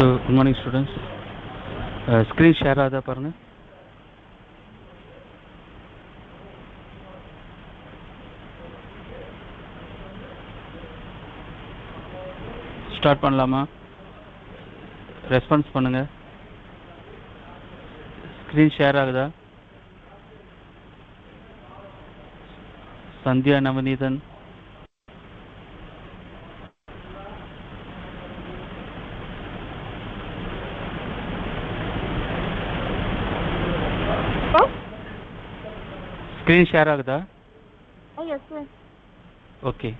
So, good morning students. Screen share ஆதா பாருங்க. Start பண்ணலாமா? ரெஸ்பான்ஸ் பண்ணுங்க. ஸ்க்ரீன் ஷேர் ஆகுதா? சந்தியா நவநீதன், screen share ஆகுதா? Yes sir. Okay.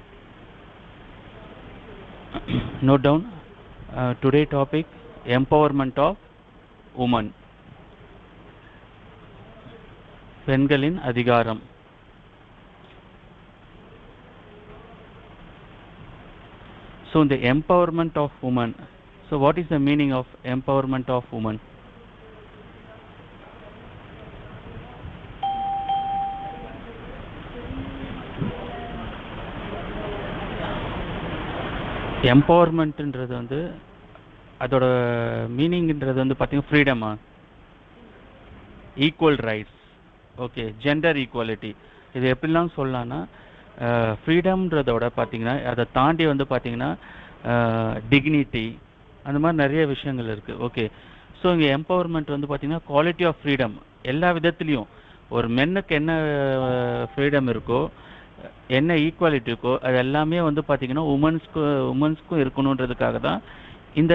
Note down. Today topic empowerment of women. பெண்களின் அதிகாரம். So the empowerment of women. So what is the meaning of empowerment of women? எம்பவர்மெண்ட்ன்றது வந்து அதோட மீனிங்ன்றது வந்து பார்த்தீங்கன்னா ஃப்ரீடமா, equal rights, okay, gender equality. இது எப்படிலாம் சொல்லலாம்னா ஃப்ரீடம்ன்றதோட பார்த்தீங்கன்னா அதை தாண்டி வந்து பார்த்தீங்கன்னா டிக்னிட்டி, அந்த மாதிரி நிறைய விஷயங்கள் இருக்குது. ஓகே, ஸோ இங்கே எம்பவர்மெண்ட் வந்து பார்த்தீங்கன்னா குவாலிட்டி ஆஃப் ஃப்ரீடம் எல்லா விதத்துலேயும். ஒரு மென்னுக்கு என்ன ஃப்ரீடம் இருக்கோ, என்ன ஈக்குவாலிட்டி இருக்கோ, அது எல்லாமே வந்து பார்த்தீங்கன்னா உமன்ஸ்க்கும் இருக்கணுன்றதுக்காக தான் இந்த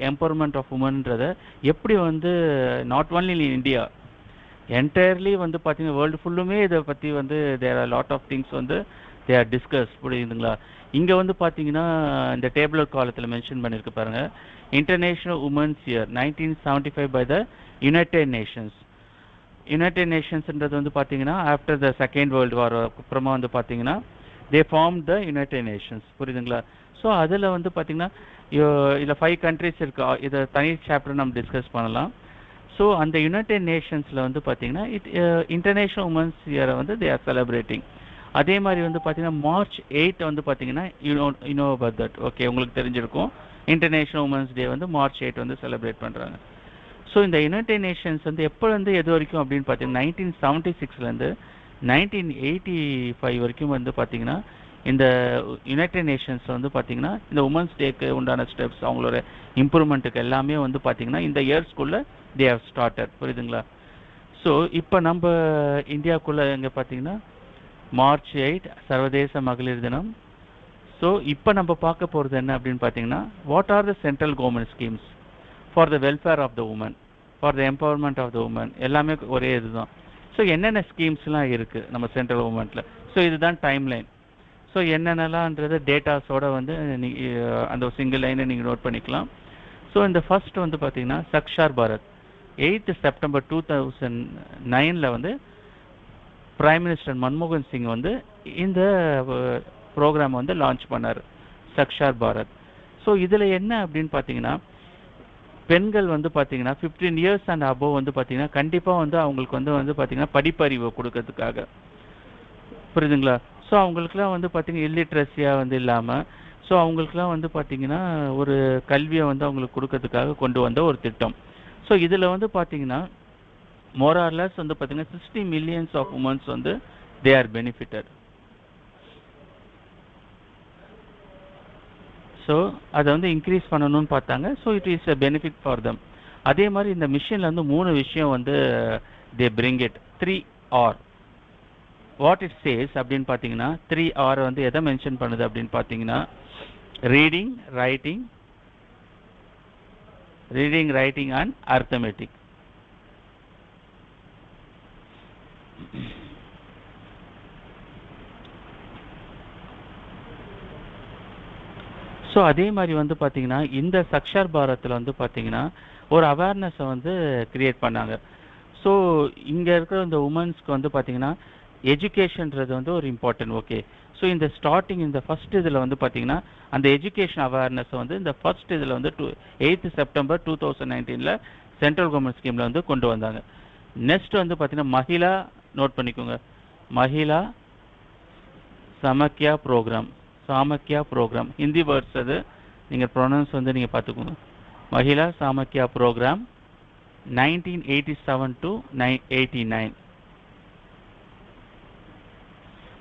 எம்பவர்மெண்ட் ஆஃப் உமன்றதை எப்படி வந்து not only in India, entirely வந்து பார்த்தீங்கன்னா வேர்ல்டு ஃபுல்லுமே இதை பற்றி வந்து there are lot of things வந்து தே ஆர் டிஸ்கஸ். புரியுதுங்களா? இங்கே வந்து பார்த்தீங்கன்னா இந்த டேபிள் காலத்தில் மென்ஷன் பண்ணியிருக்கு பாருங்கள், international womens year 1975 by the United Nations. United நேஷன்ஸ்ன்றது வந்து பார்த்தீங்கன்னா after the second world war அப்புறமா வந்து பார்த்தீங்கன்னா they formed the United Nations. புரியுதுங்களா? ஸோ அதில் வந்து பார்த்தீங்கன்னா இதில் 5 கண்ட்ரிஸ் இருக்கு. இதை தனி சாப்டர் நம்ம டிஸ்கஸ் பண்ணலாம். ஸோ அந்த யுனைடெட் நேஷன்ஸில் வந்து பார்த்தீங்கன்னா இன்டர்நேஷ்னல் உமன்ஸ் இயரை வந்து தே ஆர் செலிப்ரேட்டிங். அதே மாதிரி வந்து பார்த்தீங்கன்னா March 8 வந்து பார்த்தீங்கன்னா யூனோ அபவுட் தட். ஓகே, உங்களுக்கு தெரிஞ்சிருக்கும். இன்டர்நேஷ்னல் உமன்ஸ் டே வந்து March 8 வந்து செலிப்ரேட் பண்ணுறாங்க. ஸோ இந்த யுனைடெட் நேஷன்ஸ் வந்து எப்போலேருந்து எது வரைக்கும் அப்படின்னு பார்த்தீங்கன்னா 1976லேருந்து 1985 வரைக்கும் வந்து பார்த்தீங்கன்னா இந்த யுனைடெட் நேஷன்ஸ் வந்து பார்த்தீங்கன்னா இந்த உமன்ஸ் டேக்கு உண்டான ஸ்டெப்ஸ், அவங்களோட இம்ப்ரூவ்மெண்ட்டுக்கு எல்லாமே வந்து பார்த்தீங்கன்னா இந்த இயர்ஸ்குள்ளே தே ஹவ் ஸ்டார்டட். புரியுதுங்களா? ஸோ இப்போ நம்ம இந்தியாவுக்குள்ளே எங்கே பார்த்தீங்கன்னா March 8 சர்வதேச மகளிர் தினம். ஸோ இப்போ நம்ம பார்க்க போகிறது என்ன அப்படின்னு பார்த்தீங்கன்னா, what are the central government schemes for the welfare of the woman, for the empowerment of the woman, எல்லாமே ஒரே இதுதான். ஸோ என்னென்ன ஸ்கீம்ஸ்லாம் இருக்குது நம்ம சென்ட்ரல் கவர்மெண்ட்டில். ஸோ இதுதான் டைம் லைன். ஸோ என்னென்னலான்றது டேட்டாஸோட வந்து அந்த சிங்கிள் லைனை நீங்கள் நோட் பண்ணிக்கலாம். ஸோ இந்த ஃபர்ஸ்ட் வந்து பார்த்தீங்கன்னா சக்ஷார் பாரத் 8 செப்டம்பர் 2009 வந்து பிரைம் மினிஸ்டர் மன்மோகன் சிங் வந்து இந்த ப்ரோக்ராம் வந்து லான்ச் பண்ணார், சக்ஷார் பாரத். ஸோ இதில் என்ன அப்படின்னு பார்த்தீங்கன்னா, பெண்கள் வந்து பார்த்தீங்கன்னா 15 இயர்ஸ் அண்ட் அபோவ் வந்து பார்த்தீங்கன்னா கண்டிப்பாக வந்து அவங்களுக்கு வந்து பார்த்தீங்கன்னா படிப்பறிவை கொடுக்கறதுக்காக. புரியுதுங்களா? ஸோ அவங்களுக்குலாம் வந்து பார்த்தீங்கன்னா இல்லிட்ரஸியாக வந்து இல்லாமல், ஸோ அவங்களுக்குலாம் வந்து பார்த்தீங்கன்னா ஒரு கல்வியை வந்து அவங்களுக்கு கொடுக்கறதுக்காக கொண்டு வந்த ஒரு திட்டம். ஸோ இதில் வந்து பார்த்தீங்கன்னா மோரார்லெஸ் வந்து பார்த்தீங்கன்னா 60 மில்லியன்ஸ் ஆஃப் உமன்ஸ் வந்து தே ஆர் பெனிஃபிட்டட். ஸோ அதை வந்து இன்க்ரீஸ் பண்ணணும்னு பார்த்தாங்க. So it is a benefit for them. அதே மாதிரி இந்த மிஷனில் வந்து 3 விஷயம் வந்து they bring it 3R. What it chase அப்படின்னு பார்த்தீங்கன்னா 3R வந்து எதை மென்ஷன் பண்ணுது அப்படின்னு பார்த்தீங்கன்னா reading, writing and arithmetic. So அதே மாதிரி வந்து பார்த்தீங்கன்னா இந்த சக்ஷார் பாரத்தில் வந்து பார்த்தீங்கன்னா ஒரு அவேர்னஸை வந்து கிரியேட் பண்ணாங்க. ஸோ இங்கே இருக்கிற இந்த உமன்ஸ்க்கு வந்து பார்த்தீங்கன்னா எஜுகேஷன்றது வந்து ஒரு இம்பார்ட்டன்ட். ஓகே, ஸோ இந்த ஸ்டார்டிங் இந்த ஃபர்ஸ்ட் இதில் வந்து பார்த்தீங்கன்னா அந்த எஜுகேஷன் அவேர்னஸை வந்து இந்த ஃபர்ஸ்ட் இதில் வந்து 8 செப்டம்பர் 2019 சென்ட்ரல் கவர்மெண்ட் ஸ்கீமில் வந்து கொண்டு வந்தாங்க. நெக்ஸ்ட் வந்து பார்த்தீங்கன்னா மஹிளா, நோட் பண்ணிக்கோங்க, மஹிளா சமக்கியா ப்ரோக்ராம். ஹிந்தி வேர்ட்ஸ் அது நீங்கள் ப்ரொனவுன்ஸ் வந்து நீங்கள் பார்த்துக்கோங்க. Mahila Samakhya programme 1987 to 89.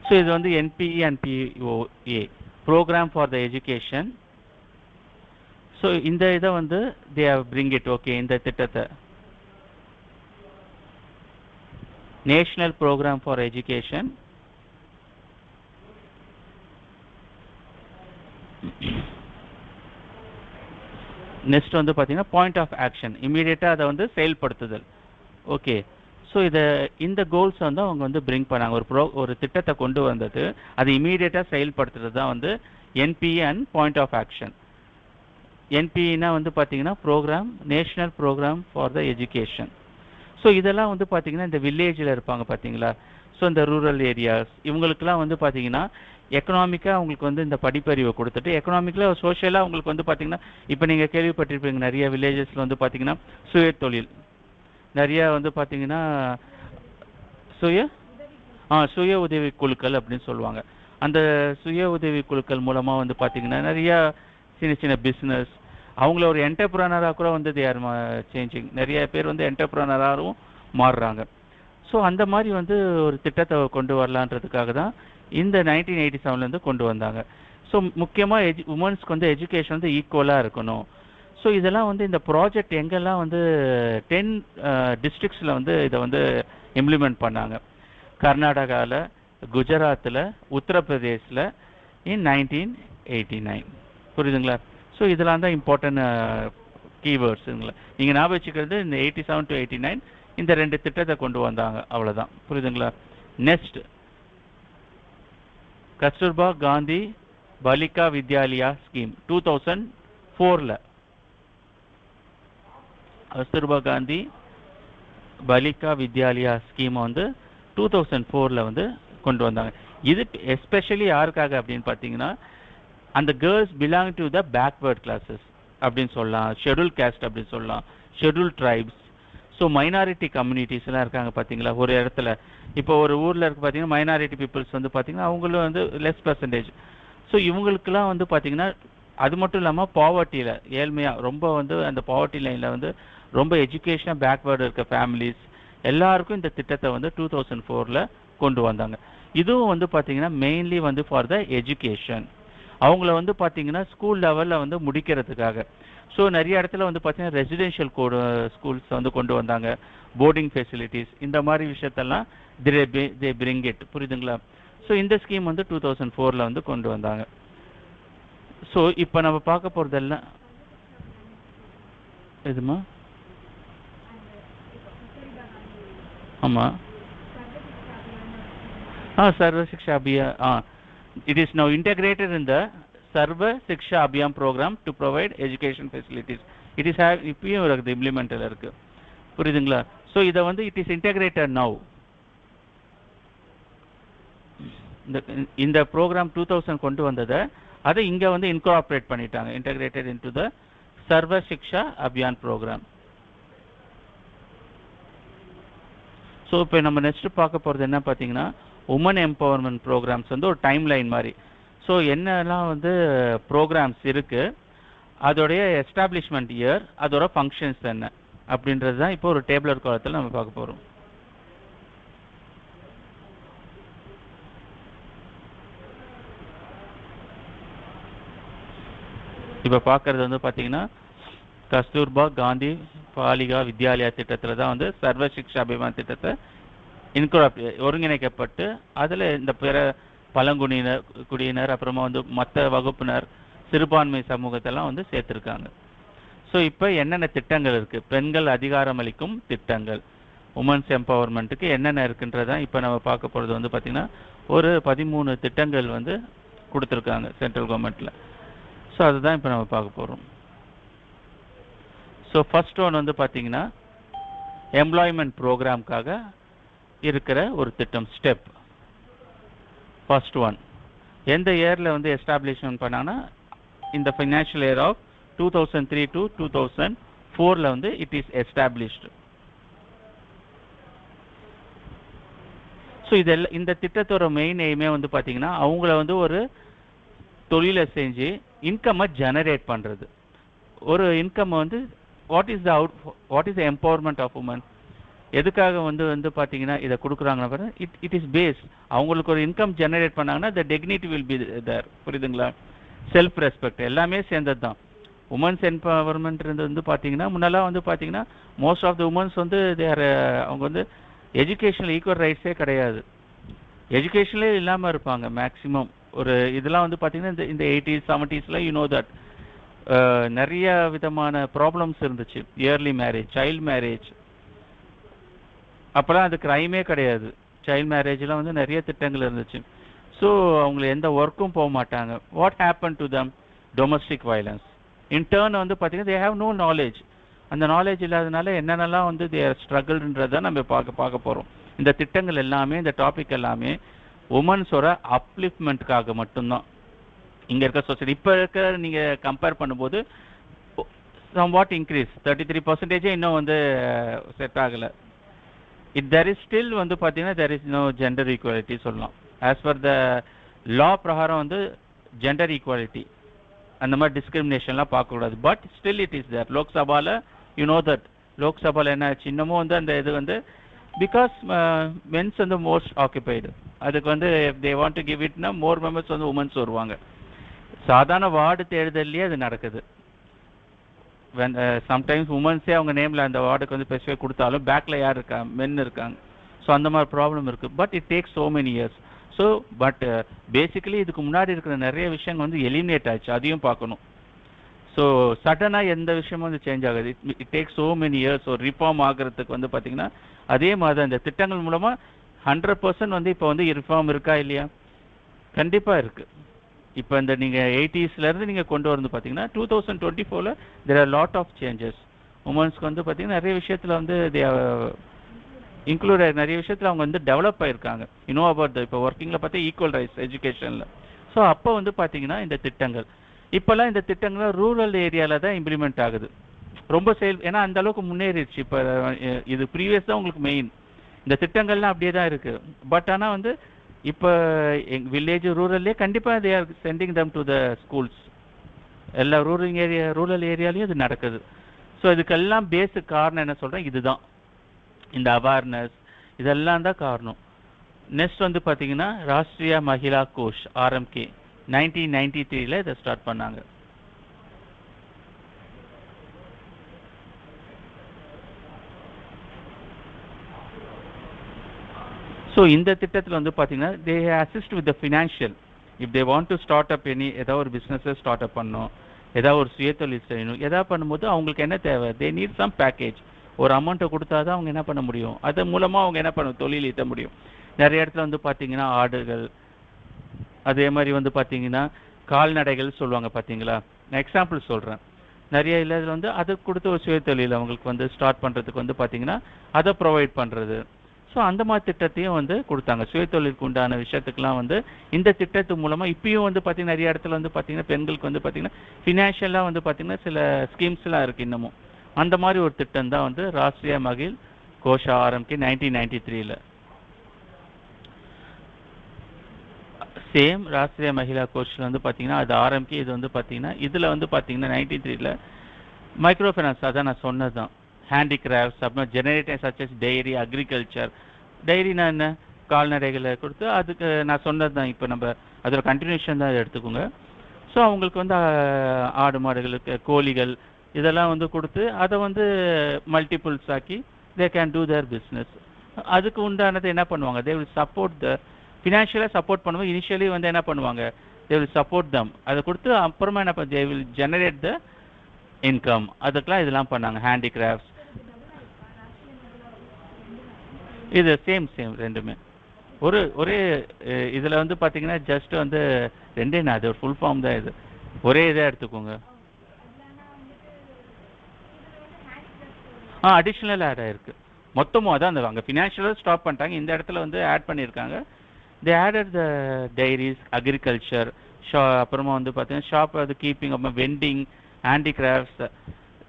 So இது வந்து NPE and POA programme for the education. So இந்த இதை வந்து தே பிரிங் இட் ஓகே இந்த திட்டத்தை national programme for education. Next வந்து பார்த்தீங்கன்னா பாயிண்ட் ஆஃப் ஆக்ஷன், இமீடியட்டாக அதை வந்து செயல்படுத்துதல். ஓகே, ஸோ இந்த கோல்ஸ் வந்து அவங்க வந்து பிரிங் பண்ணாங்க. ஒரு திட்டத்தை கொண்டு வந்தது அது இமீடியட்டாக செயல்படுத்துறது தான் வந்து NPE and point of action. என்பிஇனா வந்து பார்த்தீங்கன்னா programme, national programme for the education. So இதெல்லாம் வந்து பார்த்தீங்கன்னா இந்த வில்லேஜில் இருப்பாங்க பார்த்தீங்களா, ஸோ இந்த ரூரல் ஏரியாஸ் இவங்களுக்குலாம் வந்து பார்த்தீங்கன்னா எக்கனாமிக்காக அவங்களுக்கு வந்து இந்த படிப்பறிவை கொடுத்துட்டு எக்கனாமிக்கில் சோஷியலாக அவங்களுக்கு வந்து பார்த்தீங்கன்னா இப்போ நீங்கள் கேள்விப்பட்டிருப்பீங்க நிறைய வில்லேஜஸில் வந்து பார்த்தீங்கன்னா சுய தொழில் நிறைய வந்து பார்த்தீங்கன்னா சுய உதவி குழுக்கள் அப்படின்னு சொல்லுவாங்க. அந்த சுய உதவி குழுக்கள் மூலமாக வந்து பார்த்தீங்கன்னா நிறையா சின்ன சின்ன பிஸ்னஸ் அவங்கள ஒரு என்டர்பிரனராக கூட வந்து தே ஆர் சேஞ்சிங். நிறைய பேர் வந்து என்டர்பிரனராகவும் மாறுறாங்க. ஸோ அந்த மாதிரி வந்து ஒரு திட்டத்தை கொண்டு வரலான்றதுக்காக தான் இந்த 1987 கொண்டு வந்தாங்க. ஸோ முக்கியமாக உமன்ஸ்க்கு வந்து எஜுகேஷன் வந்து ஈக்குவலாக இருக்கணும். ஸோ இதெல்லாம் வந்து இந்த ப்ராஜெக்ட் எங்கெல்லாம் வந்து 10 டிஸ்ட்ரிக்ஸில் வந்து இதை வந்து இம்ப்ளிமெண்ட் பண்ணாங்க. கர்நாடகாவில், குஜராத்தில், உத்தரப்பிரதேசில் இன் 1989. புரியுதுங்களா? ஸோ இதெல்லாம் தான் இம்பார்ட்டன்ட் கீவேர்ட்ஸுங்களா. நீங்கள் ஞாபகம் வச்சுக்கிறது இந்த 87 to 89 இந்த 2 திட்டத்தை கொண்டு வந்தாங்க, அவ்வளோதான். புரியுதுங்களா? Next Kasturba Gandhi Balika Vidyalaya scheme 2004. கஸ்தூர்பா காந்தி பாலிகா வித்யாலயா ஸ்கீமை வந்து 2004 வந்து கொண்டு வந்தாங்க. இது எஸ்பெஷலி யாருக்காக அப்படின்னு பார்த்தீங்கன்னா அந்த girls belong to the backward classes அப்படின்னு சொல்லலாம், ஷெட்யூல் கேஸ்ட் அப்படின்னு சொல்லலாம், ஷெட்யூல் ட்ரைப்ஸ். ஸோ மைனாரிட்டி கம்யூனிட்டிஸ்லாம் இருக்காங்க பார்த்தீங்களா ஒரு இடத்துல. இப்போ ஒரு ஊரில் இருக்க பார்த்தீங்கன்னா மைனாரிட்டி பீப்புள்ஸ் வந்து பார்த்தீங்கன்னா அவங்களும் வந்து லெஸ் பர்சன்டேஜ். ஸோ இவங்களுக்குலாம் வந்து பார்த்தீங்கன்னா அது மட்டும் இல்லாமல் பாவர்ட்டியில் ஏழ்மையாக ரொம்ப வந்து அந்த பாவர்ட்டி லைனில் வந்து ரொம்ப எஜுகேஷனாக பேக்வேர்டு இருக்க ஃபேமிலிஸ் எல்லாருக்கும் இந்த திட்டத்தை வந்து 2004 கொண்டு வந்தாங்க. இதுவும் வந்து பார்த்தீங்கன்னா மெயின்லி வந்து ஃபார் த எஜுகேஷன். அவங்கள வந்து பார்த்தீங்கன்னா ஸ்கூல் லெவலில் வந்து முடிக்கிறதுக்காக. ஸோ நிறைய இடத்துல வந்து பார்த்தீங்கன்னா ரெசிடென்ஷியல் ஸ்கூல்ஸ் வந்து கொண்டு வந்தாங்க, போர்டிங் ஃபெசிலிட்டிஸ், இந்த மாதிரி விஷயத்தெல்லாம் தே பிரிங் இட். புரியுதுங்களா? ஸோ இந்த ஸ்கீம் வந்து 2004 வந்து கொண்டு வந்தாங்க. ஸோ இப்போ நம்ம பார்க்க போகிறதெல்லாம் எதுமா? ஆமாம், சர்வ சிக்ஷா Abhiyan. It is now integrated in the Sarva Shiksha Abhiyan program to provide education facilities. It is இப்பயும் இருக்குது, இம்ப்ளிமெண்டல் இருக்கு. புரியுதுங்களா? ஸோ இதை வந்து இட் இஸ் இன்டெகிரேட்டட் நவ். இந்த ப்ரோக்ராம் 2000 கொண்டு வந்ததை அதை இங்கே வந்து இன்கார்பரேட் பண்ணிட்டாங்க, இன்டெகிரேட்டட் இன்டு த சர்வ சிக்ஷா அபியான் ப்ரோக்ராம். ஸோ இப்போ நம்ம நெக்ஸ்ட் பார்க்க போகிறது என்ன பார்த்தீங்கன்னா உமன் எம்பவர்மெண்ட் ப்ரோக்ராம்ஸ் வந்து ஒரு டைம் லைன் மாதிரி. ஸோ என்னெல்லாம் வந்து ப்ரோக்ராம்ஸ் இருக்குது, அதோடைய எஸ்டாப்ளிஷ்மெண்ட் இயர், அதோட ஃபங்க்ஷன்ஸ் என்ன அப்படின்றது தான் இப்போ ஒரு டேபிளர் காலத்தில் நம்ம பார்க்க போகிறோம். இப்போ பார்க்குறது வந்து பார்த்தீங்கன்னா கஸ்தூர்பா காந்தி பாலிகா வித்யாலயா திட்டத்தில் தான் வந்து சர்வ சிக்ஷா அபியான் திட்டத்தை ஒருங்கிணைக்கப்பட்டு அதில் இந்த பிற குடியினர் அப்புறமா வந்து மற்ற வகுப்பினர் சிறுபான்மை சமூகத்தெல்லாம் வந்து சேர்த்துருக்காங்க. ஸோ இப்போ என்னென்ன திட்டங்கள் இருக்குது, பெண்கள் அதிகாரம் அளிக்கும் திட்டங்கள், உமன்ஸ் எம்பவர்மெண்ட்டுக்கு என்னென்ன இருக்குன்றதான் இப்போ நம்ம பார்க்க போகிறது வந்து பார்த்திங்கன்னா ஒரு 13 திட்டங்கள் வந்து கொடுத்துருக்காங்க சென்ட்ரல் கவர்மெண்ட்டில். ஸோ அதுதான் இப்போ நம்ம பார்க்க போகிறோம். ஸோ ஃபர்ஸ்ட் ஒன் வந்து பார்த்திங்கன்னா எம்ப்ளாய்மெண்ட் ப்ரோக்ராம்காக இருக்கிற ஒரு திட்டம் ஸ்டெப். ஃபர்ஸ்ட் ஒன் எந்த இயரில் வந்து எஸ்டாப்ளிஷ்மெண்ட் பண்ணாங்கன்னா இந்த ஃபைனான்ஷியல் இயர் ஆஃப் 2003 to 2004 வந்து இட் இஸ் எஸ்டாப்ளிஷ்டு. ஸோ இதெல்லாம் இந்த திட்டத்தோட மெயின் எய்மே வந்து பார்த்தீங்கன்னா அவங்கள வந்து ஒரு தொழிலை செஞ்சு இன்கம்மை ஜெனரேட் பண்ணுறது. ஒரு இன்கம் வந்து what is the empowerment of woman, எதுக்காக வந்து பார்த்தீங்கன்னா இதை கொடுக்குறாங்கன்னா இட் இஸ் பேஸ், அவங்களுக்கு ஒரு இன்கம் ஜெனரேட் பண்ணாங்கன்னா the dignity will be there. புரியுதுங்களா? செல்ஃப் ரெஸ்பெக்ட் எல்லாமே சேர்ந்தது தான். உமன்ஸ் எம்பவர்மெண்ட் வந்து பார்த்தீங்கன்னா முன்னெல்லாம் வந்து பார்த்தீங்கன்னா மோஸ்ட் ஆஃப் த உமன்ஸ் வந்து அவங்க வந்து எஜுகேஷனில் ஈக்குவல் ரைட்ஸே கிடையாது, எஜுகேஷன்லே இல்லாமல் இருப்பாங்க மேக்ஸிமம். ஒரு இதெல்லாம் வந்து பார்த்தீங்கன்னா இந்த 80s 70s you know that நிறைய விதமான ப்ராப்ளம்ஸ் இருந்துச்சு. இயர்லி மேரேஜ், சைல்டு மேரேஜ், அப்போலாம் அது கிரைமே கிடையாது. சைல்டு மேரேஜ்லாம் வந்து நிறைய திட்டங்கள் இருந்துச்சு. ஸோ அவங்கள எந்த ஒர்க்கும் போக மாட்டாங்க. What happen to them? Domestic violence. Intern வந்து பார்த்தீங்கன்னா தே ஹேவ் நோ நாலேஜ். அந்த நாலேஜ் இல்லாதனால என்னென்னலாம் வந்து தே ஆர் ஸ்ட்ரகிள்ன்றதை நம்ம பார்க்க போகிறோம். இந்த திட்டங்கள் எல்லாமே, இந்த டாபிக் எல்லாமே உமன்ஸோட அப்லிஃப்ட்மெண்ட்டுக்காக மட்டும்தான் இங்கே இருக்க சொசைட்டி. இப்போ இருக்க நீங்கள் கம்பேர் பண்ணும்போது சம்வாட் இன்க்ரீஸ், 33% இன்னும் வந்து செட் ஆகலை. தெர் இஸ் ஸ்டில் வந்து பார்த்தீங்கன்னா there is no gender equality சொல்லலாம். ஆஸ் பர் த லா பிரகாரம் வந்து ஜெண்டர் ஈக்குவாலிட்டி அந்த மாதிரி டிஸ்கிரிமினேஷன்லாம் பார்க்கக்கூடாது. But still it is there. லோக்சபாவில் யூ நோ தட் லோக்சபாவில் என்ன ஆச்சு, இன்னமும் வந்து அந்த இது வந்து பிகாஸ் மென்ஸ் வந்து மோஸ்ட் ஆக்குபைடு. அதுக்கு வந்து தே வாண்ட் டு கிவ் இட்னா மோர் மெம்பர்ஸ் வந்து உமன்ஸ் வருவாங்க. சாதாரண வார்டு தேர்தல்லையே அது நடக்குது. சம்டைம்ஸ் உமன்ஸே அவங்க நேமில் அந்த வார்டுக்கு வந்து ஸ்பெசிஃபை கொடுத்தாலும் பேக்கில் யார் இருக்காங்க, மென் இருக்காங்க. ஸோ அந்த மாதிரி ப்ராப்ளம் இருக்குது. But it takes so many years. So but basically இதுக்கு முன்னாடி இருக்கிற நிறைய விஷயங்கள் வந்து எலிமினேட் ஆச்சு, அதையும் பார்க்கணும். ஸோ சடனாக எந்த விஷயமும் வந்து சேஞ்ச் ஆகுது. It takes so many years. ஒரு ரிஃபார்ம் ஆகிறதுக்கு வந்து பார்த்தீங்கன்னா அதே மாதிரி தான் இந்த திட்டங்கள் மூலமாக 100% வந்து இப்போ வந்து ரிஃபார்ம் இருக்கா இல்லையா? கண்டிப்பாக இருக்குது. இப்போ இந்த நீங்கள் 80sலேருந்து நீங்கள் கொண்டு வந்து பார்த்தீங்கன்னா 2024 there are lot of changes. உமன்ஸ்க்கு வந்து பார்த்தீங்கன்னா நிறைய விஷயத்தில் வந்து இன்க்ளூட் நிறைய விஷயத்தில் அவங்க வந்து டெவலப் ஆகிருக்காங்க. இன்னும் அபவுட் இப்போ ஒர்க்கிங்கில் பார்த்தா ஈக்குவல் ரைட்ஸ் எஜுகேஷனில். ஸோ அப்போ வந்து பார்த்தீங்கன்னா இந்த திட்டங்கள் இப்போல்லாம் இந்த திட்டங்கள் ரூரல் ஏரியாவில் தான் இம்ப்ளிமெண்ட் ஆகுது. ரொம்ப ஏன்னா அந்த அளவுக்கு முன்னேறிடுச்சு. இப்போ இது ப்ரீவியஸ் தான் உங்களுக்கு மெயின். இந்த திட்டங்கள்லாம் அப்படியே தான் இருக்குது. பட் ஆனால் வந்து இப்போ வில்லேஜ் ரூரல்லே கண்டிப்பாக they are sending them to the schools. எல்லா ரூரல் ஏரியாலையும் இது நடக்குது. ஸோ இதுக்கெல்லாம் பேஸுக்கு காரணம் என்ன சொல்கிறேன், இதுதான் இந்த அவேர்னஸ், இதெல்லாம் தான் காரணம். நெக்ஸ்ட் வந்து பார்த்தீங்கன்னா ராஷ்ட்ரிய மகிழா கோஷ் ஆர்எம்கே 1993 இதை ஸ்டார்ட் பண்ணாங்க. ஸோ இந்த திட்டத்தில் வந்து பார்த்தீங்கன்னா they assist with the financial. If they want to start up ஏதாவது ஒரு பிஸ்னஸை ஸ்டார்ட் அப் பண்ணணும், ஏதாவது ஒரு சுயதொழில் செய்யணும், எதாவது பண்ணும்போது அவங்களுக்கு என்ன தேவை, தே நீட் சம் பேக்கேஜ். ஒரு அமௌண்ட்டை கொடுத்தா தான் அவங்க என்ன பண்ண முடியும், அது மூலமாக அவங்க என்ன பண்ண தொழில் ஈட்ட முடியும். நிறைய இடத்துல வந்து பார்த்தீங்கன்னா ஆடுகள், அதே மாதிரி வந்து பார்த்தீங்கன்னா கால்நடைகள் சொல்லுவாங்க பார்த்தீங்களா. நான் எக்ஸாம்பிள் சொல்கிறேன். நிறைய இதில் வந்து அதை கொடுத்து ஒரு சுயதொழில் அவங்களுக்கு வந்து ஸ்டார்ட் பண்ணுறதுக்கு வந்து பார்த்தீங்கன்னா அதை ப்ரொவைட் பண்ணுறது. ஸோ அந்த மாதிரி திட்டத்தையும் வந்து கொடுத்தாங்க. சுயதொழிலுக்கு உண்டான விஷயத்துக்குலாம் வந்து இந்த திட்டத்து மூலமாக இப்பயும் வந்து பார்த்தீங்கன்னா நிறைய இடத்துல வந்து பார்த்தீங்கன்னா பெண்களுக்கு வந்து பார்த்தீங்கன்னா ஃபினான்ஷியலாக வந்து பார்த்தீங்கன்னா சில ஸ்கீம்ஸ்லாம் இருக்குது இன்னமும். அந்த மாதிரி ஒரு திட்டம் தான் வந்து ராஷ்ட்ரிய மகிழ் கோஷா ஆரம்பிக்கு 1993. சேம் ராஷ்ட்ரிய மகிழா கோஷில் வந்து பார்த்தீங்கன்னா அது ஆரம்பிக்கு இது வந்து பார்த்தீங்கன்னா இதில் வந்து பார்த்தீங்கன்னா 93 மைக்ரோ ஃபைனான்ஸ், அதான் நான் சொன்னது தான். ஹேண்டிகிராஃப்ட்ஸ், அப்புறம் ஜெனரேட்டிங் சச்சஸ் டெய்ரி, அக்ரிகல்ச்சர். டைரினா என்ன, கால்நடைகளை கொடுத்து அதுக்கு நான் சொன்னது தான். இப்போ நம்ம அதோட கண்டினியூஷன் தான் எடுத்துக்கோங்க. ஸோ அவங்களுக்கு வந்து ஆடு மாடுகளுக்கு கோழிகள் இதெல்லாம் வந்து கொடுத்து அதை வந்து மல்டிபிள்ஸ் ஆக்கி they can do their business. அதுக்கு உண்டானது என்ன பண்ணுவாங்க, தே வில் சப்போர்ட் த ஃபினான்ஷியலாக சப்போர்ட் பண்ணுவாங்க. இனிஷியலி வந்து என்ன பண்ணுவாங்க, தே வில் சப்போர்ட் தம். அதை கொடுத்து அப்புறமா என்ன they will generate the income. அதுக்கெலாம் இதெல்லாம் பண்ணாங்க. ஹேண்டிகிராஃப்ட்ஸ் இது சேம் ரெண்டுமே ஒரே இதில் வந்து பார்த்தீங்கன்னா ஜஸ்ட் வந்து ரெண்டே நான் அது ஒரு ஃபுல் ஃபார்ம் தான். இது ஒரே இதாக எடுத்துக்கோங்க. அடிஷ்னல் ஆட் ஆகிருக்கு மொத்தமும். அதான் அந்த அங்கே ஃபினான்ஷியலாக ஸ்டாப் பண்ணிட்டாங்க, இந்த இடத்துல வந்து ஆட் பண்ணியிருக்காங்க. தே ஆடட் த டைரிஸ், அக்ரிகல்ச்சர், அப்புறமா வந்து பார்த்தீங்கன்னா ஷாப் அது கீப்பிங், அப்புறம் வெண்டிங், ஹேண்டிகிராஃப்ட்ஸ்.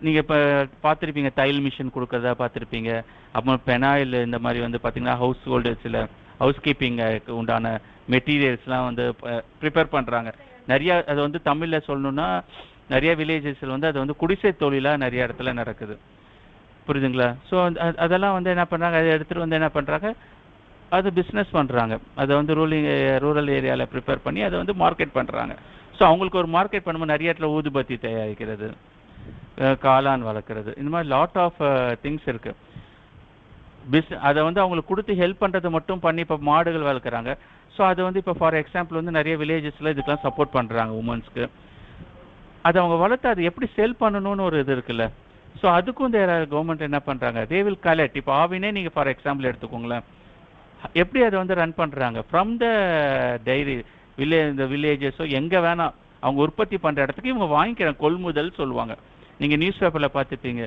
நீங்கள் இப்போ பார்த்துருப்பீங்க தையல் மிஷின் கொடுக்குறதா பார்த்துருப்பீங்க. அப்புறம் பெனாயில் இந்த மாதிரி வந்து பார்த்தீங்கன்னா ஹவுஸ் ஹோல்டர்ஸில் ஹவுஸ் கீப்பிங்க்கு உண்டான மெட்டீரியல்ஸ்லாம் வந்து ப்ரிப்பேர் பண்ணுறாங்க நிறையா. அது வந்து தமிழில் சொல்லணுன்னா நிறைய வில்லேஜஸில் வந்து அது வந்து குடிசை தொழிலாக நிறைய இடத்துல நடக்குது. புரியுதுங்களா? ஸோ அதெல்லாம் வந்து என்ன பண்ணுறாங்க, அதை எடுத்துகிட்டு வந்து என்ன பண்ணுறாங்க, அது பிஸ்னஸ் பண்ணுறாங்க. அதை வந்து ரூரல் ஏரியாவில் ப்ரிப்பேர் பண்ணி அதை வந்து மார்க்கெட் பண்ணுறாங்க. ஸோ அவங்களுக்கு ஒரு மார்க்கெட் பண்ணும்போது நிறைய இடத்துல ஊதுபத்தி தயாரிக்கிறது, காளான் வளர்க்குறது, இந்த மாதிரி லாட் ஆஃப் திங்ஸ் இருக்குது. அதை வந்து அவங்களுக்கு கொடுத்து ஹெல்ப் பண்ணுறது மட்டும் பண்ணி இப்போ மாடுகள் வளர்க்குறாங்க. ஸோ அது வந்து இப்போ ஃபார் எக்ஸாம்பிள் வந்து நிறைய வில்லேஜஸில் இதுக்கெலாம் சப்போர்ட் பண்ணுறாங்க உமன்ஸ்க்கு. அதை அவங்க வளர்த்து அது எப்படி செல் பண்ணணும்னு ஒரு இது இருக்குல்ல. ஸோ அதுக்கும் கவர்மெண்ட் என்ன பண்ணுறாங்க, தே வில் கலெக்ட். இப்போ ஆவினே நீங்கள் ஃபார் எக்ஸாம்பிள் எடுத்துக்கோங்களேன், எப்படி அதை வந்து ரன் பண்ணுறாங்க ஃப்ரம் த டைரி இந்த வில்லேஜஸோ எங்கே வேணால் அவங்க உற்பத்தி பண்ணுற இடத்துக்கு இவங்க வாங்கிக்கிறாங்க. கொள்முதல் சொல்லுவாங்க. நீங்கள் நியூஸ் பேப்பரில் பார்த்துப்பீங்க,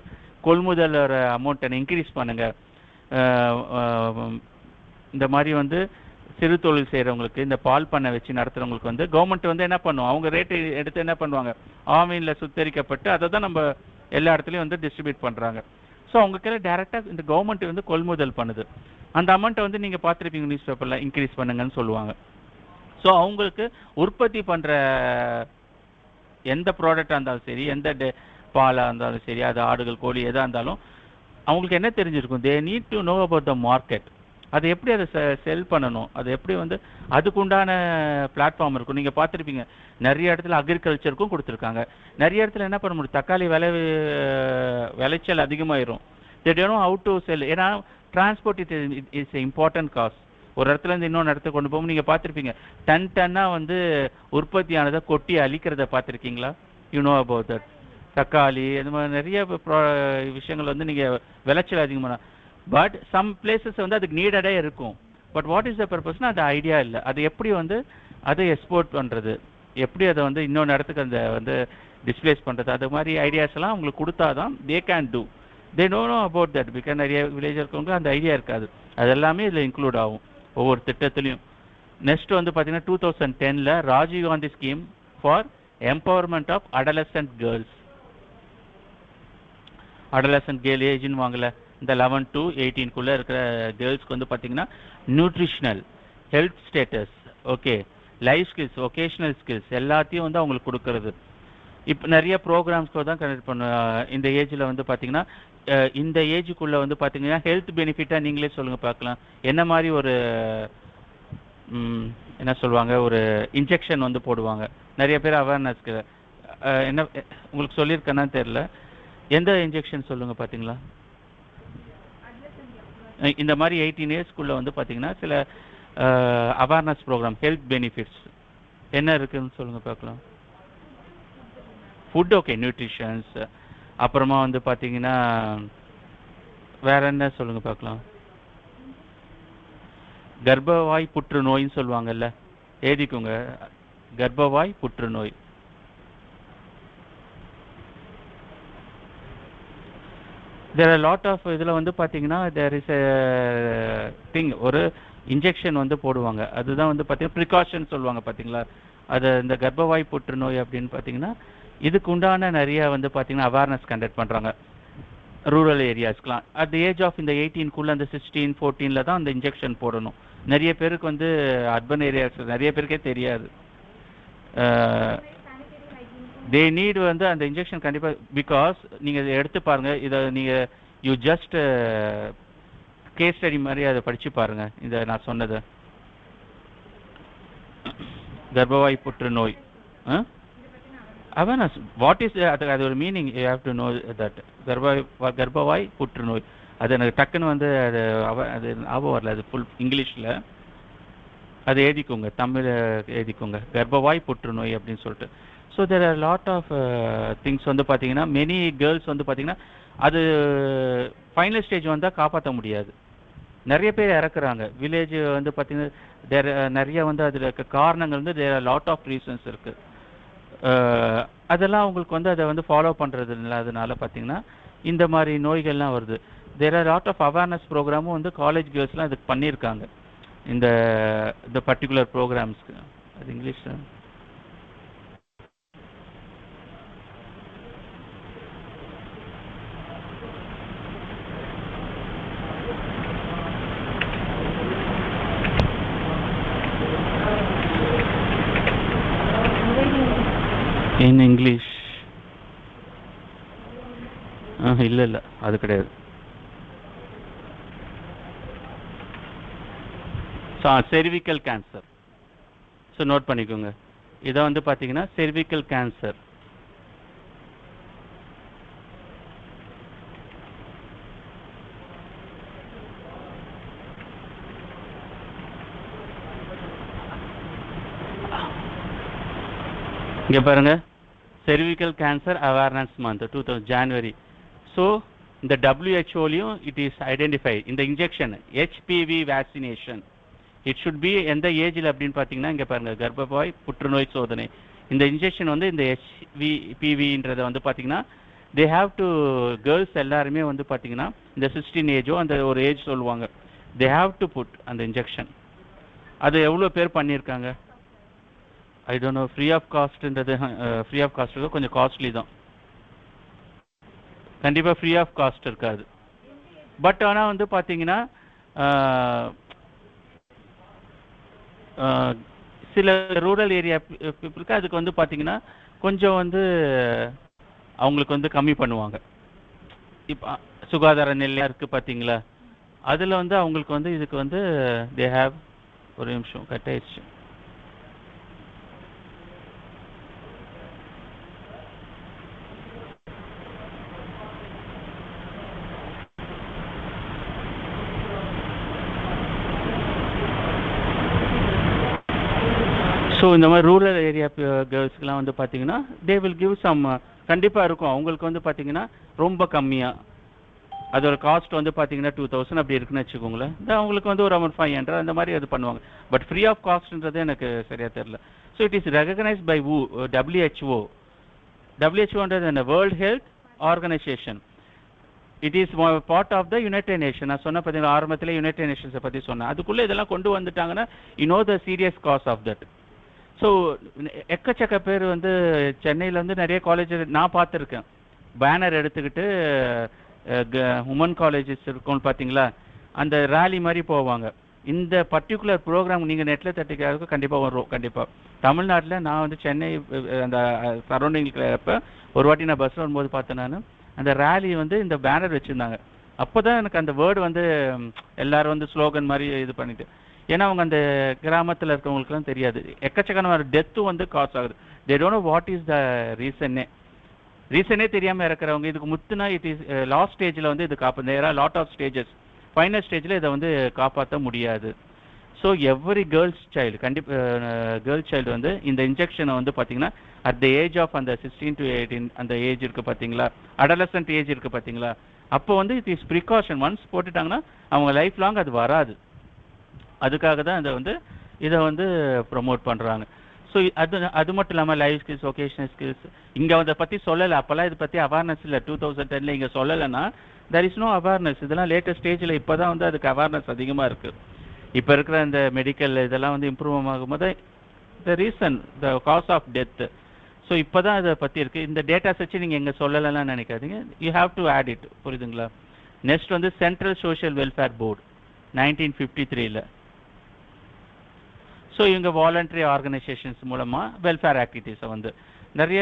கொள்முதல் அமௌண்ட்டை இன்க்ரீஸ் பண்ணுங்கள். இந்த மாதிரி வந்து சிறு தொழில் செய்கிறவங்களுக்கு, இந்த பால் பண்ணை வச்சு நடத்துகிறவங்களுக்கு வந்து கவர்மெண்ட் வந்து என்ன பண்ணுவோம், அவங்க ரேட்டு எடுத்து என்ன பண்ணுவாங்க, ஆவினில் சுத்தரிக்கப்பட்டு அதை தான் நம்ம எல்லா இடத்துலையும் வந்து டிஸ்ட்ரிபியூட் பண்ணுறாங்க. ஸோ அவங்க கீழே டேரெக்டாக இந்த கவர்மெண்ட் வந்து கொள்முதல் பண்ணுது. அந்த அமௌண்ட்டை வந்து நீங்கள் பார்த்துருப்பீங்க நியூஸ் பேப்பரில், இன்க்ரீஸ் பண்ணுங்கன்னு சொல்லுவாங்க. ஸோ அவங்களுக்கு உற்பத்தி பண்ணுற எந்த ப்ராடக்டாக இருந்தாலும் சரி, எந்த பாலாக இருந்தாலும் சரி, அது ஆடுகள் கோழி எதாக இருந்தாலும் அவங்களுக்கு என்ன தெரிஞ்சிருக்கும், they need to know about the market. அது எப்படி அதை செல் பண்ணணும், அது எப்படி வந்து அதுக்குண்டான பிளாட்ஃபார்ம் இருக்கும். நீங்கள் பார்த்துருப்பீங்க நிறைய இடத்துல அக்ரிகல்ச்சருக்கும் கொடுத்துருக்காங்க. நிறைய இடத்துல என்ன பண்ண முடியும், தக்காளி விளைச்சல் அதிகமாகிடும். They don't know how to sell. ஏன்னா டிரான்ஸ்போர்ட் இட்ஸ் இம்பார்ட்டன்ட் காஸ்ட். ஒரு இடத்துலேருந்து இன்னொன்று இடத்துக்கு கொண்டு போகும். நீங்கள் பார்த்துருப்பீங்க டன்னாக வந்து உற்பத்தியானதை கொட்டி அழிக்கிறத பார்த்துருக்கீங்களா? You know about that. தக்காளி இந்த மாதிரி நிறைய விஷயங்கள் வந்து நீங்கள் விளைச்சல் அதிகமான, பட் சம் பிளேசஸ் வந்து அதுக்கு நீடடே இருக்கும். பட் வாட் இஸ் த பர்பஸ்னால் அது ஐடியா இல்லை. அது எப்படி வந்து அதை எக்ஸ்போர்ட் பண்ணுறது, எப்படி அதை வந்து இன்னொன்று இடத்துக்கு அந்த வந்து டிஸ்பிளேஸ் பண்ணுறது, அது மாதிரி ஐடியாஸ் எல்லாம் அவங்களுக்கு கொடுத்தா தான் they can do. They don't no about that. Because நிறைய வில்லேஜ் இருக்கவங்க அந்த ஐடியா இருக்காது. அது எல்லாமே இதில் இன்க்ளூட் ஆகும் ஒவ்வொரு திட்டத்துலையும். நெக்ஸ்ட் வந்து பார்த்தீங்கன்னா 2010 Rajiv Gandhi scheme for empowerment of adolescent girls. Adolescent girl ஏஜ்னு வாங்கல, இந்த 11 to 18 இருக்கிற கேர்ள்ஸ்க்கு வந்து பார்த்தீங்கன்னா nutritional, health status, okay, life skills, vocational skills எல்லாத்தையும் வந்து அவங்களுக்கு கொடுக்கறது. இப்போ நிறைய ப்ரோக்ராம்ஸ்க்கு தான் கனெக்ட் பண்ண. இந்த ஏஜில் வந்து பார்த்தீங்கன்னா இந்த ஏஜுக்குள்ளே வந்து பார்த்தீங்கன்னா ஹெல்த் பெனிஃபிட்டாக நீங்களே சொல்லுங்கள் பார்க்கலாம். என்ன மாதிரி ஒரு என்ன சொல்லுவாங்க, ஒரு இன்ஜெக்ஷன் வந்து போடுவாங்க நிறைய பேர் அவேர்னஸ்க்கு. என்ன உங்களுக்கு சொல்லியிருக்கேன்னா தெரில, எந்த இன்ஜெக்ஷன் சொல்லுங்கள் பார்த்தீங்களா? இந்த மாதிரி 18 இயர்ஸ்க்குள்ளே வந்து பார்த்தீங்கன்னா சில அவேர்னஸ் ப்ரோக்ராம், ஹெல்த் பெனிஃபிட்ஸ் என்ன இருக்குதுன்னு சொல்லுங்கள் பார்க்கலாம். Food, okay, nutritions. அப்புறமா வந்து பார்த்தீங்கன்னா வேற என்ன சொல்லுங்கள் பார்க்கலாம். கர்ப்பவாய் புற்றுநோயின்னு சொல்லுவாங்கல்ல, எழுதிக்குங்க, கர்ப்பவாய் புற்றுநோய். தேர் ஆர் லாட் ஆஃப் இதில் வந்து பார்த்தீங்கன்னா தேர் இஸ் எ திங், ஒரு இன்ஜெக்ஷன் வந்து போடுவாங்க. அதுதான் வந்து பார்த்தீங்கன்னா ப்ரிகாஷன் சொல்லுவாங்க பார்த்தீங்களா. அது இந்த கர்ப்பவாய் புற்றுநோய் அப்படின்னு பார்த்தீங்கன்னா இதுக்கு உண்டான நிறைய வந்து பார்த்தீங்கன்னா அவேர்னஸ் கண்டக்ட் பண்ணுறாங்க ரூரல் ஏரியாஸ்க்குலாம். அட் த ஏஜ் ஆஃப் இந்த 18 அந்த 16, 14 தான் அந்த இன்ஜெக்ஷன் போடணும். நிறைய பேருக்கு வந்து அர்பன் ஏரியாஸ் நிறைய பேருக்கே தெரியாது. தே நீட் வந்து அந்த இன்ஜெக்ஷன் கண்டிப்பாக. பிகாஸ் நீங்கள் எடுத்து பாருங்கள், இதை நீங்கள் யூ ஜஸ்ட் கேஸ் ஸ்டடி மாதிரி அதை படித்து பாருங்கள். இதை நான் சொன்னது கர்ப்பவாய் புற்றுநோய் அவேர்னஸ் வாட் இஸ் அது ஒரு meaning, you have to know that. கர்ப்பவாய் புற்றுநோய் அது எனக்கு டக்குன்னு வந்து அது ஞாபகம் வரல, அது ஃபுல் இங்கிலீஷில். அது எழுதிக்கோங்க, தமிழ் எழுதிக்கோங்க, கர்ப்பவாய் புற்றுநோய் அப்படின்னு சொல்லிட்டு. So there are lot of things வந்து பார்த்தீங்கன்னா மெனி கேர்ள்ஸ் வந்து பார்த்தீங்கன்னா அது ஃபைனல் ஸ்டேஜ் வந்தால் காப்பாற்ற முடியாது. நிறைய பேர் இறக்குறாங்க வில்லேஜ் வந்து பார்த்தீங்கன்னா. நிறைய வந்து அதில் இருக்க காரணங்கள் வந்து there are lot of reasons இருக்குது. அதெல்லாம் அவங்களுக்கு வந்து அதை வந்து ஃபாலோ பண்ணுறது இல்லை. அதனால பார்த்தீங்கன்னா இந்த மாதிரி நோய்கள்லாம் வருது. There are lot of awareness ப்ரோக்ராமும் வந்து காலேஜ் கேர்ள்ஸ்லாம் இதுக்கு பண்ணியிருக்காங்க, இந்த பர்டிகுலர் ப்ரோக்ராம்ஸ்க்கு. அது இங்கிலீஷ். In English. இல்லை இல்லை அது கிடையாது. Cervical cancer. ஸோ நோட் பண்ணிக்கோங்க, இதை வந்து பார்த்தீங்கன்னா செர்விக்கல் கேன்சர். இங்கே பாருங்க, cervical cancer awareness month 2000 January. So இந்த WHO-லையும் it is identified இந்த injection HPV vaccination. It should be எந்த ஏஜில் அப்படின்னு பார்த்தீங்கன்னா இங்கே பாருங்க, கர்ப்பப்பை புற்றுநோய் சோதனை. இந்த இன்ஜெக்ஷன் வந்து இந்த HPV-ன்றதை வந்து பார்த்தீங்கன்னா they have to girls எல்லாருமே வந்து பார்த்தீங்கன்னா இந்த 16 ஏஜோ அந்த ஒரு ஏஜ் சொல்லுவாங்க, they have to put அந்த இன்ஜெக்ஷன். அது எவ்வளோ பேர் பண்ணியிருக்காங்க I don't know. Free of காஸ்ட்ன்றது ஃப்ரீ ஆஃப் காஸ்ட் கொஞ்சம் காஸ்ட்லி தான், கண்டிப்பாக ஃப்ரீ ஆஃப் காஸ்ட் இருக்காது. பட் ஆனால் வந்து பார்த்தீங்கன்னா சில ரூரல் ஏரியா பீப்புளுக்கு அதுக்கு வந்து பார்த்தீங்கன்னா கொஞ்சம் வந்து அவங்களுக்கு வந்து கம்மி பண்ணுவாங்க. இப்போ சுகாதார நிலையம் இருக்குது பார்த்தீங்களா, அதில் வந்து அவங்களுக்கு வந்து இதுக்கு வந்து தே ஹேவ் ஒரு நிமிஷம் கட் ஆயிடுச்சு. ஸோ இந்த மாதிரி ரூரல் ஏரியா கேர்ள்ஸ்க்குலாம் வந்து பார்த்தீங்கன்னா தே வில் கிவ் சம், கண்டிப்பாக இருக்கும் அவங்களுக்கு வந்து பார்த்தீங்கன்னா ரொம்ப கம்மியாக. அதோட காஸ்ட் வந்து பார்த்தீங்கன்னா 2000 அப்படி இருக்குன்னு வச்சுக்கோங்களேன். அவங்களுக்கு வந்து ஒரு அமௌண்ட் 500 அந்த மாதிரி அது பண்ணுவாங்க. பட் ஃப்ரீ ஆஃப் காஸ்ட்ன்றது எனக்கு சரியாக தெரில. So it is recognised by WHO. WHO-ன்றது என்ன, world health organisation. It is part of the united nation. நான் சொன்ன பார்த்தீங்கன்னா ஆரம்பத்தில் யுனைடெட் நேஷன்ஸை பற்றி சொன்னேன். அதுக்குள்ளே இதெல்லாம் கொண்டு வந்துட்டாங்கன்னா you know the serious cause of that. So எக்கச்சக்க பேர் வந்து சென்னையில் வந்து நிறைய காலேஜ் நான் பார்த்துருக்கேன், பேனர் எடுத்துக்கிட்டு உமன் காலேஜஸ் இருக்கும்னு பார்த்தீங்களா, அந்த ரேலி மாதிரி போவாங்க. இந்த பர்டிகுலர் ப்ரோக்ராம் நீங்கள் நெட்டில் தட்டிக்கிறதுக்கு கண்டிப்பாக வரும். கண்டிப்பாக தமிழ்நாட்டில் நான் வந்து சென்னை அந்த சரௌண்டிங்கில் இருப்ப ஒரு வாட்டி நான் பஸ்ஸில் வரும்போது பார்த்தேன். நான் அந்த ரேலி வந்து இந்த பேனர் வச்சுருந்தாங்க. அப்போ தான் எனக்கு அந்த வேர்டு வந்து எல்லோரும் வந்து ஸ்லோகன் மாதிரி இது பண்ணிட்டு, ஏன்னா அவங்க அந்த கிராமத்தில் இருக்கவங்களுக்குலாம் தெரியாது. எக்கச்சக்கான டெத்தும் வந்து காஸ் ஆகுது. They don't know what is the ரீசனே தெரியாமல் இருக்கிறவங்க இதுக்கு முத்துனா இட் இஸ் லாஸ்ட் ஸ்டேஜில் வந்து இது there are lot of stages. Final ஸ்டேஜில் இதை வந்து காப்பாற்ற முடியாது. So every girls child girls child வந்து இந்த இன்ஜெக்ஷனை வந்து பார்த்தீங்கன்னா அட் த ஏஜ் ஆஃப் அந்த 16 to 18 அந்த ஏஜ் இருக்குது பார்த்தீங்களா, அடலசன்ட் ஏஜ் இருக்குது பார்த்தீங்களா, அப்போ வந்து இட் இஸ் ப்ரிகாஷன். ஒன்ஸ் போட்டுட்டாங்கன்னா அவங்க லைஃப் லாங் அது வராது. அதுக்காக தான் இதை வந்து ப்ரொமோட் பண்ணுறாங்க. ஸோ அது மட்டும் இல்லாமல் லைஃப் ஸ்கில்ஸ், ஒகேஷனல் ஸ்கில்ஸ் இங்கே அதை பற்றி சொல்லலை. அப்போல்லாம் இதை பற்றி அவேர்னஸ் இல்லை. 2010 இங்கே சொல்லலைன்னா தெர் இஸ் நோ அவேர்னஸ். இதெல்லாம் லேட்டஸ்ட் ஸ்டேஜில் இப்போ தான் வந்து அதுக்கு அவேர்னஸ் அதிகமாக இருக்குது. இப்போ இருக்கிற இந்த மெடிக்கல் இதெல்லாம் வந்து இம்ப்ரூவ் ஆகும்போது the reason the cause of death. So இப்போ தான் அதை பற்றி இருக்குது. இந்த டேட்டாஸ் வச்சு நீங்கள் எங்கே சொல்லலைன்னு நினைக்காதீங்க, you have to add it. புரியுதுங்களா? நெக்ஸ்ட் வந்து central social welfare board 1953. So இவங்க வாலண்டரி ஆர்கனைசேஷன்ஸ் மூலமாக வெல்ஃபேர் ஆக்டிவிட்டீஸை வந்து நிறைய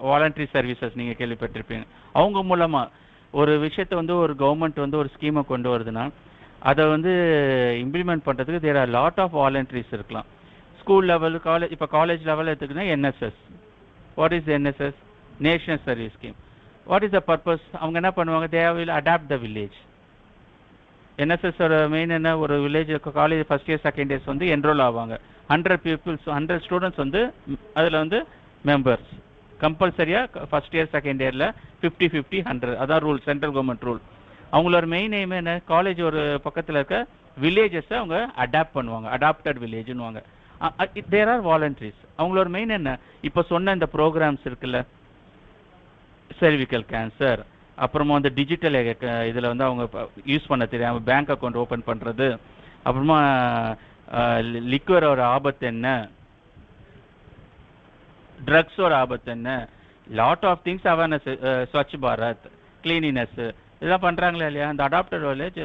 வாலண்டரி சர்வீசஸ் நீங்கள் கேள்விப்பட்டிருப்பீங்க. அவங்க மூலமாக ஒரு விஷயத்தை வந்து ஒரு கவர்மெண்ட் வந்து ஒரு ஸ்கீமை கொண்டு வருதுன்னா அதை வந்து இம்ப்ளிமெண்ட் பண்ணுறதுக்கு there are lot of volunteers இருக்கலாம். ஸ்கூல் லெவல், காலேஜ், இப்போ காலேஜ் லெவலில் எடுத்துக்கிட்டா NSS. What is NSS? National service scheme. What is the purpose? அவங்க என்ன பண்ணுவாங்க, they will adopt the village. NSSோட மெயின் என்ன, ஒரு village college first year second years வந்து என்ரோல் ஆவாங்க. 100 பீப்புள்ஸ் 100 ஸ்டூடெண்ட்ஸ் வந்து அதில் வந்து மெம்பர்ஸ் கம்பல்சரியாக ஃபஸ்ட் இயர் செகண்ட் இயரில் 50-50 100. அதான் ரூல், சென்ட்ரல் கவர்மெண்ட் ரூல். அவங்களோட மெயின் எய்ம் என்ன, காலேஜ் ஒரு பக்கத்தில் இருக்க வில்லேஜஸை அவங்க அடாப்ட் பண்ணுவாங்க, அடாப்டட் வில்லேஜ்னுவாங்க. There are வாலண்டரிஸ். அவங்களோட மெயின் என்ன, இப்போ சொன்ன இந்த ப்ரோக்ராம்ஸ் இருக்குல்ல, செர்விக்கல் கேன்சர், அப்புறமா வந்து டிஜிட்டல் இதில் வந்து அவங்க யூஸ் பண்ண தெரியாமல் பேங்க் அக்கௌண்ட் ஓப்பன் பண்ணுறது, அப்புறமா லிக்வரோட ஆபத்து என்ன, ட்ரக்ஸோட ஆபத்து என்ன, lot of things awareness, Swachh Bharat, cleanliness இதெல்லாம் பண்ணுறாங்களே இல்லையா அந்த அடாப்டட் வில்லேஜ்.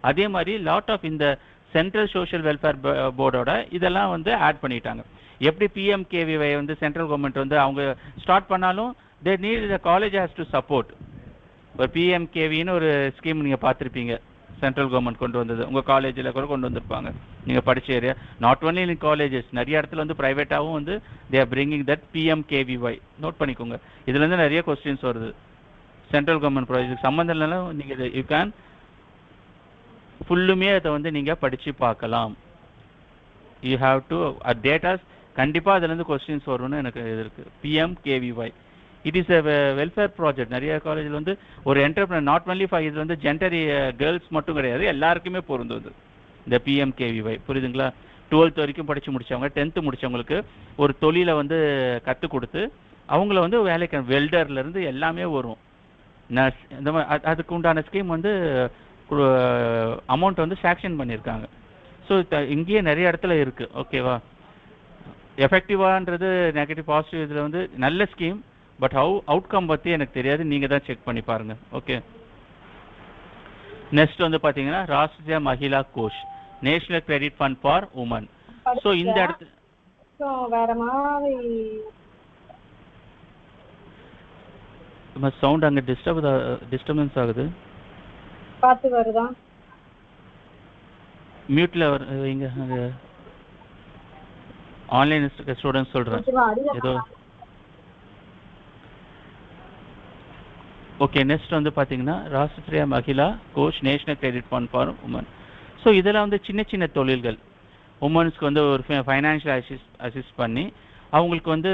அதே மாதிரி லாட் ஆஃப் இந்த சென்ட்ரல் சோஷியல் வெல்ஃபேர் போர்டோட இதெல்லாம் வந்து ஆட் பண்ணிட்டாங்க. எப்படி PMKVY வந்து சென்ட்ரல் கவர்மெண்ட் வந்து அவங்க ஸ்டார்ட் பண்ணாலும் they need the college has to support. ஒரு பிஎம்கேவின்னு ஒரு ஸ்கீம் நீங்கள் பார்த்துருப்பீங்க, சென்ட்ரல் கவர்மெண்ட் கொண்டு வந்தது. உங்கள் காலேஜில் கூட கொண்டு வந்திருப்பாங்க நீங்கள் படித்த area. Not only in colleges, நிறைய இடத்துல வந்து ப்ரைவேட்டாகவும் வந்து they are bringing that PMKVY. Note பண்ணிக்கோங்க, இதுலேருந்து நிறைய கொஸ்டின்ஸ் வருது. சென்ட்ரல் கவர்மெண்ட் ப்ராஜெக்ட் சம்மந்தம் இல்லைனாலும் நீங்கள் யூ கேன் ஃபுல்லுமே அதை வந்து நீங்கள் படித்து பார்க்கலாம். யூ ஹாவ் டு டேட்டாஸ் கண்டிப்பாக அதுலேருந்து கொஸ்டின்ஸ் வரும்னு எனக்கு இது இருக்குது. PMKVY it is a welfare project. நிறைய காலேஜில் வந்து ஒரு என்டர்பிரினர், நாட் ஒன்லி ஃபார் இது வந்து ஜெண்டர் கேர்ள்ஸ் மட்டும் கிடையாது, எல்லாருக்குமே பொருந்துவது இந்த பிஎம்கேவிஒய். புரியுதுங்களா? 12th வரைக்கும் படித்து முடித்தவங்க, 10th முடித்தவங்களுக்கு ஒரு தொழிலை வந்து கற்றுக் கொடுத்து அவங்கள வந்து வேலைக்கு வெல்டர்லேருந்து எல்லாமே வரும். நர்ஸ் இந்த மாதிரி அதுக்கு உண்டான ஸ்கீம் வந்து அமௌண்ட் வந்து சாங்ஷன் பண்ணியிருக்காங்க. ஸோ இங்கேயே நிறைய இடத்துல இருக்குது. ஓகேவா? எஃபெக்டிவான்றது நெகட்டிவ் பாசிட்டிவ் இதில் வந்து நல்ல ஸ்கீம். பட் அவுட்கம் பற்றி எனக்கு தெரியாது, நீங்கள் தான் செக் பண்ணி பாருங்கள். ஓகே, நெக்ஸ்ட் வந்து பார்த்தீங்கன்னா Rashtriya Mahila Kosh, national credit fund for women. So இந்த இடத்துல வேற மாதிரி சவுண்ட் அங்கே டிஸ்டர்பன்ஸ் ஆகுது. பார்த்து வருதா? மியூட்டில் வைங்க. அங்கே ஆன்லைன் ஸ்டூடெண்ட்ஸ் சொல்கிறேன் ஏதோ. ஓகே, நெக்ஸ்ட் வந்து பார்த்தீங்கன்னா Rashtriya Mahila Kosh, national credit fund for women. So இதெல்லாம் வந்து சின்ன சின்ன தொழில்கள் உமன்ஸ்க்கு வந்து ஒரு ஃபைனான்ஷியல் அசிஸ்ட் பண்ணி அவங்களுக்கு வந்து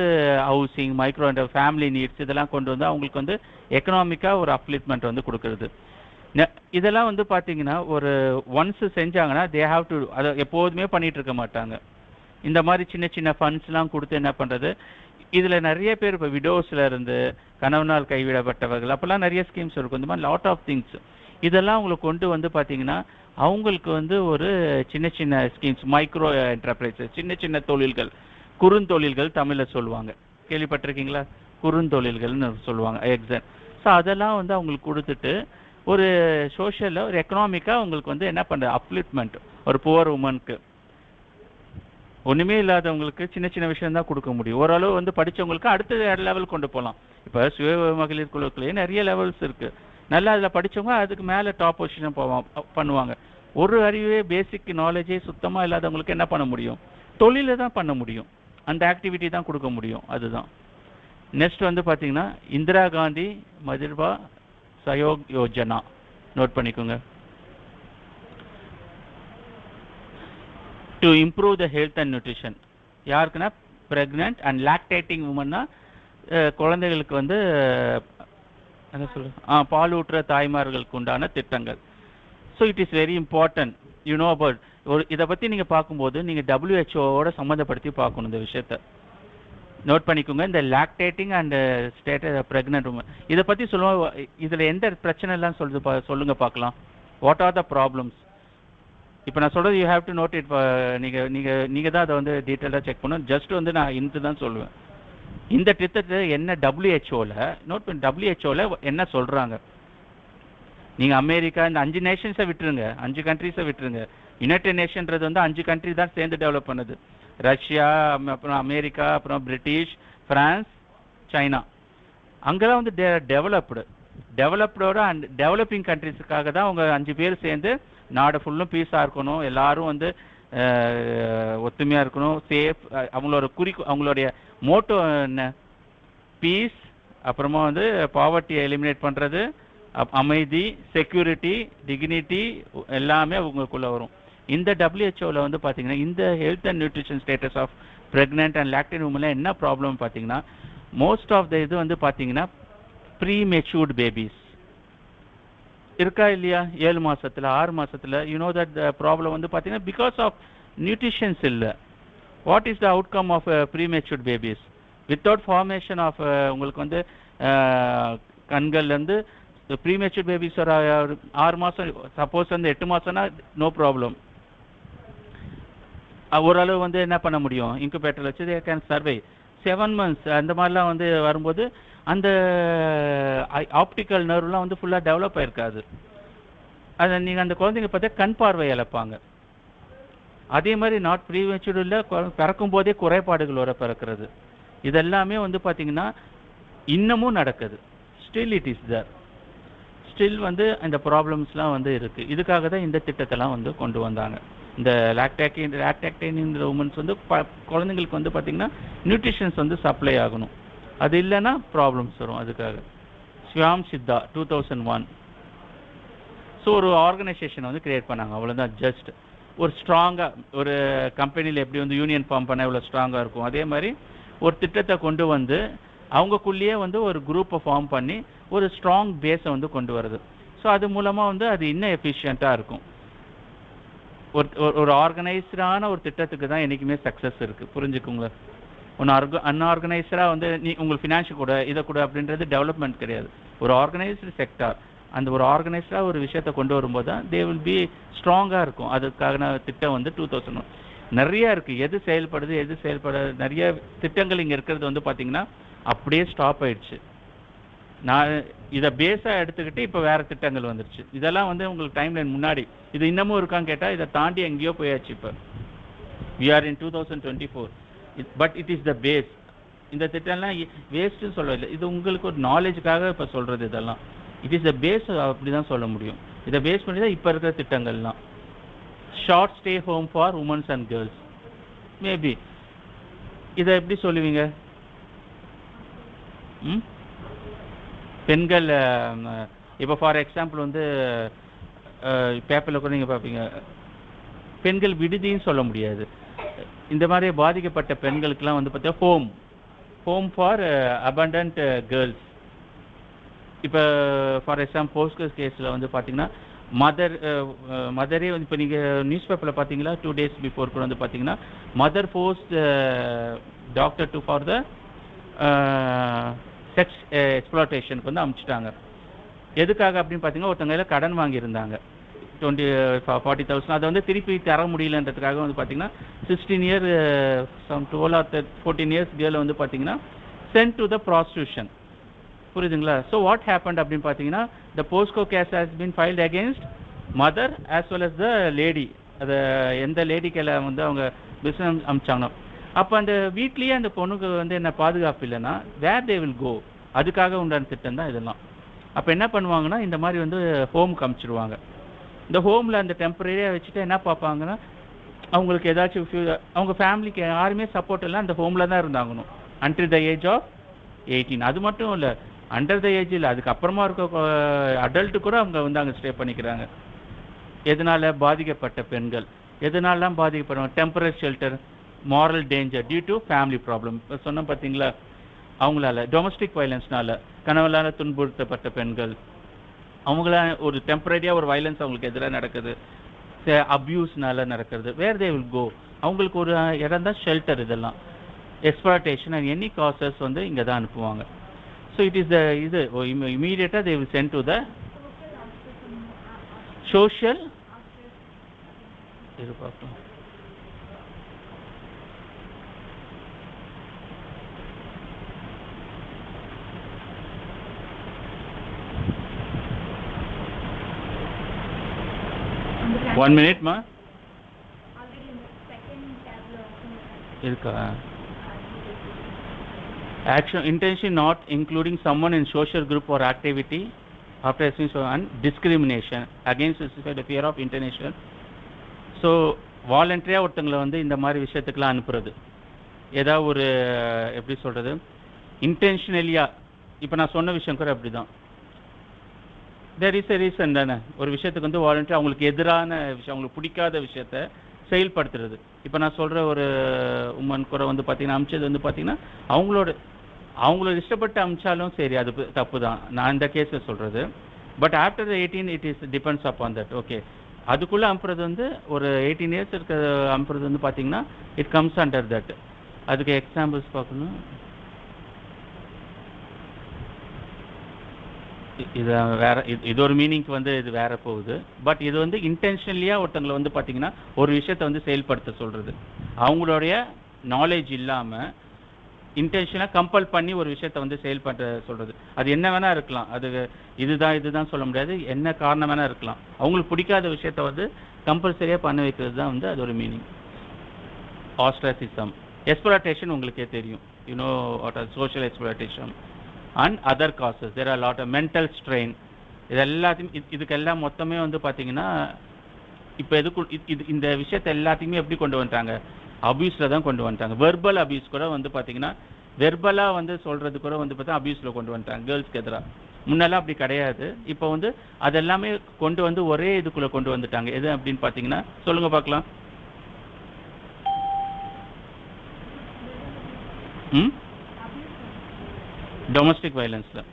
housing, micro and family needs இதெல்லாம் கொண்டு வந்து அவங்களுக்கு வந்து எக்கனாமிக்காக ஒரு அப்லிட்மெண்ட் வந்து கொடுக்குறது. இதெல்லாம் வந்து பார்த்தீங்கன்னா ஒரு ஒன்ஸ் செஞ்சாங்கன்னா தே ஹாவ் டு, அதை எப்போதுமே பண்ணிகிட்டு இருக்க மாட்டாங்க. இந்த மாதிரி சின்ன சின்ன ஃபண்ட்ஸ்லாம் கொடுத்து என்ன பண்ணுறது, இதில் நிறைய பேர் இப்போ விடோஸில் இருந்து கணவனால் கைவிடப்பட்டவர்கள் அப்போல்லாம் நிறைய ஸ்கீம்ஸ் இருக்கும். இந்த மாதிரி லாட் ஆஃப் திங்ஸ் இதெல்லாம் அவங்களுக்கு கொண்டு வந்து பார்த்தீங்கன்னா அவங்களுக்கு வந்து ஒரு சின்ன சின்ன ஸ்கீம்ஸ், மைக்ரோ என்டர்பிரைசஸ், சின்ன சின்ன தொழில்கள், குறுந்தொழில்கள் தமிழில் சொல்லுவாங்க, கேள்விப்பட்டிருக்கீங்களா? குறுந்தொழில்கள்னு சொல்லுவாங்க எக்ஸாம். ஸோ அதெல்லாம் வந்து அவங்களுக்கு கொடுத்துட்டு ஒரு சோஷியலில் ஒரு எக்கனாமிக்காக அவங்களுக்கு வந்து என்ன பண்ணுறது அப்லிட்மெண்ட். ஒரு புவர் உமனுக்கு ஒன்றுமே இல்லாதவங்களுக்கு சின்ன சின்ன விஷயம் தான் கொடுக்க முடியும். ஓரளவு வந்து படித்தவங்களுக்கு அடுத்த லெவல் கொண்டு போகலாம். இப்போ சுய மகளிர் குழுக்களையே நிறைய லெவல்ஸ் இருக்குது. நல்லா அதில் படித்தவங்க அதுக்கு மேலே டாப் பொசிஷன் பண்ணுவாங்க. ஒரு அறிவே பேசிக் நாலேஜே சுத்தமாக இல்லாதவங்களுக்கு என்ன பண்ண முடியும்? தொழிலை தான் பண்ண முடியும், அந்த ஆக்டிவிட்டி தான் கொடுக்க முடியும். அதுதான். நெக்ஸ்ட் வந்து பார்த்தீங்கன்னா இந்திரா காந்தி மதிர்வா சயோக் யோஜனா. நோட் பண்ணிக்கோங்க. To improve the health and nutrition. யாருக்குன்னா ப்ரெக்னென்ட் அண்ட் லாக்டேட்டிங் உமன்னா குழந்தைகளுக்கு வந்து என்ன சொல்ல பாலூட்டுற தாய்மார்களுக்கு உண்டான திட்டங்கள். So it is very important you know about. ஒரு இதை பற்றி நீங்கள் பார்க்கும்போது நீங்கள் WHO சம்மந்தப்படுத்தி பார்க்கணும் இந்த விஷயத்தை. நோட் பண்ணிக்கோங்க. இந்த லாக்டேட்டிங் அண்ட் ப்ரெக்னென்ட் உமன் இதை பற்றி சொல்லுவோம். இதில் எந்த பிரச்சனைலாம் சொல்லுங்க பார்க்கலாம். What are the problems? இப்போ நான் சொல்கிறது you have to note it. நீங்கள் தான் அதை வந்து டீட்டெயிலாக செக் பண்ணணும். ஜஸ்ட் வந்து நான் இன்று தான் சொல்லுவேன். இந்த திட்டத்தை என்ன WHO நோட் பண்ணி, WHO என்ன சொல்கிறாங்க? நீங்கள் அமெரிக்கா இந்த 5 நேஷன்ஸை விட்டுருங்க, 5 கண்ட்ரீஸை விட்டுருங்க. யுனைடெட் நேஷன்றது வந்து 5 கண்ட்ரி தான் சேர்ந்து டெவலப் பண்ணுது. ரஷ்யா, அப்புறம் அமெரிக்கா, அப்புறம் பிரிட்டிஷ், ஃப்ரான்ஸ், சைனா. அங்கெல்லாம் வந்து டெவலப்டோட அண்ட் டெவலப்பிங் கண்ட்ரிஸுக்காக தான் அவங்க 5 பேர் சேர்ந்து நாடு ஃபுல்லும் பீஸாக இருக்கணும், எல்லாரும் வந்து ஒத்துமையாக இருக்கணும், சேஃப். அவங்களோட அவங்களுடைய மோட்டோ என்ன? பீஸ், அப்புறமா வந்து பாவர்ட்டியை எலிமினேட் பண்ணுறது, அமைதி, செக்யூரிட்டி, டிக்னிட்டி எல்லாமே உங்களுக்குள்ளே வரும். இந்த WHO வந்து பார்த்தீங்கன்னா இந்த health and nutrition status of pregnant and lactate உமனில் என்ன ப்ராப்ளம் பார்த்தீங்கன்னா மோஸ்ட் ஆஃப் த இது வந்து பார்த்தீங்கன்னா ப்ரீ மெச்சூர்டு பேபிஸ் இருக்கா இல்லையா? 7 மாதத்தில் 6 மாதத்தில் you know that the problem வந்து பார்த்தீங்கன்னா பிகாஸ் ஆஃப் நியூட்ரிஷன்ஸ் இல்லை. What is the outcome of pre matured babies? Without formation of உங்களுக்கு வந்து கண்கள்லேருந்து ப்ரீ மெச்சூர்ட் பேபிஸ் ஒரு 6 மாதம், சப்போஸ் வந்து 8 மாதம்னா நோ ப்ராப்ளம். ஓரளவு வந்து என்ன பண்ண முடியும்? இன்குபேட்டரில் வச்சு தே கேன் சர்வை. 7 months அந்த மாதிரிலாம் வந்து வரும்போது அந்த ஆப்டிக்கல் நர்வ்லாம் வந்து ஃபுல்லாக டெவலப் ஆகிருக்காது. அதை நீங்கள் அந்த குழந்தைங்க பார்த்தா கண் பார்வை இழப்பாங்க. அதே மாதிரி நாட் ப்ரீமெச்சூர்டில் பிறக்கும் போதே குறைபாடுகள் வர பிறக்கிறது. இதெல்லாமே வந்து பார்த்தீங்கன்னா இன்னமும் நடக்குது. Still it is there. Still வந்து அந்த ப்ராப்ளம்ஸ்லாம் வந்து இருக்குது. இதுக்காக தான் இந்த திட்டத்தெல்லாம் வந்து கொண்டு வந்தாங்க. இந்த லாக்டேக்டைன்ற உமன்ஸ் வந்து குழந்தைங்களுக்கு வந்து பார்த்திங்கன்னா நியூட்ரிஷன்ஸ் வந்து சப்ளை ஆகணும். அது இல்லைன்னா ப்ராப்ளம்ஸ் வரும். அதுக்காக ஸ்வியாம் சித்தா 2001. ஸோ ஒரு ஆர்கனைசேஷன் வந்து கிரியேட் பண்ணாங்க. அவ்வளோதான். ஜஸ்ட் ஒரு ஸ்ட்ராங்காக ஒரு கம்பெனியில் எப்படி வந்து யூனியன் ஃபார்ம் பண்ண எவ்வளோ ஸ்ட்ராங்காக இருக்கும், அதே மாதிரி ஒரு திட்டத்தை கொண்டு வந்து அவங்கக்குள்ளேயே வந்து ஒரு குரூப்பை ஃபார்ம் பண்ணி ஒரு ஸ்ட்ராங் பேஸை வந்து கொண்டு வருது. ஸோ அது மூலமாக வந்து அது இன்னும் எஃபிஷியண்ட்டாக இருக்கும். ஒரு ஆர்கனைஸ்டான ஒரு திட்டத்துக்கு தான் என்றைக்குமே சக்ஸஸ் இருக்குது. புரிஞ்சுக்குங்களா? ஒன்று அன்ஆர்கனைஸ்டாக வந்து உங்களுக்கு ஃபினான்ஷியல் கூட இதை கூட அப்படின்றது டெவலப்மெண்ட் கிடையாது. ஒரு ஆர்கனைஸ்டு செக்டார் அந்த ஒரு ஆர்கனைஸ்டாக ஒரு விஷயத்தை கொண்டு வரும்போது தான் தே வில் பி ஸ்ட்ராங்காக இருக்கும். அதுக்கான திட்டம் வந்து 2001 நிறையா இருக்குது. எது செயல்படாது நிறைய திட்டங்கள் இங்கே இருக்கிறது வந்து பார்த்திங்கன்னா அப்படியே ஸ்டாப் ஆயிடுச்சு. நான் இதை பேஸாக எடுத்துக்கிட்டு இப்போ வேறு திட்டங்கள் வந்துடுச்சு. இதெல்லாம் வந்து உங்களுக்கு டைம்லைன் முன்னாடி இது இன்னமும் இருக்கான்னு கேட்டால் இதை தாண்டி எங்கேயோ போயாச்சு. இப்போ we are in 2024. But it is the base. இந்த திட்டம்லாம் வேஸ்ட்டுன்னு சொல்லவில்லை. இது உங்களுக்கு ஒரு நாலேஜுக்காக இப்போ சொல்கிறது. இதெல்லாம் இட் இஸ் த பேஸ். அப்படி தான் சொல்ல முடியும். இதை பேஸ் பண்ணி தான் இப்போ இருக்கிற திட்டங்கள்லாம். Short stay home for women's and girls. Maybe இதை எப்படி சொல்லுவீங்க? பெண்கள் இப்போ ஃபார் எக்ஸாம்பிள் வந்து பேப்பரில் கூட நீங்கள் பார்ப்பீங்க, பெண்கள் விடுதின்னு சொல்ல முடியாது. இந்த மாதிரி பாதிக்கப்பட்ட பெண்களுக்கெல்லாம் வந்து பார்த்தா ஹோம் ஃபார் அபண்டன்ட் கேர்ள்ஸ். இப்போ ஃபார் எக்ஸாம்பிள் போஸ்கோ கேஸில் வந்து பார்த்தீங்கன்னா மதரே வந்து இப்போ நீங்கள் நியூஸ் பேப்பரில் பார்த்தீங்களா 2 days பிஃபோர் கூட வந்து பார்த்தீங்கன்னா mother post doctor to for the sex எக்ஸ்ப்ளாய்டேஷனுக்கு வந்து அனுப்பிச்சிட்டாங்க. எதுக்காக அப்படின்னு பார்த்தீங்கன்னா ஒருத்தங்க கடன் வாங்கியிருந்தாங்க 40,000. அதை வந்து திருப்பி தர முடியலன்றதுக்காக வந்து பார்த்தீங்கன்னா 16 years 12 or 14 years கேர்ள் வந்து பார்த்தீங்கன்னா சென்ட் டு த ப்ராஸ்டியூஷன். புரியுதுங்களா? ஸோ வாட் ஹேப்பன்ட் அப்படின்னு பார்த்தீங்கன்னா the POCSO case has been filed against mother as well as the lady. அதை எந்த லேடிக்கில் வந்து அவங்க பிஸ்னஸ் அனுப்பிச்சாங்கன்னா அப்போ அந்த வீட்லேயே அந்த பொண்ணுக்கு வந்து என்ன பாதுகாப்பு இல்லைன்னா வேர் தே வில் கோ. அதுக்காக உண்டான திட்டம் தான் இதெல்லாம். அப்போ என்ன பண்ணுவாங்கன்னா இந்த மாதிரி வந்து ஹோமுக்கு அனுப்பிச்சிடுவாங்க. இந்த ஹோமில் அந்த டெம்பரரியாக வச்சுட்டு என்ன பார்ப்பாங்கன்னா அவங்களுக்கு ஏதாச்சும் அவங்க ஃபேமிலிக்கு யாருமே சப்போர்ட் இல்லை, அந்த ஹோமில் தான் இருந்தாங்கணும் அன்டில் த ஏஜ் ஆஃப் 18. அது மட்டும் இல்லை, அண்டர் த ஏஜ் இல்லை, அதுக்கப்புறமா இருக்க அடல்ட்டு கூட அவங்க வந்து அங்கே ஸ்டே பண்ணிக்கிறாங்க. எதனால்? பாதிக்கப்பட்ட பெண்கள். எதனாலாம் பாதிக்கப்படுவாங்க? Temporary shelter, moral danger due to family problem. இப்போ சொன்ன பார்த்தீங்களா, அவங்களால டொமஸ்டிக் வயலன்ஸ்னால கணவனால் துன்புறுத்தப்பட்ட பெண்கள், அவங்கள ஒரு டெம்பரரியாக ஒரு வயலன்ஸ் அவங்களுக்கு எதிராக நடக்குது, அப்யூஸ்னால நடக்கிறது. வேர் தே வில் கோ. அவங்களுக்கு ஒரு இடம் தான் ஷெல்டர். இதெல்லாம் எக்ஸ்ப்ளாய்டேஷன் அண்ட் எனி காசஸ் வந்து இங்கே தான் அனுப்புவாங்க. ஸோ இட் இஸ் த இது இமீடியட்டாக they will send to the social. இது பார்ப்போம். One minute ma irka action intention not including someone in social group or activity after and discrimination against the fear of international. So voluntary ஒருத்தங்கள வந்து இந்த மாதிரி விஷயத்துக்குலாம் அனுப்புறது ஏதாவது ஒரு எப்படி சொல்றது இன்டென்ஷனலியா. இப்போ நான் சொன்ன விஷயம் கூட அப்படிதான். தேர் இஸ் எ ரீசன் தானே. ஒரு விஷயத்துக்கு வந்து வாலண்டரி அவங்களுக்கு எதிரான விஷயம், அவங்களுக்கு பிடிக்காத விஷயத்த செயல்படுத்துறது. இப்போ நான் சொல்கிற ஒரு உமன் கூட வந்து பார்த்தீங்கன்னா அமிச்சது வந்து பார்த்தீங்கன்னா அவங்களோட இஷ்டப்பட்டு அமிச்சாலும் சரி அது தப்பு தான். நான் இந்த கேஸில் சொல்கிறது. But after the 18 it is depends upon that. Okay, அதுக்குள்ளே அனுப்புறது வந்து ஒரு 18 years இருக்க அனுப்புறது வந்து பார்த்தீங்கன்னா இட் கம்ஸ் அண்டர் தட். அதுக்கு எக்ஸாம்பிள்ஸ் பார்க்கணும். இது வேற, இது ஒரு மீனிங்க்கு வந்து இது வேற போகுது. பட் இது வந்து இன்டென்ஷனலியாக ஒருத்தங்களை வந்து பார்த்தீங்கன்னா ஒரு விஷயத்தை வந்து செயல்படுத்த சொல்கிறது. அவங்களுடைய நாலேஜ் இல்லாமல் இன்டென்ஷனாக கம்பல் பண்ணி ஒரு விஷயத்தை வந்து செயல்படுத்த சொல்கிறது. அது என்ன வேணால் இருக்கலாம். அது இதுதான் சொல்ல முடியாது. என்ன காரணம் வேணால் இருக்கலாம். அவங்களுக்கு பிடிக்காத விஷயத்தை வந்து கம்பல்சரியாக பண்ண வைக்கிறது தான் வந்து அது ஒரு மீனிங். ஆஸ்ட்ராசிசம், எக்ஸ்ப்ளாய்டேஷன் உங்களுக்கே தெரியும். You know what are social exploitation. and other causes. There are a lot of mental strain. இது எல்லாத்தையும் இதுக்கெல்லாம் மொத்தமே வந்து பார்த்தீங்கன்னா இப்போ இந்த விஷயத்தை எல்லாத்தையுமே எப்படி கொண்டு வந்துட்டாங்க, அபியூஸில் தான் கொண்டு வந்துட்டாங்க. வெர்பல் அபியூஸ் கூட வந்து பார்த்தீங்கன்னா வெர்பலாக வந்து சொல்கிறது கூட வந்து பார்த்தா அபியூஸில் கொண்டு வந்துட்டாங்க கேர்ள்ஸ்க்கு எதிராக. முன்னெல்லாம் அப்படி கிடையாது. இப்போ வந்து அதெல்லாமே கொண்டு வந்து ஒரே இதுக்குள்ளே கொண்டு வந்துட்டாங்க. எது அப்படின்னு பார்த்தீங்கன்னா சொல்லுங்கள் பார்க்கலாம். Domestic வயலன்ஸில்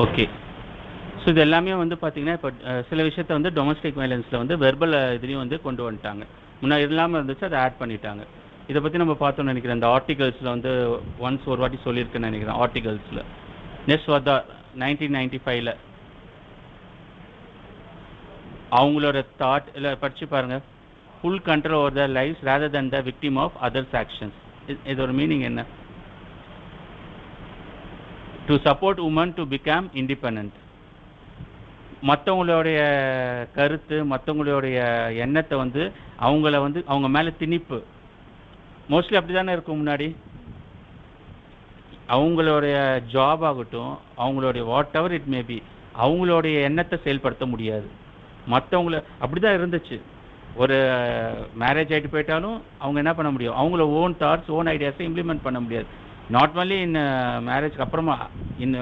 okay. ஸோ இது எல்லாமே வந்து பார்த்தீங்கன்னா இப்போ சில விஷயத்த வந்து டொமஸ்டிக் வயலன்ஸில் வந்து வெர்பல் இதுலேயும் வந்து கொண்டு வந்துட்டாங்க. முன்னாடி இல்லாமல் இருந்துச்சு, அதை ஆட் பண்ணிட்டாங்க. இதை பற்றி நம்ம பார்த்தோம்னு நினைக்கிறேன். இந்த ஆர்டிகல்ஸில் வந்து ஒன்ஸ் ஒரு வாட்டி சொல்லியிருக்கேன்னு நினைக்கிறேன் ஆர்டிகல்ஸில். நெக்ஸ்ட் வந்தா 1995 அவங்களோட தாட் இல்லை படித்து பாருங்கள். Full control over the life's rather than the victim of others actions. இதோட மீனிங் என்ன? To support women to become independent. மற்றவங்களுடைய கருத்து, மற்றவங்களுடைய எண்ணத்தை வந்து அவங்கள வந்து அவங்க மேலே திணிப்பு. மோஸ்ட்லி அப்படி தானே இருக்கும். முன்னாடி அவங்களுடைய ஜாப் ஆகட்டும், அவங்களுடைய what ever it may B, அவங்களுடைய எண்ணத்தை செயல்படுத்த முடியாது. மற்றவங்கள அப்படி தான் இருந்துச்சு. ஒரு மேரேஜ் ஆகிட்டு போயிட்டாலும் அவங்க என்ன பண்ண முடியும், அவங்கள ஓன் தாட்ஸ் ஓன் ஐடியாஸை இம்ப்ளிமெண்ட் பண்ண முடியாது. நாட் ஒன்லி இன் மேரேஜ்க்கு அப்புறமா, இன்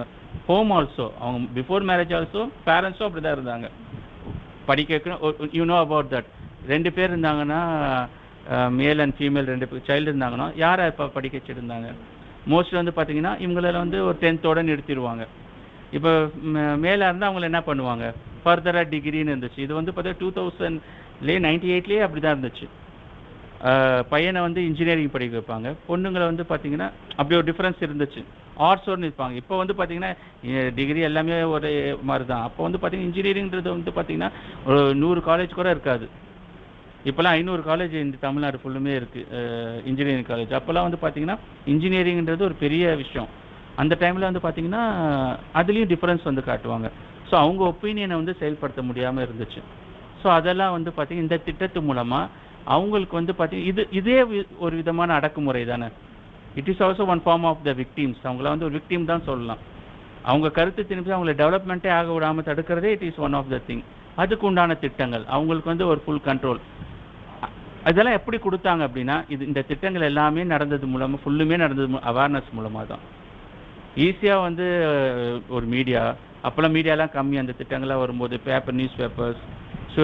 ஹோம் ஆல்சோ. அவங்க பிஃபோர் மேரேஜ் ஆல்சோ பேரண்ட்ஸும் அப்படி தான் இருந்தாங்க. படிக்க யூ நோ அபவுட் தட். 2 பேர் இருந்தாங்கன்னா, மேல் அண்ட் ஃபீமேல் 2 சைல்டு இருந்தாங்கன்னா யாரை இப்போ படிக்க வச்சுருந்தாங்க? மோஸ்ட்லி வந்து பார்த்தீங்கன்னா இவங்கள வந்து ஒரு 10th நிறுத்திடுவாங்க. இப்போ மேலே இருந்தால் அவங்கள என்ன பண்ணுவாங்க, ஃபர்தராக டிகிரின்னு இருந்துச்சு. இது வந்து பார்த்தா 2098 அப்படி தான் இருந்துச்சு. பையனை வந்து இன்ஜினியரிங் படிக்க வைப்பாங்க, பொண்ணுங்களை வந்து பார்த்தீங்கன்னா அப்படி ஒரு டிஃப்ரென்ஸ் இருந்துச்சு. ஆர்ட்ஸோடு இருப்பாங்க. இப்போ வந்து பார்த்தீங்கன்னா டிகிரி எல்லாமே ஒரு மாதிரி தான். அப்போ வந்து பார்த்தீங்கன்னா இன்ஜினியரிங்கிறது வந்து பார்த்தீங்கன்னா ஒரு 100 காலேஜ் கூட இருக்காது. இப்போலாம் 500 காலேஜ் இந்த தமிழ்நாடு ஃபுல்லுமே இருக்குது இன்ஜினியரிங் காலேஜ். அப்போல்லாம் வந்து பார்த்தீங்கன்னா இன்ஜினியரிங்கிறது ஒரு பெரிய விஷயம். அந்த டைமில் வந்து பார்த்தீங்கன்னா அதுலேயும் டிஃப்ரென்ஸ் வந்து காட்டுவாங்க. ஸோ அவங்க ஒப்பீனியனை வந்து செயல்படுத்த முடியாமல் இருந்துச்சு. ஸோ அதெல்லாம் வந்து பார்த்தீங்கன்னா இந்த திட்டத்து மூலமாக அவங்களுக்கு வந்து பார்த்தீங்கன்னா இதே ஒரு விதமான அடக்குமுறை தானே. It is also one form of the victims. அவங்கள வந்து ஒரு விக்டிம் தான் சொல்லலாம். அவங்க கருத்து திரும்பி அவங்கள டெவலப்மெண்ட்டே ஆக விடாமல் தடுக்கிறதே it is one of the thing. அதுக்கு உண்டான திட்டங்கள் அவங்களுக்கு வந்து ஒரு ஃபுல் கண்ட்ரோல். அதெல்லாம் எப்படி கொடுத்தாங்க அப்படின்னா, இந்த திட்டங்கள் எல்லாமே நடந்தது மூலமாக, ஃபுல்லுமே நடந்தது அவேர்னஸ் மூலமாக தான். ஈஸியாக வந்து ஒரு மீடியா, அப்போல்லாம் மீடியாலாம் கம்மி, அந்த திட்டங்கள்லாம் வரும்போது பேப்பர், நியூஸ் பேப்பர்ஸ், ஸோ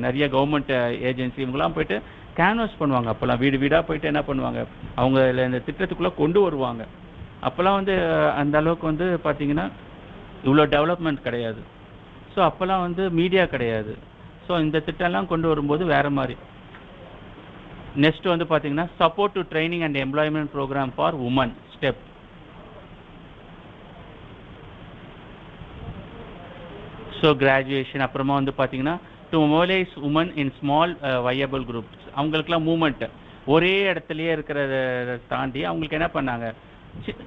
நிறைய கவர்மெண்ட் ஏஜென்சி இவங்கெல்லாம் போயிட்டு கேன்வாஸ் பண்ணுவாங்க. அப்போல்லாம் வீடு வீடாக போயிட்டு என்ன பண்ணுவாங்க, அவங்க இந்த திட்டத்துக்குள்ளே கொண்டு வருவாங்க. அப்போல்லாம் வந்து அந்த அளவுக்கு வந்து பார்த்தீங்கன்னா இவ்வளோ டெவலப்மெண்ட் கிடையாது. ஸோ அப்போல்லாம் வந்து மீடியா கிடையாது. ஸோ இந்த திட்டம்லாம் கொண்டு வரும்போது வேறு மாதிரி. நெக்ஸ்ட் வந்து பார்த்தீங்கன்னா support to training and employment programme for women step. So graduation அப்புறமா வந்து பார்த்தீங்கன்னா to mobilise women in small viable groups. அவங்களுக்குலாம் மூமெண்ட் ஒரே இடத்துலையே இருக்கிறத தாண்டி அவங்களுக்கு என்ன பண்ணாங்க,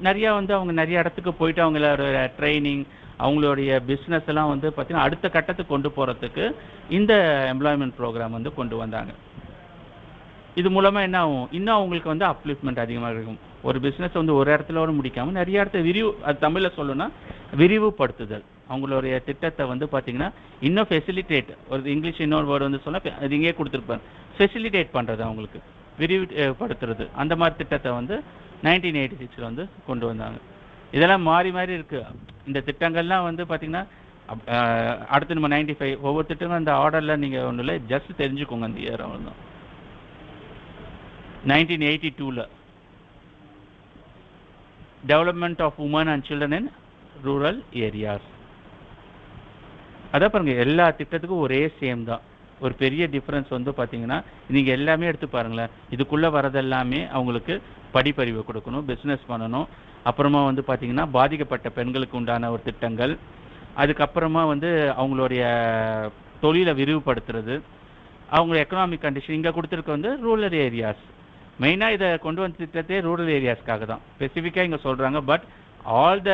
நிறையா வந்து அவங்க நிறைய இடத்துக்கு போயிட்டு அவங்களோட ட்ரைனிங், அவங்களுடைய பிஸ்னஸ் எல்லாம் வந்து பார்த்தீங்கன்னா அடுத்த கட்டத்துக்கு கொண்டு போகிறதுக்கு இந்த எம்ப்ளாய்மெண்ட் ப்ரோக்ராம் வந்து கொண்டு வந்தாங்க. இது மூலமாக என்ன ஆகும், இன்னும் அவங்களுக்கு வந்து அப்லிஃப்ட்மெண்ட் அதிகமாக இருக்கும். ஒரு பிஸ்னஸ் வந்து ஒரு இடத்துல முடிக்காமல் நிறைய இடத்த அது தமிழில் சொல்லணும்னா விரிவுபடுத்துதல். அவங்களுடைய திட்டத்தை வந்து பார்த்தீங்கன்னா இன்னும் ஃபெசிலிட்டேட், ஒரு இங்கிலீஷ் இன்னொரு வேர்டு வந்து சொன்னால் அது இங்கே கொடுத்துருப்பாங்க, ஃபெசிலிட்டேட் பண்ணுறது, அவங்களுக்கு விரிவுபடுத்துறது. அந்த மாதிரி திட்டத்தை வந்து 1986 வந்து கொண்டு வந்தாங்க. இதெல்லாம் மாறி மாறி இருக்குது. இந்த திட்டங்கள்லாம் வந்து பார்த்தீங்கன்னா அடுத்து நம்ம 95 ஒவ்வொரு திட்டங்களும் அந்த ஆர்டரில் நீங்கள் ஒன்றும் இல்லை, ஜஸ்ட் தெரிஞ்சுக்கோங்க அந்த இயர். அவ்வளோதான். 1982 development of women and children in rural areas. அதான் பாருங்க, எல்லா திட்டத்துக்கும் ஒரே சேம் தான். ஒரு பெரிய டிஃபரன்ஸ் வந்து பார்த்தீங்கன்னா, நீங்கள் எல்லாமே எடுத்து பாருங்களேன், இதுக்குள்ளே வரதெல்லாமே அவங்களுக்கு படிப்பறிவை கொடுக்கணும், பிஸ்னஸ் பண்ணணும், அப்புறமா வந்து பார்த்தீங்கன்னா பாதிக்கப்பட்ட பெண்களுக்கு உண்டான ஒரு திட்டங்கள், அதுக்கப்புறமா வந்து அவங்களுடைய தொழிலை விரிவுபடுத்துறது, அவங்க எக்கனாமிக் கண்டிஷன் இங்கே கொடுத்துருக்க வந்து ரூரல் ஏரியாஸ். மெயினாக இதை கொண்டு வந்த திட்டத்தே ரூரல் ஏரியாஸ்க்காக தான் ஸ்பெசிஃபிக்காக இங்கே சொல்கிறாங்க. பட் ஆல் த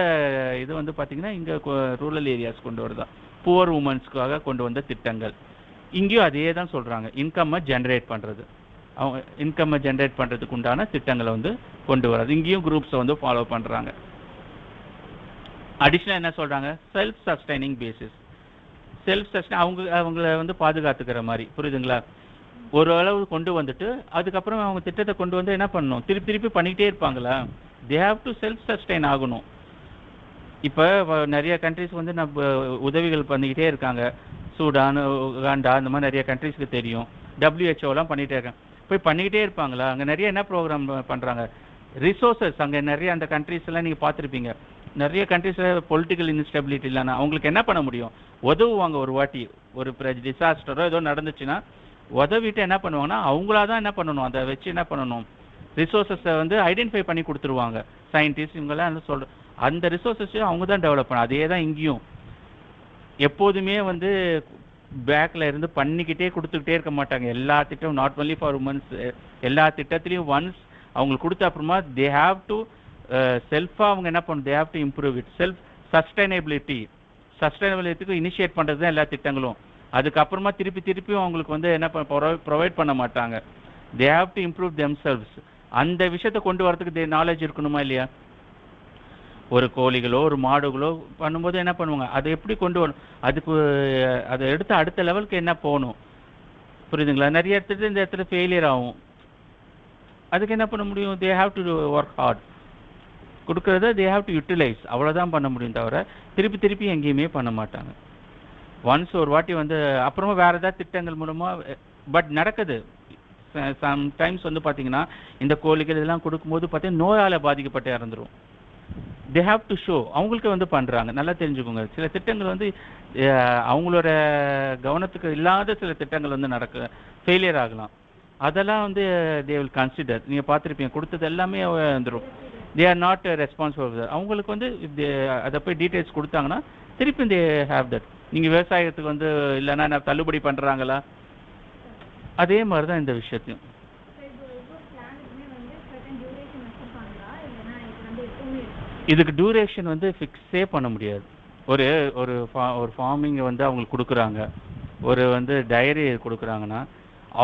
இது வந்து பார்த்தீங்கன்னா இங்கே ரூரல் ஏரியாஸ் கொண்டு வரதான், புவர் உமன்ஸ்க்காக கொண்டு வந்த திட்டங்கள். இங்கேயும் அதே தான் சொல்கிறாங்க, இன்கம்மை ஜென்ரேட் பண்ணுறது, அவங்க இன்கம்மை ஜென்ரேட் பண்ணுறதுக்கு உண்டான திட்டங்களை வந்து கொண்டு வர்றது. இங்கேயும் குரூப்ஸை வந்து ஃபாலோ பண்ணுறாங்க. அடிஷ்னலாக என்ன சொல்கிறாங்க, self sustaining basis. Self sustain அவங்கள வந்து பாதுகாத்துக்கிற மாதிரி, புரியுதுங்களா? ஒரு அளவு கொண்டு வந்துட்டு அதுக்கப்புறம் அவங்க திட்டத்தை கொண்டு வந்து என்ன பண்ணணும், திருப்பி பண்ணிக்கிட்டே இருப்பாங்களா? தே ஹாவ் டு செல்ஃப் சஸ்டைன் ஆகணும். இப்போ நிறைய கண்ட்ரிஸ் வந்து நம்ம உதவிகள் பண்ணிக்கிட்டே இருக்காங்க. சூடான், உகாண்டா, இந்த மாதிரி நிறைய கண்ட்ரிஸ்க்கு தெரியும். டபிள்யூஹெச்ஓலாம் பண்ணிகிட்டே இருக்காங்க. போய் பண்ணிக்கிட்டே இருப்பாங்களா? அங்கே நிறைய என்ன ப்ரோக்ராம் பண்ணுறாங்க, ரிசோர்ஸஸ் அங்கே நிறைய அந்த கண்ட்ரிஸ்லாம் நீங்கள் பார்த்துருப்பீங்க. நிறைய கண்ட்ரிஸில் பொலிட்டிக்கல் இன்ஸ்டெபிலிட்டி இல்லைன்னா அவங்களுக்கு என்ன பண்ண முடியும், உதவுவாங்க. ஒரு வாட்டி ஒரு டிசாஸ்டரோ ஏதோ நடந்துச்சுன்னா உதவிட்டு என்ன பண்ணுவாங்கன்னா அவங்களா தான் என்ன பண்ணணும், அதை வச்சு என்ன பண்ணணும், ரிசோர்ஸஸை வந்து ஐடென்டிஃபை பண்ணி கொடுத்துருவாங்க. சயின்டிஸ்ட் இவங்கெல்லாம் என்ன சொல்கிற அந்த ரிசோர்ஸஸையும் அவங்க தான் டெவலப் பண்ணணும். அதே தான் இங்கேயும் எப்போதுமே வந்து பேக்கில் இருந்து பண்ணிக்கிட்டே கொடுத்துக்கிட்டே இருக்க மாட்டாங்க. எல்லா திட்டமும் நாட் ஒன்லி ஃபார் உமன்ஸ், எல்லா திட்டத்துலேயும் ஒன்ஸ் அவங்களுக்கு கொடுத்த அப்புறமா தே ஹாவ் டு செல்ஃபாக அவங்க என்ன பண்ணணும், they have to improve it. Self சஸ்டைனபிலிட்டிக்கு இனிஷியேட் பண்ணுறது தான் எல்லா திட்டங்களும். அதுக்கப்புறமா திருப்பி அவங்களுக்கு வந்து என்ன ப்ரொவைட் பண்ண மாட்டாங்க. தே have to improve them selves. அந்த விஷயத்தை கொண்டு வரதுக்கு நாலேஜ் இருக்கணுமா இல்லையா? ஒரு கோழிகளோ ஒரு மாடுகளோ பண்ணும்போது என்ன பண்ணுவாங்க, அதை எப்படி கொண்டு வரணும், அதுக்கு அதை எடுத்து அடுத்த லெவலுக்கு என்ன போகணும், புரியுதுங்களா? நிறைய இடத்துல இந்த இடத்துல ஃபெயிலியர் ஆகும். அதுக்கு என்ன பண்ண முடியும், தே ஹாவ் டு ஒர்க் ஹார்ட். கொடுக்குறத தே ஹாவ் டு யூட்டிலைஸ், அவ்வளோதான் பண்ண முடியும். தவிர திருப்பி எங்கேயுமே பண்ண மாட்டாங்க. ஒன்ஸ் ஒரு வாட்டி வந்து அப்புறமா வேறு ஏதாவது திட்டங்கள் மூலமாக பட் நடக்குது. சம்டைம்ஸ் வந்து பார்த்தீங்கன்னா இந்த கோழிகள் இதெல்லாம் கொடுக்கும்போது பார்த்தீங்கன்னா நோயால் பாதிக்கப்பட்டு இறந்துரும். தே ஹாவ் டு ஷோ, அவங்களுக்கு வந்து பண்ணுறாங்க. நல்லா தெரிஞ்சுக்கோங்க, சில திட்டங்கள் வந்து அவங்களோட கவனத்துக்கு இல்லாத சில திட்டங்கள் வந்து ஃபெயிலியர் ஆகலாம். அதெல்லாம் வந்து தே வில் கன்சிடர். நீங்கள் பார்த்துருப்பீங்க, கொடுத்தது எல்லாமே வந்துடும். They are not responsible. அவங்களுக்கு வந்து அதை போய் டீட்டெயில்ஸ் கொடுத்தாங்கன்னா திருப்பி தே ஹேவ் தட். நீங்கள் விவசாயத்துக்கு வந்து இல்லைன்னா நான் தள்ளுபடி பண்ணுறாங்களா, அதே மாதிரி தான் இந்த விஷயத்தையும். இதுக்கு டியூரேஷன் வந்து ஃபிக்ஸே பண்ண முடியாது. ஒரு ஒரு ஃபார்மிங்கை வந்து அவங்களுக்கு கொடுக்குறாங்க, ஒரு வந்து டைரி கொடுக்குறாங்கன்னா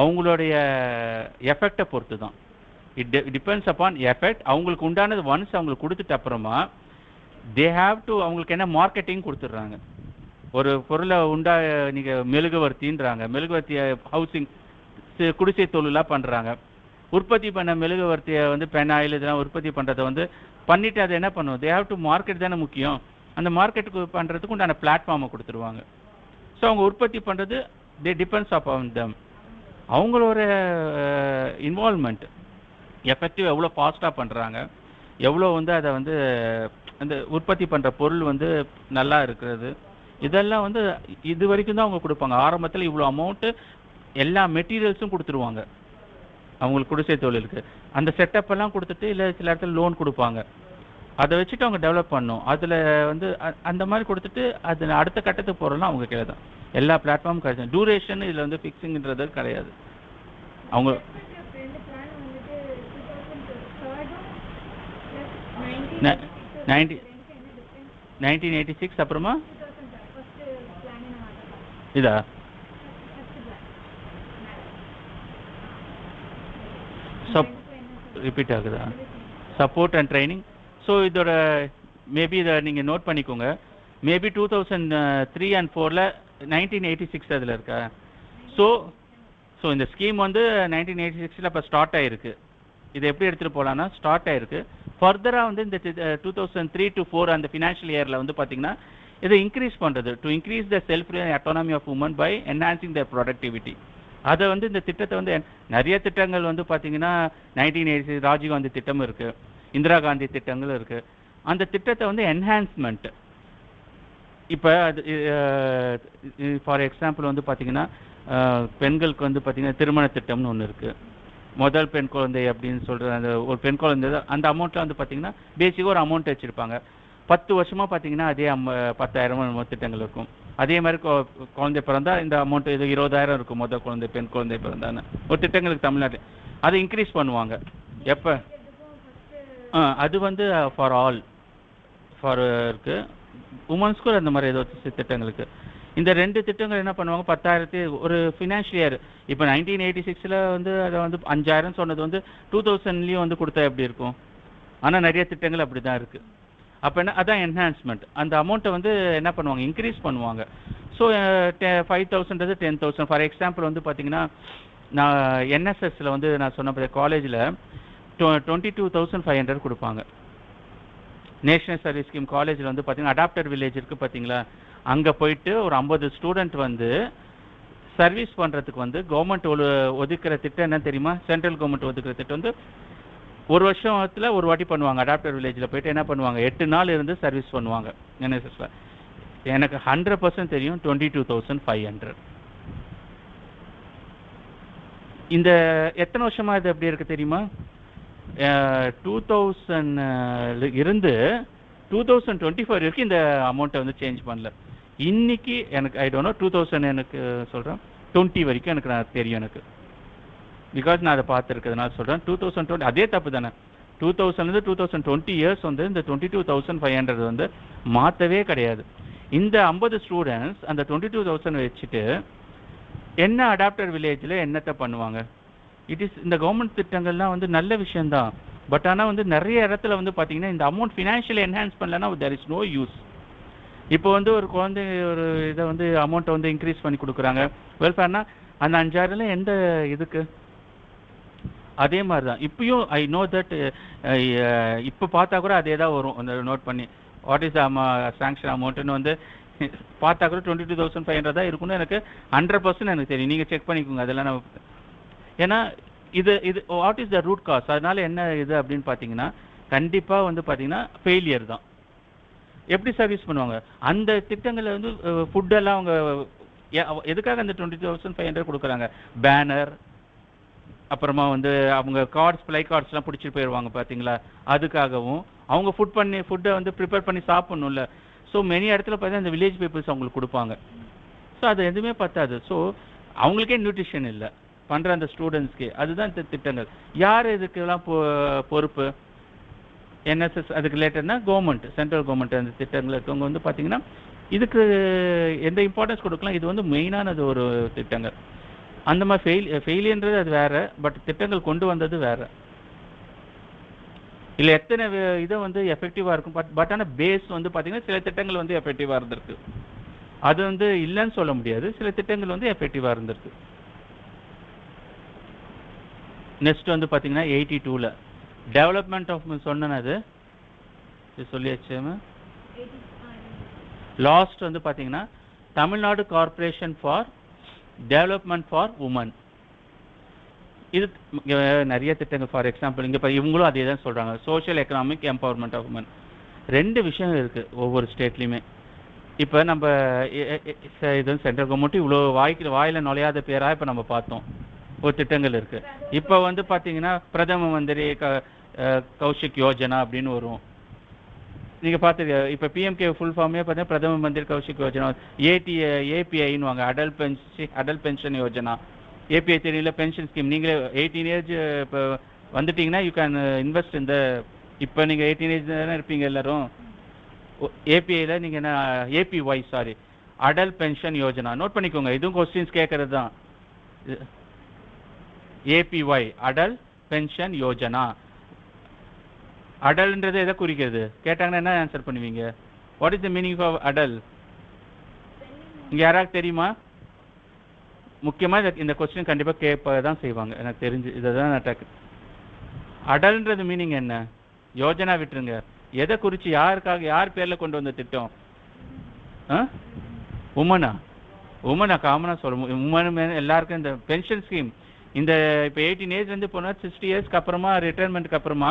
அவங்களுடைய எஃபெக்டை பொறுத்து தான். It depends upon effect. அவங்களுக்கு உண்டானது ஒன்ஸ் அவங்களுக்கு கொடுத்துட்ட அப்புறமா தே ஹாவ் டு அவங்களுக்கு என்ன மார்க்கெட்டிங் கொடுத்துட்றாங்க. ஒரு பொருளை நீங்கள் மெழுகுவர்த்தின்றாங்க, மெழுகுவர்த்தியை ஹவுசிங் குடிசை தொழிலாக பண்ணுறாங்க. உற்பத்தி பண்ண மெழுகுவர்த்தியை வந்து பெனாயில் இதெல்லாம் உற்பத்தி பண்ணுறதை வந்து பண்ணிவிட்டு அதை என்ன பண்ணுவோம், தே ஹாவ் டு மார்க்கெட் தானே முக்கியம். அந்த மார்க்கெட்டுக்கு பண்ணுறதுக்கு உண்டான பிளாட்ஃபார்மை கொடுத்துருவாங்க. ஸோ அவங்க உற்பத்தி பண்ணுறது தே டிபெண்ட்ஸ் அப்பான் தம். அவங்களோட இன்வால்மெண்ட் எஃபெக்டிவ் எவ்வளோ ஃபாஸ்ட்டாக பண்ணுறாங்க, எவ்வளோ வந்து அதை வந்து அந்த உற்பத்தி பண்ணுற பொருள் வந்து நல்லா இருக்கிறது, இதெல்லாம் வந்து இது வரைக்கும் தான் அவங்க கொடுப்பாங்க. ஆரம்பத்தில் இவ்வளோ அமௌண்ட்டு எல்லா மெட்டீரியல்ஸும் கொடுத்துருவாங்க அவங்களுக்கு குடிசை தொழிலுக்கு. அந்த செட்டப் எல்லாம் கொடுத்துட்டு இல்லை சில இடத்துல லோன் கொடுப்பாங்க, அதை வச்சுட்டு அவங்க டெவலப் பண்ணணும். அதில் வந்து அந்த மாதிரி கொடுத்துட்டு அது அடுத்த கட்டத்துக்கு போகிறோம்னா அவங்க கீழே தான் எல்லா பிளாட்ஃபார்மும் கிடையாது. டூரேஷன் இதில் வந்து ஃபிக்ஸிங்கிறது கிடையாது. அவங்க 1986 அப்புறமா இதா ரிப்பீட் ஆகுதா, சப்போர்ட் அண்ட் ட்ரைனிங். ஸோ இதோட மேபி இதை நீங்கள் நோட் பண்ணிக்கோங்க. மேபி 2003 and 4 1986 அதில் இருக்கா. ஸோ இந்த ஸ்கீம் வந்து 1986 இப்போ ஸ்டார்ட் ஆகிருக்கு. இதை எப்படி எடுத்துகிட்டு போகலான்னா ஸ்டார்ட் ஆகிருக்கு. ஃபர்தராக வந்து இந்த 2003 to 4 அந்த ஃபினான்ஷியல் இயரில் வந்து பார்த்தீங்கன்னா இதை இன்க்ரீஸ் பண்ணுறது, to increase the self autonomy of women by enhancing the productivity. அதை வந்து இந்த திட்டத்தை வந்து நிறைய திட்டங்கள் வந்து பார்த்தீங்கன்னா 1986 ராஜீவ்காந்தி திட்டம் இருக்குது, இந்திரா காந்தி திட்டங்கள் இருக்குது. அந்த திட்டத்தை வந்து என்ஹான்ஸ்மெண்ட் இப்போ அது ஃபார் எக்ஸாம்பிள் வந்து பார்த்தீங்கன்னா பெண்களுக்கு வந்து பார்த்தீங்கன்னா திருமண திட்டம்னு ஒன்று இருக்குது. முதல் பெண் குழந்தை அப்படின்னு சொல்கிற அந்த ஒரு பெண் குழந்தை அந்த அமௌண்ட்டில் வந்து பார்த்தீங்கன்னா பேசிக்காக ஒரு அமௌண்ட் வச்சுருப்பாங்க. 10 வருஷமாக பார்த்தீங்கன்னா அதே 10,000 திட்டங்கள் இருக்கும். அதே மாதிரி குழந்தை பிறந்தா இந்த அமௌண்ட் இது 20,000 இருக்கும். முதல் குழந்தை பெண் குழந்தை பிறந்தான்னு ஒரு திட்டங்களுக்கு தமிழ்நாட்டில் அதை இன்க்ரீஸ் பண்ணுவாங்க. எப்போ அது வந்து ஃபார் ஆல் ஃபார் இருக்கு உமன்ஸ்க்கும் அந்த மாதிரி ஏதோ திட்டங்களுக்கு இந்த 2 திட்டங்கள் என்ன பண்ணுவாங்க 10,000 ஒரு ஃபினான்ஷியல் இயர். இப்போ 1986 வந்து அதை வந்து 5,000 சொன்னது வந்து 2000 வந்து கொடுத்தா எப்படி இருக்கும்? ஆனால் நிறைய திட்டங்கள் அப்படி தான் இருக்குது. அப்போ என்ன அதான் என்ஹான்ஸ்மெண்ட். அந்த அமௌண்ட்டை வந்து என்ன பண்ணுவாங்க இன்க்ரீஸ் பண்ணுவாங்க. ஸோ 5,000 10,000 ஃபார் எக்ஸாம்பிள் வந்து பார்த்தீங்கன்னா நான் என்எஸ்எஸ்ல வந்து நான் சொன்ன காலேஜில் 22,500 கொடுப்பாங்க. நேஷனல் சர்வீஸ் ஸ்கீம் காலேஜில் வந்து பார்த்தீங்கன்னா அடாப்டர் வில்லேஜ் இருக்குது பார்த்தீங்களா, அங்கே போயிட்டு ஒரு 50 ஸ்டூடெண்ட் வந்து சர்வீஸ் பண்ணுறதுக்கு வந்து கவர்மெண்ட் ஒதுக்குற திட்டம் என்ன தெரியுமா? சென்ட்ரல் கவர்மெண்ட் ஒதுக்குற திட்டம் வந்து ஒரு வருஷத்தில் ஒரு வாட்டி பண்ணுவாங்க. அடாப்டர் வில்லேஜில் போயிட்டு என்ன பண்ணுவாங்க 8 நாள் இருந்து சர்வீஸ் பண்ணுவாங்க என்எஸ்எஸ்ல. எனக்கு 100% தெரியும் 22,500. இந்த எத்தனை வருஷமா இது எப்படி இருக்கு தெரியுமா? 2000 இருந்து 2024 வரைக்கும் இந்த அமௌண்ட்டை வந்து சேஞ்ச் பண்ணல. இன்னைக்கு எனக்கு ஐ டோன்ட் நோ 2000 எனக்கு சொல்கிறேன் 20 வரைக்கும் எனக்கு நான் தெரியும் எனக்கு, பிகாஸ் நான் அதை பார்த்துருக்கிறதுனால சொல்கிறேன். 2020 அதே தப்பு தானே. 2000 2020 இயர்ஸ் வந்து இந்த 22,500 வந்து மாற்றவே கிடையாது. இந்த 50 ஸ்டூடெண்ட்ஸ் அந்த 22,000 வச்சுட்டு என்ன அடாப்டர் வில்லேஜில் என்னத்தை பண்ணுவாங்க? இட் இஸ் இந்த கவர்மெண்ட் திட்டங்கள்லாம் வந்து நல்ல விஷயம்தான். பட் ஆனால் வந்து நிறைய இடத்துல வந்து பார்த்தீங்கன்னா இந்த அமௌண்ட் ஃபினான்ஷியல் என்ஹான்ஸ் பண்ணலன்னா தேர் இஸ் நோ யூஸ். இப்போ வந்து ஒரு குழந்தை ஒரு இதை வந்து அமௌண்ட்டை வந்து இன்க்ரீஸ் பண்ணி கொடுக்குறாங்க வெல்ஃபேர்னா அந்த 5,000 எந்த இதுக்கு? அதே மாதிரி தான் இப்பயும் ஐ நோ தட் இப்போ பார்த்தா கூட அதே தான் வரும். அந்த நோட் பண்ணி வாட் இஸ் சாங்ஷன் அமௌண்ட்டுன்னு வந்து பார்த்தா கூட 22,500 தான் இருக்குன்னு எனக்கு 100% எனக்கு தெரியும். நீங்கள் செக் பண்ணிக்கோங்க அதெல்லாம். நான் ஏன்னா இது what is the root cause? அதனால என்ன இது அப்படின்னு பார்த்தீங்கன்னா கண்டிப்பாக வந்து பார்த்தீங்கன்னா ஃபெயிலியர் தான். எப்படி சர்வீஸ் பண்ணுவாங்க? அந்த திட்டங்களில் வந்து ஃபுட்டெல்லாம் அவங்க எதுக்காக அந்த 22,500 கொடுக்குறாங்க? பேனர், அப்புறமா வந்து அவங்க கார்ட்ஸ் ஃப்ளை கார்ட்ஸ்லாம் பிடிச்சிட்டு போயிடுவாங்க பார்த்தீங்களா, அதுக்காகவும் அவங்க ஃபுட்டை வந்து ப்ரிப்பேர் பண்ணி சாப்பிட்ணும்ல. ஸோ மெனி இடத்துல பார்த்தீங்கன்னா இந்த வில்லேஜ் பீப்புள்ஸ் அவங்களுக்கு கொடுப்பாங்க. ஸோ அது எதுவுமே பத்தாது. ஸோ அவங்களுக்கே நியூட்ரிஷன் இல்லை பண்ணுற அந்த ஸ்டூடெண்ட்ஸ்க்கு. அதுதான் இந்த திட்டங்கள். யார் இதுக்கெல்லாம் பொறுப்பு? என்எஸ்எஸ் அதுக்கு ரிலேட்டட்னா கவர்மெண்ட், சென்ட்ரல் கவர்மெண்ட் அந்த திட்டங்கள் இருக்கவங்க வந்து பார்த்தீங்கன்னா இதுக்கு எந்த இம்பார்ட்டன்ஸ் கொடுக்கலாம். இது வந்து மெயினானது ஒரு திட்டங்கள். அந்த மாதிரி ஃபெயிலியன்றது அது வேற, பட் திட்டங்கள் கொண்டு வந்தது வேற. இல்லை எத்தனை இதை வந்து எஃபெக்டிவாக இருக்கும். பட் ஆனால் பேஸ் வந்து பார்த்தீங்கன்னா சில திட்டங்கள் வந்து எஃபெக்டிவாக இருந்திருக்கு. அது வந்து இல்லைன்னு சொல்ல முடியாது. சில திட்டங்கள் வந்து எஃபெக்டிவாக இருந்திருக்கு. நெக்ஸ்ட் வந்து பார்த்தீங்கன்னா 82ல் டெவலப்மெண்ட் ஆஃப் சொன்னது சொல்லியாச்சு. லாஸ்ட் வந்து பார்த்தீங்கன்னா Tamil Nadu corporation for development for women. இது நிறைய திட்டங்கள். ஃபார் எக்ஸாம்பிள் இங்கே இவங்களும் அதே தான் சொல்கிறாங்க, social economic empowerment of women. 2 விஷயம் இருக்குது ஒவ்வொரு ஸ்டேட்லேயுமே. இப்போ நம்ம இது சென்ட்ரல் கவர்மெண்ட் இவ்வளோ வாயில் நுழையாத பேராக இப்போ நம்ம பார்த்தோம் ஒரு திட்டங்கள் இருக்குது. இப்போ வந்து பார்த்தீங்கன்னா பிரதம மந்திரி கௌஷிக் யோஜனா அப்படின்னு வரும். நீங்கள் பார்த்துருக்க இப்போ பிஎம்கே ஃபுல் ஃபார்மே பார்த்தீங்கன்னா பிரதம மந்திரி கௌஷிக் யோஜனா. ஏபிஐன்னு வாங்க, அடல் பென்ஷன் யோஜனா. ஏபிஐ தெரியல, பென்ஷன் ஸ்கீம். நீங்களே 18 ஏஜ் இப்போ வந்துட்டிங்கன்னா யூ கேன் இன்வெஸ்ட் இந்த. இப்போ நீங்கள் 18 ஏஜ் தானே இருப்பீங்க எல்லோரும். ஏபிஐயில் நீங்கள் என்ன APY Atal pension Yojana note பண்ணிக்கோங்க. இதுவும் கொஸ்டின்ஸ் கேட்கறது தான். APY Atal pension Yojana. அடல்ன்றது எதை குறிக்கிறது கேட்டாங்கன்னா என்ன ஆன்சர் பண்ணுவீங்க? What is the meaning of Atal? இங்கே யாராவது தெரியுமா? முக்கியமாக இந்த கொஸ்டின் கண்டிப்பாக கேட்ப தான் செய்வாங்க எனக்கு தெரிஞ்சு. இதை தான் நான் அடல்ன்றது மீனிங் என்ன? யோஜனா விட்டுருங்க. எதை குறித்து யாருக்காக யார் பேரில் கொண்டு வந்த திட்டம்? உமனா காமனாக சொல்லுவோம். உமன் எல்லாருக்கும் இந்த பென்ஷன் ஸ்கீம். இந்த இப்போ 18 ஏஜ்லேருந்து போனால் 60 இயர்ஸ்க்கு அப்புறமா ரிட்டைர்மெண்ட்டுக்கு அப்புறமா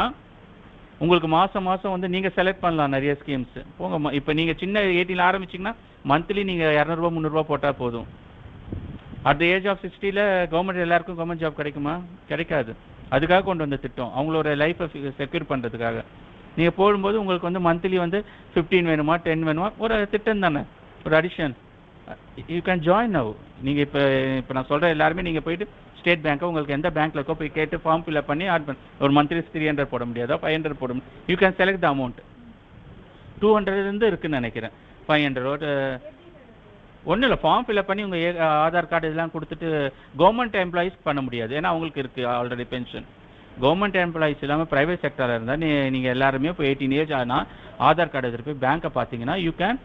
உங்களுக்கு மாதம் மாதம் வந்து நீங்கள் செலக்ட் பண்ணலாம் நிறைய ஸ்கீம்ஸ். போங்க, இப்போ நீங்கள் சின்ன 18 ஆரம்பிச்சிங்கன்னா மந்த்லி நீங்கள் 200 300 போட்டால் போதும். At the age of 60 government எல்லாருக்கும் கவர்மெண்ட் ஜாப் கிடைக்குமா? கிடைக்காது. அதுக்காக கொண்டு வந்த திட்டம், அவங்களோட லைஃப்பை செக்யூர் பண்ணுறதுக்காக. நீங்கள் போடும்போது உங்களுக்கு வந்து மந்த்லி வந்து 15 வேணுமா 10 வேணுமா, ஒரு திட்டம் தானே, ஒரு addition. You can join now. நீங்கள் இப்போ நான் சொல்கிற எல்லாருமே நீங்கள் போயிட்டு ஸ்டேட் பேங்க்கோ உங்களுக்கு எந்த பேங்க்கில் இருக்கோ போய் கேட்டு ஃபார்ம் ஃபில்அப் பண்ணி ஆட் பண்ணி ஒரு மந்த்லி 300 போட முடியாதா, 500 போட முடியும். You can select the amount. 200 இருக்குன்னு நினைக்கிறேன், 500 ஒன்றும் இல்லை. ஃபார்ம் ஃபில்அப் பண்ணி உங்கள் ஆதார் கார்டு இதெல்லாம் கொடுத்துட்டு கவர்மெண்ட் எம்ப்ளாயீஸ் பண்ண முடியாது, ஏன்னா அவங்களுக்கு இருக்குது ஆல்ரெடி பென்ஷன். கவர்மெண்ட் எம்ப்ளாயீஸ் இல்லாமல் ப்ரைவேட் செக்டரில் இருந்தால் நீங்கள் எல்லாருமே இப்போ 18 ஏஜ் ஆனால் ஆதார் கார்டு எடுத்துகிட்டு போய் பேங்க்கை பார்த்தீங்கன்னா you can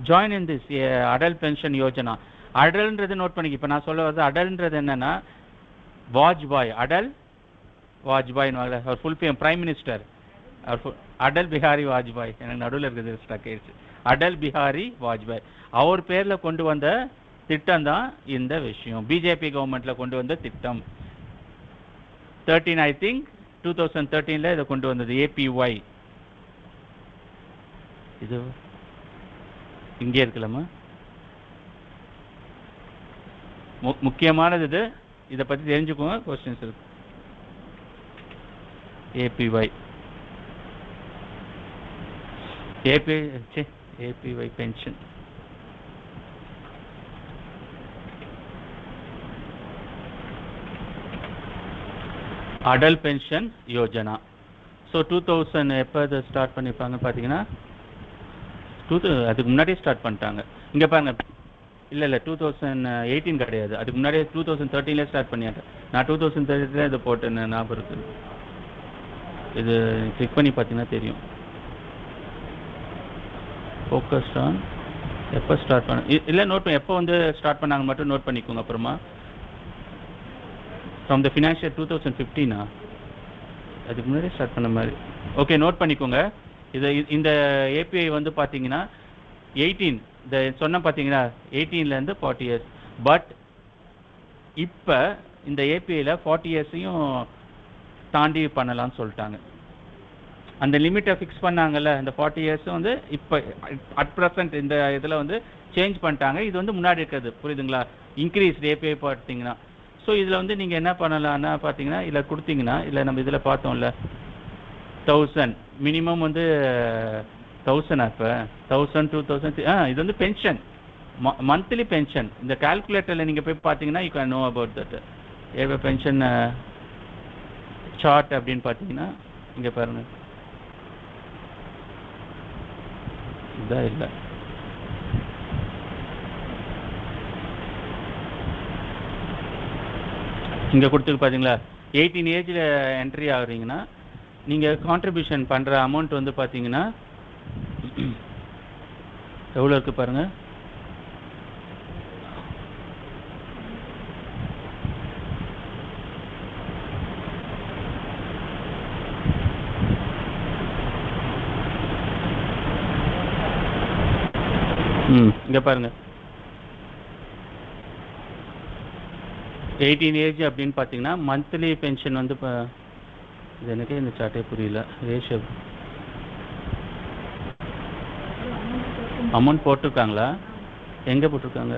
join in this Atal pension Yojana. அடல்ன்றது நோட் பண்ணிக்க. இப்போ நான் சொல்ல வரது அடல்ன்றது என்னென்னா வாஜ்பாய், அடல் வாஜ்பாய், அவர் ஃபுல் பேம் பிரைம் மினிஸ்டர், அவர் அடல் பிஹாரி வாஜ்பாய். எனக்கு நடுவில் இருக்குது ஸ்டாக் ஆயிடுச்சு. அடல் பிஹாரி வாஜ்பாய் அவர் பேரில் கொண்டு வந்த திட்டம் தான் இந்த விஷயம். பிஜேபி கவர்மெண்ட்டில் கொண்டு வந்த திட்டம் 13 ஐ திங்க் 2013 இதை கொண்டு வந்தது ஏபிஒய். இது இங்கே இருக்கலாமா? முக்கியமானது இது, இதை பற்றி தெரிஞ்சுக்கோங்க. கொஸ்டின்ஸ் இருக்கு. APY APY pension. Atal pension Yojana. So 2000 எப்போ இதை ஸ்டார்ட் பண்ணியிருப்பாங்க பார்த்தீங்கன்னா அதுக்கு முன்னாடியே ஸ்டார்ட் பண்ணிட்டாங்க. இங்கே பாருங்க, இல்லை 2018 கிடையாது, அதுக்கு முன்னாடியே 2013 ஸ்டார்ட் பண்ணியாங்க. நான் 2013 இதை போட்டேன் ஞாபகம் இருக்குது. இது கிளிக் பண்ணி பார்த்தீங்கன்னா தெரியும். ஃபோக்கஸ்ட் ஆன் எப்போ ஸ்டார்ட் பண்ண இல்லை நோட் பண்ணி எப்போ வந்து ஸ்டார்ட் பண்ணாங்க மட்டும் நோட் பண்ணிக்கோங்க. அப்புறமா ஃப்ரம் த ஃபினான்ஷியல் 2015 அதுக்கு முன்னாடி ஸ்டார்ட் பண்ண மாதிரி. ஓகே, நோட் பண்ணிக்கோங்க. இந்த ஏபிஐ வந்து பார்த்தீங்கன்னா 18 இந்த சொன்ன பார்த்தீங்கன்னா 18லேருந்து 40 இயர்ஸ். பட் இப்போ இந்த ஏபிஐயில் 40 இயர்ஸையும் தாண்டி பண்ணலாம்னு சொல்லிட்டாங்க. அந்த லிமிட்டை ஃபிக்ஸ் பண்ணாங்கல்ல, இந்த 40 இயர்ஸும் வந்து இப்போ அட் ப்ரெசன்ட் இந்த இதில் வந்து சேஞ்ச் பண்ணிட்டாங்க. இது வந்து முன்னாடி இருக்கிறது, புரியுதுங்களா? இன்க்ரீஸ் ஏபிஐ பார்த்தீங்கன்னா. ஸோ இதில் வந்து நீங்கள் என்ன பண்ணலாம்னா பார்த்தீங்கன்னா இதில் கொடுத்தீங்கன்னா இல்லை நம்ம இதில் பார்த்தோம்ல 1000 மினிமம் வந்து 1000 இப்போ 1000 2000 இது வந்து பென்ஷன், மந்த்லி பென்ஷன். இந்த கால்குலேட்டரில் நீங்கள் போய் பார்த்தீங்கன்னா you can know about that AP pension chart அப்படின்னு பார்த்தீங்கன்னா இங்கே பாருங்கள். இதான் இல்லை, இங்கே கொடுத்துருக்கு பார்த்தீங்களா? 18 ஏஜில் என்ட்ரி ஆகுறீங்கன்னா நீங்கள் கான்ட்ரிபியூஷன் பண்ணுற அமௌண்ட் வந்து பார்த்தீங்கன்னா எவ்வளோ இருக்குது பாருங்கள். இங்கே பாருங்கள் 18 ஏஜ் அப்படின்னு பார்த்தீங்கன்னா மந்த்லி பென்ஷன் வந்து இப்போ இது எனக்கே இந்த சார்ட்டே புரியல. ரேஷியோ அமௌண்ட் போட்டிருக்காங்களா? எங்கே போட்டிருக்காங்க?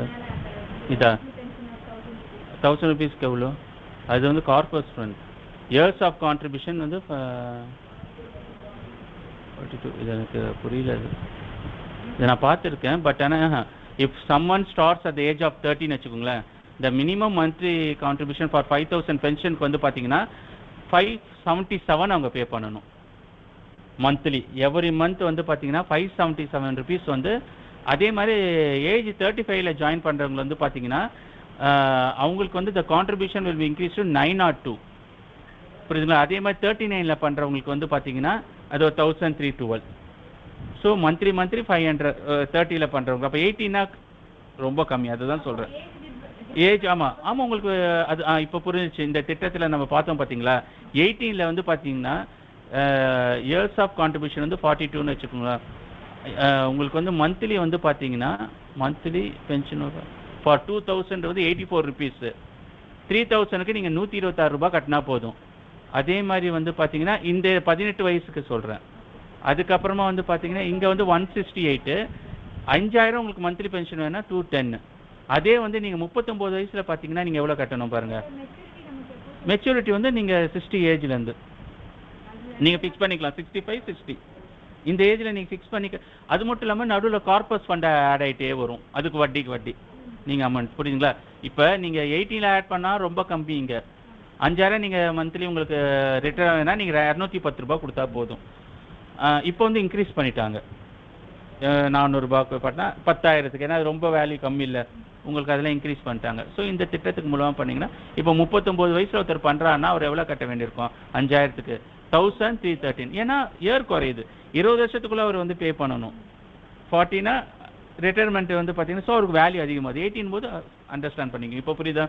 இதா 1000 ருபீஸ்க்கு எவ்வளோ? அது வந்து corpus fund. Years of contribution வந்து 42. இது எனக்கு புரியல. இதை நான் பார்த்துருக்கேன். பட் ஆனால் if someone starts at the age of 13 வச்சுக்கோங்களேன், the minimum monthly contribution for 5000 பென்ஷனுக்கு வந்து பார்த்தீங்கன்னா 577 அவங்க பே பண்ணணும் மந்த்லி. எவ்ரி மந்த் வந்து பார்த்தீங்கன்னா 577 ருபீஸ் வந்து. அதே மாதிரி ஏஜ் 35ல் ஜாயின் பண்ணுறவங்க வந்து பார்த்தீங்கன்னா அவங்களுக்கு வந்து the contribution will be increased to 902. புரியுதுங்களா? அதே மாதிரி 39ல் பண்ணுறவங்களுக்கு வந்து பார்த்தீங்கன்னா அது 1312. ஸோ மந்த்லி 500 30ல் பண்ணுறவங்க. அப்போ 18னா ரொம்ப கம்மி, அதுதான் சொல்கிறேன். ஏஜ் ஆமாம் உங்களுக்கு அது இப்போ புரிஞ்சிச்சு. இந்த திட்டத்தில் நம்ம பார்த்தோம் பார்த்தீங்களா, 18ல் வந்து பார்த்தீங்கன்னா இயர்ஸ் ஆஃப் கான்ட்ரிபியூஷன் வந்து 42ன்னு வச்சுக்கோங்களேன். உங்களுக்கு வந்து மந்த்லி வந்து பார்த்தீங்கன்னா மந்த்லி பென்ஷன் ஃபார் 2000 வந்து 84 ருபீஸு. 3000க்கு நீங்கள் 126 ரூபாய் கட்டினா போதும். அதே மாதிரி வந்து பார்த்தீங்கன்னா இந்த 18 வயசுக்கு சொல்கிறேன், அதுக்கப்புறமா வந்து பார்த்தீங்கன்னா இங்கே வந்து 168, 5000 உங்களுக்கு மந்த்லி பென்ஷன் வேணால் 210. அதே வந்து நீங்கள் 39 வயசில் பார்த்தீங்கன்னா நீங்கள் எவ்வளோ கட்டணும் பாருங்கள். மெச்சூரிட்டி வந்து நீங்கள் 60 ஏஜ்லேருந்து நீங்கள் ஃபிக்ஸ் பண்ணிக்கலாம். 65, 60 இந்த ஏஜில் நீங்கள் ஃபிக்ஸ் பண்ணிக்க. அது மட்டும் இல்லாமல் நடுவில் கார்பஸ் ஃபண்டை ஆட் ஆகிட்டே வரும், அதுக்கு வட்டிக்கு வட்டி நீங்கள் அமௌண்ட், புரியுதுங்களா? இப்போ நீங்கள் 18ல் ஆட் பண்ணால் ரொம்ப கம்மி. இங்கே 5000 நீங்கள் மந்த்லி உங்களுக்கு ரிட்டர்ன் வேணால் நீங்கள் 210 ரூபா கொடுத்தா போதும். இப்போ வந்து இன்க்ரீஸ் பண்ணிட்டாங்க, 400 ரூபாய்க்கு பார்த்தா 10,000க்கு. ஏன்னா அது ரொம்ப வேல்யூ கம்மி இல்லை, உங்களுக்கு அதெல்லாம் இன்க்ரீஸ் பண்ணிட்டாங்க. ஸோ இந்த திட்டத்துக்கு மூலமாக பண்ணிங்கன்னா இப்போ 39 வயசில் ஒருத்தர் பண்ணுறாருன்னா அவர் எவ்வளோ கட்ட வேண்டியிருக்கும்? 5000க்கு 1313. ஏன்னா இயர் குறையுது, 20 வருஷத்துக்குள்ளே அவர் வந்து பே பண்ணணும். 40னா ரிட்டையர்மெண்ட் வந்து பார்த்தீங்கன்னா, ஸோ அவருக்கு வேல்யூ அதிகமாகுது. 18 போது அண்டர்ஸ்டாண்ட் பண்ணிங்க. இப்போ புரியுதா?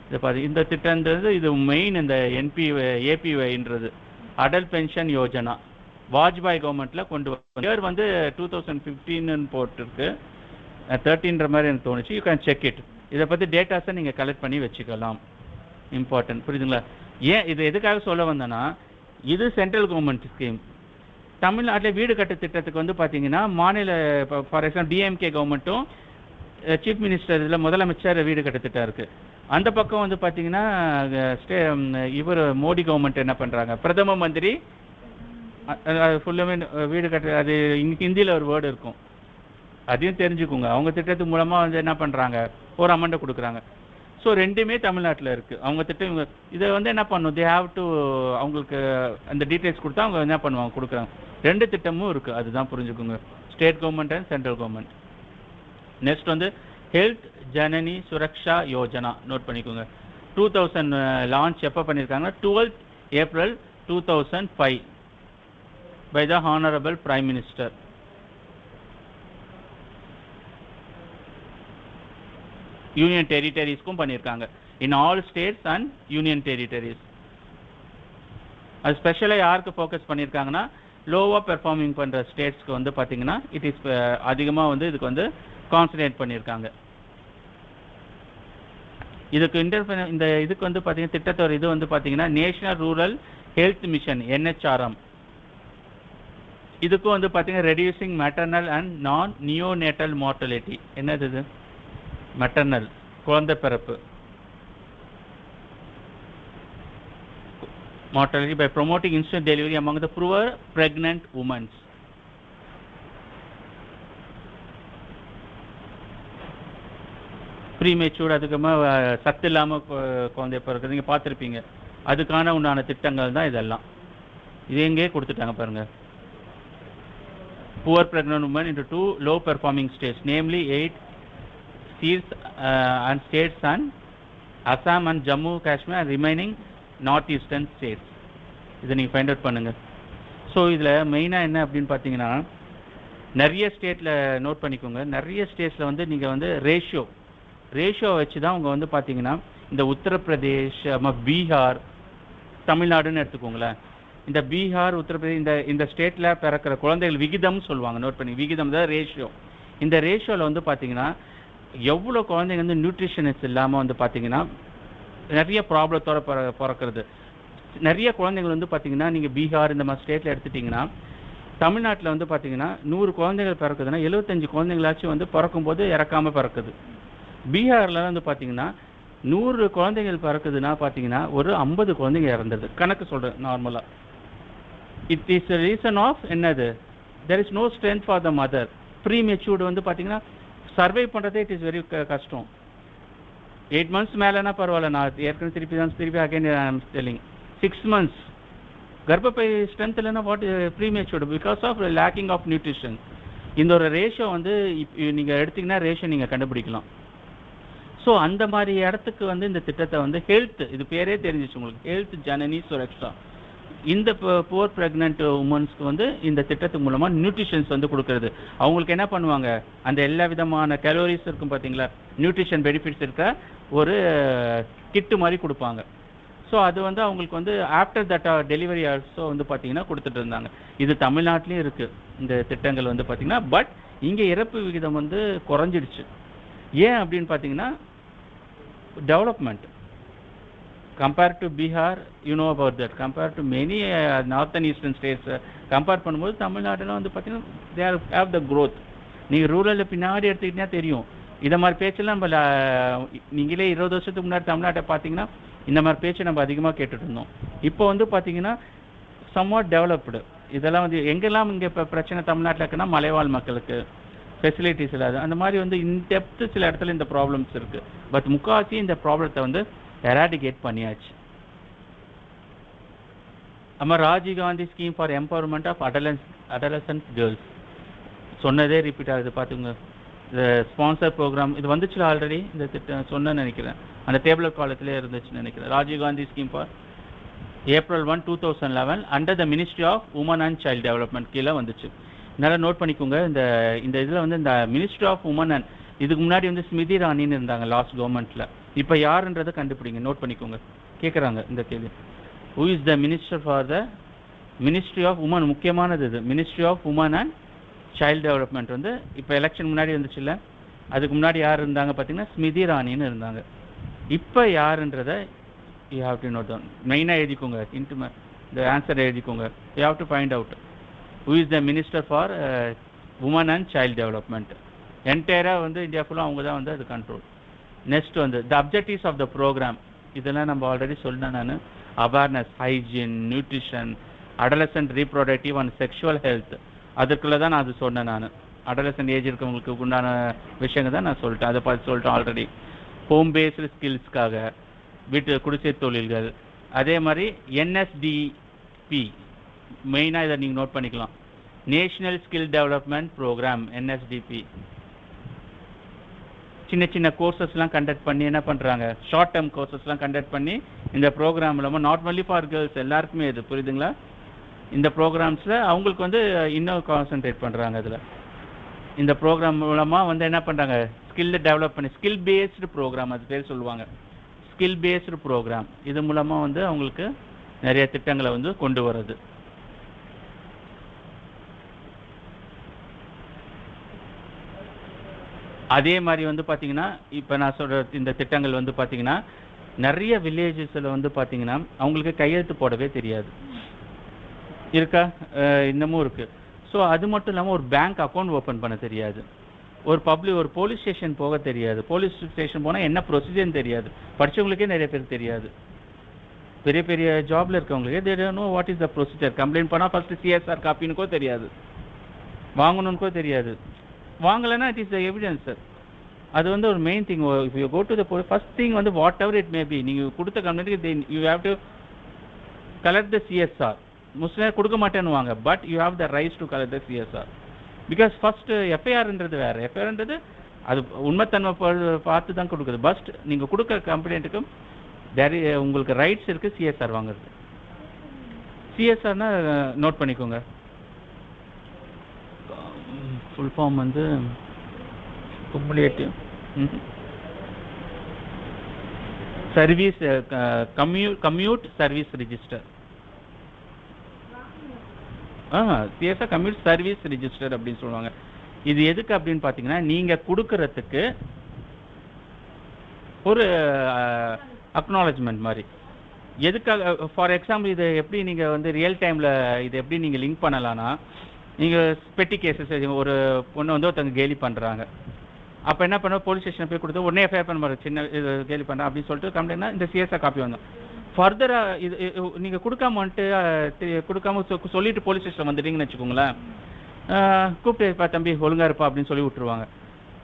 இதை பார்த்து இந்த திட்டன்றது இது மெயின் இந்த ஏபிஒய்ன்றது அடல் பென்ஷன் யோஜனா வாஜ்பாய் கவர்மெண்ட்டில் கொண்டு வரும். இயர் வந்து 2015 போட்டிருக்கு, 13ன்ற மாதிரி எனக்கு தோணுச்சு. You can check it. இதை பற்றி டேட்டாஸை நீங்கள் கலெக்ட் பண்ணி வச்சுக்கலாம். இம்பார்ட்டன்ட், புரியுதுங்களா? ஏன் இது எதுக்காக சொல்ல வந்தேன்னா, இது சென்ட்ரல் கவர்மெண்ட் ஸ்கீம். தமிழ்நாட்டில் வீடு கட்டு திட்டத்துக்கு வந்து பார்த்தீங்கன்னா மாநில ஃபார் எக்ஸாம்பிள் டிஎம்கே கவர்மெண்ட்டும் சீஃப் மினிஸ்டர் இதில் முதலமைச்சர் வீடு கட்டு திட்டம் இருக்குது. அந்த பக்கம் வந்து பார்த்தீங்கன்னா இவர் மோடி கவர்மெண்ட் என்ன பண்ணுறாங்க, பிரதம மந்திரி ஃபுல்லாமே வீடு கட்டு. அது ஹிந்தியில் ஒரு வேர்டு இருக்கும், அதையும் தெரிஞ்சுக்கோங்க. அவங்க திட்டத்து மூலமாக வந்து என்ன பண்ணுறாங்க, ஒரு அமௌண்ட்டை கொடுக்குறாங்க. ஸோ ரெண்டுமே தமிழ்நாட்டில் இருக்குது. அவங்க திட்டம் இவங்க இதை வந்து என்ன பண்ணணும், தே ஹாவ் டு அவங்களுக்கு அந்த டீட்டெயில்ஸ் கொடுத்தா அவங்க என்ன பண்ணுவாங்க, கொடுக்குறாங்க. ரெண்டு திட்டமும் இருக்குது, அதுதான் புரிஞ்சுக்கோங்க, state government and central government. Next வந்து ஹெல்த் ஜனனி சுரக்ஷா யோஜனா, நோட் பண்ணிக்கோங்க. 2000 லான்ச் எப்போ பண்ணியிருக்காங்க, 12th April 2005 by the honourable prime minister. Union டெரிட்டரிஸ்க்கும் பண்ணியிருக்காங்க, in all states and union territories. அது ஸ்பெஷலாக யாருக்கு ஃபோக்கஸ் பண்ணியிருக்காங்கன்னா, லோவாக பெர்ஃபார்மிங் பண்ணுற ஸ்டேட்ஸ்க்கு வந்து பார்த்தீங்கன்னா இட் இஸ் அதிகமாக வந்து இதுக்கு வந்து கான்சன்ட்ரேட் பண்ணியிருக்காங்க. இதுக்கு இந்த இதுக்கு வந்து பார்த்தீங்கன்னா திட்டத்தோட இது வந்து பார்த்தீங்கன்னா national rural health mission NHRM. இதுக்கும் வந்து பார்த்தீங்கன்னா ரெடியூசிங் மெட்டர்னல் அண்ட் நான் நியோநேட்டல் மார்டலிட்டி. என்னது இது? மெட்டர்னல் குழந்தை பிறப்பு mortality by promoting instant delivery among the poor pregnant women. Premature, அதுக்கப்புறமா சத்து இல்லாமல் குழந்தை பிறகு நீங்கள் பார்த்துருப்பீங்க. அதுக்கான உண்டான திட்டங்கள் தான் இதெல்லாம். இது எங்கேயே கொடுத்துட்டாங்க பாருங்கள். Poor pregnant women into 2 low performing states, namely 8 states and states and Assam and Jammu Kashmir and remaining north eastern states. இதை நீங்கள் ஃபைண்ட் அவுட் பண்ணுங்கள். ஸோ இதில் மெயினாக என்ன அப்படின்னு பார்த்தீங்கன்னா, நிறைய ஸ்டேட்டில் நோட் பண்ணிக்கோங்க, நிறைய ஸ்டேட்ஸில் வந்து நீங்கள் வந்து ரேஷியோ வச்சு தான் அவங்க வந்து பார்த்தீங்கன்னா இந்த உத்தரப்பிரதேஷ், பீகார், தமிழ்நாடுன்னு எடுத்துக்கோங்களேன். இந்த பீகார், உத்தரப்பிரதேஷ் இந்த ஸ்டேட்டில் பிறக்கிற குழந்தைகள் விகிதம்னு சொல்லுவாங்க, நோட் பண்ணி. விகிதம் தான் ரேஷியோ. இந்த ரேஷியோவில் வந்து பார்த்தீங்கன்னா எவ்வளோ குழந்தைங்க வந்து நியூட்ரிஷனிஸ் இல்லாமல் வந்து பார்த்தீங்கன்னா நிறைய ப்ராப்ளத்தோட பிறக்கிறது. நிறைய குழந்தைகள் வந்து பார்த்தீங்கன்னா நீங்கள் பீகார் இந்த மாதிரி ஸ்டேட்டில் எடுத்துட்டிங்கன்னா, தமிழ்நாட்டில் வந்து பார்த்தீங்கன்னா 100 குழந்தைகள் பிறக்குதுன்னா 75 குழந்தைங்களாச்சும் வந்து பிறக்கும்போது இறக்காமல் பிறக்குது. பீகாரில் வந்து பார்த்தீங்கன்னா 100 குழந்தைகள் பிறக்குதுன்னா பார்த்தீங்கன்னா ஒரு 50 குழந்தைங்க இறந்தது, கணக்கு சொல்கிறேன் நார்மலாக. இட் இஸ் ரீசன் ஆஃப் என்னது, there is no strength for the mother. Pre matured வந்து பார்த்தீங்கன்னா சர்வை பண்ணுறதே இட் இஸ் வெரி கஷ்டம். 8 months மேலேனா பரவாயில்ல, நான் ஏற்கனவே திருப்பி அகைன் ஐம் டெல்லிங் 6 months கர்ப்பப்பை ஸ்ட்ரென்த் இல்லைன்னா what prematured because of lacking of nutrition. இந்த ஒரு ரேஷியோ வந்து நீங்கள் எடுத்திங்கன்னா ரேஷியோ நீங்கள் கண்டுபிடிக்கலாம். ஸோ அந்த மாதிரி இடத்துக்கு வந்து இந்த திட்டத்தை வந்து ஹெல்த், இது பேரே தெரிஞ்சிச்சு உங்களுக்கு, ஹெல்த் ஜனனி சுரக்ஷா. இந்த புவர் ப்ரெக்னென்ட் உமன்ஸ்க்கு வந்து இந்த திட்டத்து மூலமாக நியூட்ரிஷன்ஸ் வந்து கொடுக்கறது. அவங்களுக்கு என்ன பண்ணுவாங்க, அந்த எல்லா விதமான கேலோரிஸ் இருக்கும் பார்த்தீங்களா, நியூட்ரிஷன் பெனிஃபிட்ஸ் இருக்க ஒரு கிட்டு மாதிரி கொடுப்பாங்க. ஸோ அது வந்து அவங்களுக்கு வந்து ஆஃப்டர் தட் டெலிவரி ஆல்சோ வந்து பார்த்தீங்கன்னா கொடுத்துட்டு இருந்தாங்க. இது தமிழ்நாட்டிலையும் இருக்குது இந்த திட்டங்கள் வந்து பார்த்தீங்கன்னா. பட் இங்கே இறப்பு விகிதம் வந்து குறைஞ்சிடுச்சு. ஏன் அப்படின்னு பார்த்தீங்கன்னா development. Compared to Bihar you know about that, compared to many northern eastern states compare பண்ணும்போது தமிழ்நாடுலாம் வந்து பார்த்தீங்கன்னா they are have the growth. நீங்கள் ரூரலில் பின்னாடி எடுத்துக்கிட்டீங்கன்னா தெரியும். இதை மாதிரி பேச்செல்லாம் நம்ம நீங்களே 20 வருஷத்துக்கு முன்னாடி தமிழ்நாட்டை பார்த்தீங்கன்னா இந்த மாதிரி பேச்சு நம்ம அதிகமாக கேட்டுட்டு இருந்தோம். இப்போ வந்து பார்த்தீங்கன்னா சம்வாட் டெவலப்டு. இதெல்லாம் வந்து எங்கெல்லாம் இங்கே இப்போ பிரச்சனை தமிழ்நாட்டில் இருக்குன்னா மலைவாழ் மக்களுக்கு ஃபெசிலிட்டிஸ் இல்லாது, அந்த மாதிரி வந்து இன்டெப்த்து சில இடத்துல இந்த ப்ராப்ளம்ஸ் இருக்குது. பட் முக்கால்வாசி இந்த ப்ராப்ளத்தை வந்து எராடிகேட் பண்ணியாச்சு. நம்ம Rajiv Gandhi scheme for empowerment of adolescent girls சொன்னதே ரிப்பீட் ஆகுது பார்த்துங்க. இந்த ஸ்பான்சர் ப்ரோக்ராம் இது வந்துச்சுல ஆல்ரெடி, இந்த திட்டம் சொன்னேன்னு நினைக்கிறேன், அந்த டேபிள் காலத்திலே இருந்துச்சுன்னு நினைக்கிறேன். Rajiv Gandhi scheme for April 1, 2011 under the ministry of women and child development கீழே வந்துச்சு. நல்லா நோட் பண்ணிக்கோங்க. இந்த இதில் வந்து இந்த மினிஸ்ட்ரி ஆஃப் உமன் அண்ட் இதுக்கு முன்னாடி வந்து ஸ்மிருதி இரானின்னு இருந்தாங்க லாஸ்ட் கவர்மெண்ட்டில். இப்போ யாருன்றதை கண்டுபிடிங்க, நோட் பண்ணிக்கோங்க. கேட்குறாங்க இந்த கேள்வி, who is the minister for the ministry of women? முக்கியமானது இது, ministry of women and child development. வந்து இப்போ எலெக்ஷன் முன்னாடி வந்துச்சுல்ல, அதுக்கு முன்னாடி யார் இருந்தாங்க பார்த்தீங்கன்னா ஸ்மிருதி இரானின்னு இருந்தாங்க. இப்போ யாருன்றதை you have to note down. மெயினாக எழுதிக்கோங்க, இந்த ஆன்சர் எழுதிக்கோங்க. You have to find out who is the minister for women and child development. என்டையராக வந்து இந்தியா ஃபுல்லாக அவங்க தான் வந்து அது கண்ட்ரோல். நெக்ஸ்ட் வந்து the objectives of the programme. இதெல்லாம் நம்ம ஆல்ரெடி சொன்னேன் நான். Awareness, hygiene, nutrition, adolescent reproductive and sexual health. அதுக்குள்ளே தான் நான் அது சொன்னேன் நான். அடலசன்ட் ஏஜ் இருக்கவங்களுக்கு உண்டான விஷயங்கள் தான் நான் சொல்லிட்டேன், அதை பார்த்து சொல்லிட்டேன் ஆல்ரெடி. ஹோம் பேஸ்டு ஸ்கில்ஸ்க்காக வீட்டு குடிசை தொழில்கள். அதே மாதிரி என்எஸ்டிபி மெயினாக இதை நீங்கள் நோட் பண்ணிக்கலாம், நேஷ்னல் ஸ்கில் டெவலப்மெண்ட் ப்ரோக்ராம் என்எஸ்டிபி. சின்ன சின்ன கோர்சஸ்லாம் கண்டக்ட் பண்ணி என்ன பண்ணுறாங்க, ஷார்ட் டேர்ம் கோர்சஸ்லாம் கண்டக்ட் பண்ணி இந்த ப்ரோக்ராம் இல்லாமல் நாட் ஒன்லி ஃபார் கேர்ள்ஸ் எல்லாருக்குமே இது புரியுதுங்களா. இந்த ப்ரோக்ராம்ஸில் அவங்களுக்கு வந்து இன்னும் கான்சன்ட்ரேட் பண்ணுறாங்க. இதில் இந்த ப்ரோக்ராம் மூலமாக வந்து என்ன பண்ணுறாங்க, ஸ்கில் டெவலப் பண்ணி ஸ்கில் பேஸ்டு ப்ரோக்ராம் அது பேர் சொல்லுவாங்க, ஸ்கில் பேஸ்டு ப்ரோக்ராம். இது மூலமாக வந்து அவங்களுக்கு நிறைய திட்டங்களை வந்து கொண்டு வர்றது. அதே மாதிரி வந்து பார்த்தீங்கன்னா இப்போ நான் சொல்கிற இந்த திட்டங்கள் வந்து பார்த்தீங்கன்னா நிறைய வில்லேஜஸில் வந்து பார்த்தீங்கன்னா அவங்களுக்கு கையெழுத்து போடவே தெரியாது, இருக்கா, இன்னமும் இருக்குது. ஸோ அது மட்டும் இல்லாமல் ஒரு பேங்க் அக்கௌண்ட் ஓப்பன் பண்ண தெரியாது, ஒரு போலீஸ் ஸ்டேஷன் போக தெரியாது, போலீஸ் ஸ்டேஷன் போனால் என்ன ப்ரொசீஜர்னு தெரியாது. படித்தவங்களுக்கே நிறைய பேர் தெரியாது. பெரிய பெரிய ஜாப்ல இருக்கவங்களுக்கே they don't know what is the procedure. Complaint பண்ணால் ஃபஸ்ட்டு சிஎஸ்ஆர் காப்பினுக்கோ தெரியாது, வாங்கணுன்னுக்கோ தெரியாது. வாங்கலைன்னா இட் இஸ் த எவிடன்ஸ். அது வந்து ஒரு main thing. If you go to the first thing வந்து whatever it may be, நீங்கள் கொடுத்த கம்ப்ளைண்ட்டுக்கு you have to collect the CSR. முஸ்லிம் கொடுக்க மாட்டேன்னு, but you have the rights to collect the CSR. Because first எஃப்ஐஆர்ன்றது வேறு, எஃப்ஐஆர்ன்றது அது உண்மைத்தன்மை பார்த்து தான் கொடுக்குது. பஸ்ட் நீங்கள் கொடுக்குற கம்ப்ளைண்ட்டுக்கும் உங்களுக்கு ரைட்ஸ் இருக்குது சிஎஸ்ஆர் வாங்குறது. சிஎஸ்ஆர்னா நோட் பண்ணிக்கோங்க, ஃபுல் ஃபார்ம் வந்து cumulative service commute service register. CSR commute service register அப்படின்னு சொல்லுவாங்க. இது எதுக்கு அப்படின்னு பார்த்தீங்கன்னா நீங்கள் கொடுக்கறதுக்கு ஒரு அக்னாலஜ்மெண்ட் மாதிரி. எதுக்காக, ஃபார் எக்ஸாம்பிள் இது எப்படி நீங்கள் வந்து ரியல் டைமில் இது எப்படி நீங்கள் லிங்க் பண்ணலான்னா, நீங்கள் பெட்டி கேசஸ் ஒரு பொண்ணு வந்து ஒருத்தவங்க கேலி பண்ணுறாங்க, அப்போ என்ன பண்ண போலீஸ் ஸ்டேஷனில் போய் கொடுத்து உடனே எஃப்ஐஆர் பண்ண சின்ன இது கேலி பண்ணுறேன் அப்படின்னு சொல்லிட்டு கம்ப்ளைண்ட்னா இந்த சிஎஸ்ஆர் காப்பி வந்தோம். ஃபர்தராக இது நீங்கள் கொடுக்காம வந்துட்டு கொடுக்காம சொல்லிட்டு போலீஸ் ஸ்டேஷனில் வந்துட்டீங்கன்னு வச்சுக்கோங்களேன், கூப்பிட்டு தம்பி ஒழுங்காக இருப்பா அப்படின்னு சொல்லி விட்டுருவாங்க.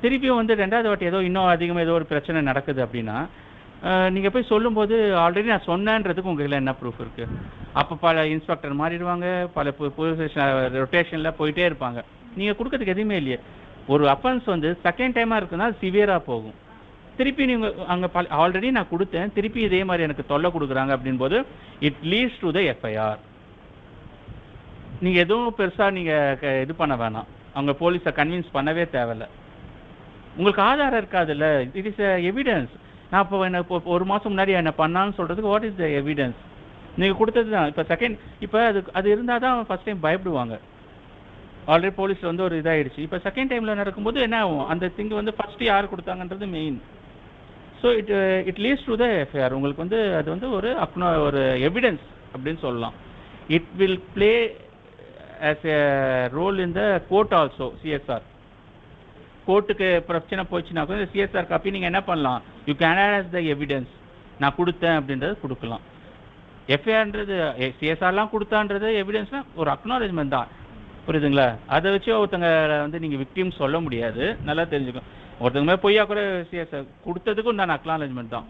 திருப்பியும் வந்து ரெண்டாவது வாட்டி ஏதோ இன்னும் அதிகமாக ஏதோ ஒரு பிரச்சனை நடக்குது அப்படின்னா நீங்கள் போய் சொல்லும்போது ஆல்ரெடி நான் சொன்னேன்றதுக்கு உங்கள் என்ன ப்ரூஃப் இருக்குது? அப்போ பல இன்ஸ்பெக்டர் மாறிடுவாங்க, பல போலீஸ் ஸ்டேஷன் ரொட்டேஷனில் போயிட்டே இருப்பாங்க. நீங்கள் கொடுக்கறதுக்கு எதுவுமே இல்லையே. ஒரு அஃபென்ஸ் வந்து செகண்ட் டைமாக இருக்குன்னா அது சிவியராக போகும். திருப்பி நீங்கள் அங்கே ஆல்ரெடி நான் கொடுத்தேன், திருப்பி இதே மாதிரி எனக்கு தொல்லை கொடுக்குறாங்க அப்படின்போது it leads to the FIR. நீங்கள் எதுவும் பெருசாக நீங்கள் இது பண்ண வேணாம், அவங்க போலீஸை கன்வின்ஸ் பண்ணவே தேவையில்லை. உங்களுக்கு ஆதாரம் இருக்காதுல்ல, இட் இஸ் எவிடன்ஸ். நான் இப்போ ஒரு மாதம் முன்னாடி என்ன பண்ணான்னு சொல்கிறதுக்கு வாட் இஸ் த எவிடன்ஸ்? நீங்கள் கொடுத்தது தான். இப்போ செகண்ட் இப்போ அது இருந்தால் தான் ஃபஸ்ட் டைம் பயப்படுவாங்க. ஆல்ரெடி போலீஸில் வந்து ஒரு இதாகிடுச்சு. இப்போ செகண்ட் டைமில் நடக்கும்போது என்ன ஆகும், அந்த திங்கு வந்து ஃபஸ்ட்டு யார் கொடுத்தாங்கன்றது main. So it leads to the FIR. உங்களுக்கு வந்து அது வந்து ஒரு எவிடன்ஸ் அப்படின்னு சொல்லலாம். It will play as a role in the court also. CSR கோர்ட்டுக்கு பிரச்சனை போச்சுன்னா கூட சிஎஸ்ஆர் காப்பி நீங்கள் என்ன பண்ணலாம், you can as the evidence, நான் கொடுத்தேன் அப்படின்றத கொடுக்கலாம். எஃப்ஐஆர்ன்றது சிஎஸ்ஆர்லாம் கொடுத்தான்றது எவிடன்ஸ்னால் ஒரு அக்னாலேஜ்மெண்ட் தான், புரியுதுங்களா? அதை வச்சு ஒருத்தங்க வந்து நீங்கள் விக்டிம் சொல்ல முடியாது, நல்லா தெரிஞ்சுக்கணும். ஒருத்தங்க மேலே பொய்யா கூட சிஎஸ்ஆர் கொடுத்ததுக்கும் நான் அக்னாலேஜ்மெண்ட் தான்,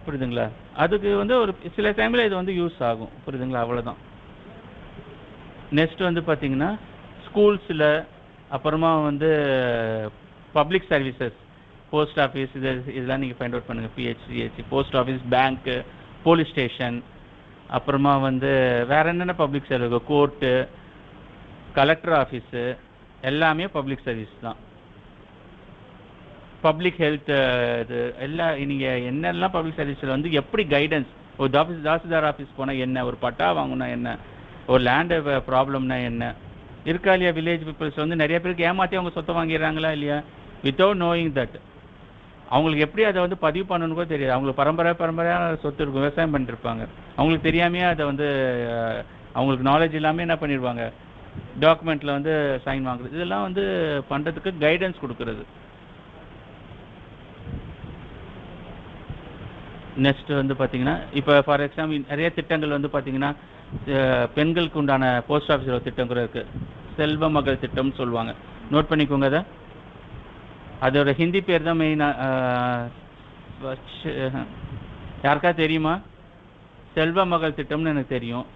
புரியுதுங்களா? அதுக்கு வந்து ஒரு சில டைமில் இது வந்து யூஸ் ஆகும், புரியுதுங்களா? அவ்வளோதான். நெக்ஸ்ட் வந்து பார்த்தீங்கன்னா ஸ்கூல்ஸில், அப்புறமா வந்து பப்ளிக் சர்வீசஸ், போஸ்ட் ஆஃபீஸ், இதெல்லாம் நீங்கள் ஃபைண்ட் அவுட் பண்ணுங்கள். பிஹெச்சி, போஸ்ட் ஆஃபீஸ், பேங்க்கு, போலீஸ் ஸ்டேஷன், அப்புறமா வந்து வேறு என்னென்ன public service, court, collector office, எல்லாமே பப்ளிக் சர்வீஸ் தான். பப்ளிக் ஹெல்த், இது எல்லாம் நீங்கள் என்னெல்லாம் பப்ளிக் சர்வீஸில் வந்து எப்படி கைடன்ஸ், ஒரு தாசில்தார் ஆஃபீஸ் போனால் என்ன, ஒரு பட்டா வாங்கினா என்ன, ஒரு லேண்டு ப்ராப்ளம்னா என்ன இருக்கா இல்லையா? வில்லேஜ் பீப்புள்ஸ் வந்து நிறைய பேருக்கு ஏமாற்றி அவங்க சொத்தை வாங்கிடுறாங்களா இல்லையா? Without knowing that. அவங்களுக்கு எப்படி அதை வந்து பதிவு பண்ணணுன்னு கூட தெரியாது. அவங்களுக்கு பரம்பரையாக சொத்து இருக்கும், விவசாயம் பண்ணிருப்பாங்க, அவங்களுக்கு தெரியாமையே அதை வந்து அவங்களுக்கு நாலேஜ் இல்லாமல் என்ன பண்ணிடுவாங்க, டாக்குமெண்ட்டில் வந்து சைன் வாங்குறது. இதெல்லாம் வந்து பண்ணுறதுக்கு கைடன்ஸ் கொடுக்குறது. நெக்ஸ்ட் வந்து பார்த்தீங்கன்னா இப்போ ஃபார் எக்ஸாம்பிள் நிறைய திட்டங்கள் வந்து பார்த்தீங்கன்னா பெண்களுக்கு உண்டான போஸ்ட் ஆஃபீஸில் ஒரு திட்டம் கூட இருக்குது, செல்வ மகள் திட்டம்னு சொல்லுவாங்க. நோட் பண்ணிக்கோங்க அதை. அதோட ஹிந்தி பேர் தான் மெயினாக. யாருக்கா தெரியுமா? செல்வ மகள் திட்டம்னு எனக்கு தெரியும்.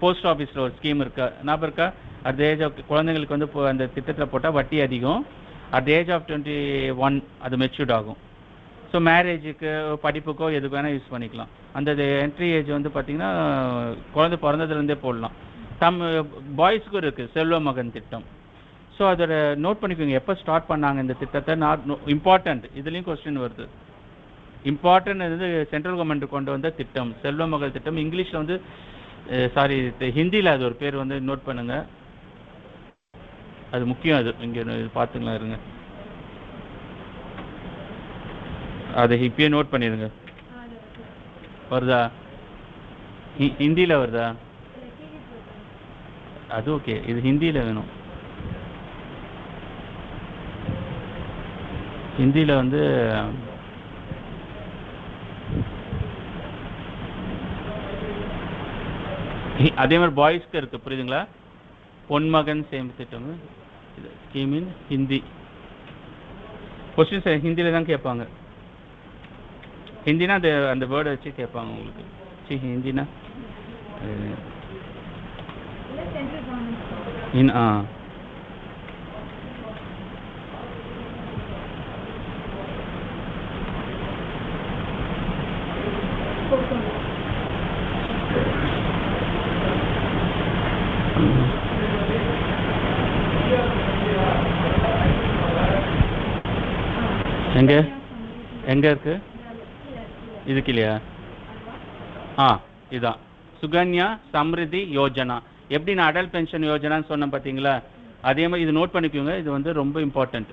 போஸ்ட் ஆஃபீஸில் ஒரு ஸ்கீம் இருக்கா, ஞாபகம் இருக்கா? அட் ஏஜ் ஆஃப் குழந்தைங்களுக்கு வந்து அந்த திட்டத்தில் போட்டால் வட்டி அதிகம். அட் ஏஜ் ஆஃப் 21 அது மெச்சூர்ட் ஆகும். ஸோ மேரேஜுக்கு, படிப்புக்கோ எதுக்கு வேணால் யூஸ் பண்ணிக்கலாம். அந்த என்ட்ரி ஏஜ் வந்து பார்த்திங்கன்னா குழந்தை பிறந்ததுலேருந்தே போடலாம். பாய்ஸுக்கும் இருக்குது செல்வ மகன் திட்டம். ஸோ அதோட நோட் பண்ணிக்கோங்க, எப்போ ஸ்டார்ட் பண்ணாங்க இந்த திட்டத்தை. இம்பார்ட்டண்ட், இதுலேயும் கொஸ்டின் வருது. இம்பார்ட்டன்ட் வந்து சென்ட்ரல் கவர்மெண்ட் கொண்டு வந்த திட்டம் செல்வ மகள் திட்டம். இங்கிலீஷில் வந்து சாரி, ஹிந்தியில் அது ஒரு பேர் வந்து நோட் பண்ணுங்கள், அது முக்கியம். அது இங்கே பார்த்துக்கலாம் இருங்க, அதை இப்பயே நோட் பண்ணிடுங்க. வருதா? ஹிந்தியில் வருதா? அது ஓகே, இது ஹிந்தியில் வேணும். ஹிந்தியில் வந்து அதே மாதிரி பாய்ஸ்க்கு இருக்குது, புரியுதுங்களா? பொன்மகன் சேமிப்பு திட்டம் ஸ்கீம் இன் ஹிந்தி. கொஸ்டின்ஸ் ஹிந்தியில் தான் கேட்பாங்க. ஹிந்தினா அந்த வேர்டை வச்சு கேட்பாங்க உங்களுக்கு. சரி, ஹிந்தினா எங்கே இருக்கு? இதுக்கு இல்லையா? இதுதான் சுகன்யா சம்ரிதி யோஜனா. எப்படி நான் அடல் பென்ஷன் யோஜனான்னு சொன்னேன் பார்த்தீங்களா, அதே மாதிரி இது நோட் பண்ணிக்கோங்க. இது வந்து ரொம்ப இம்பார்ட்டண்ட்.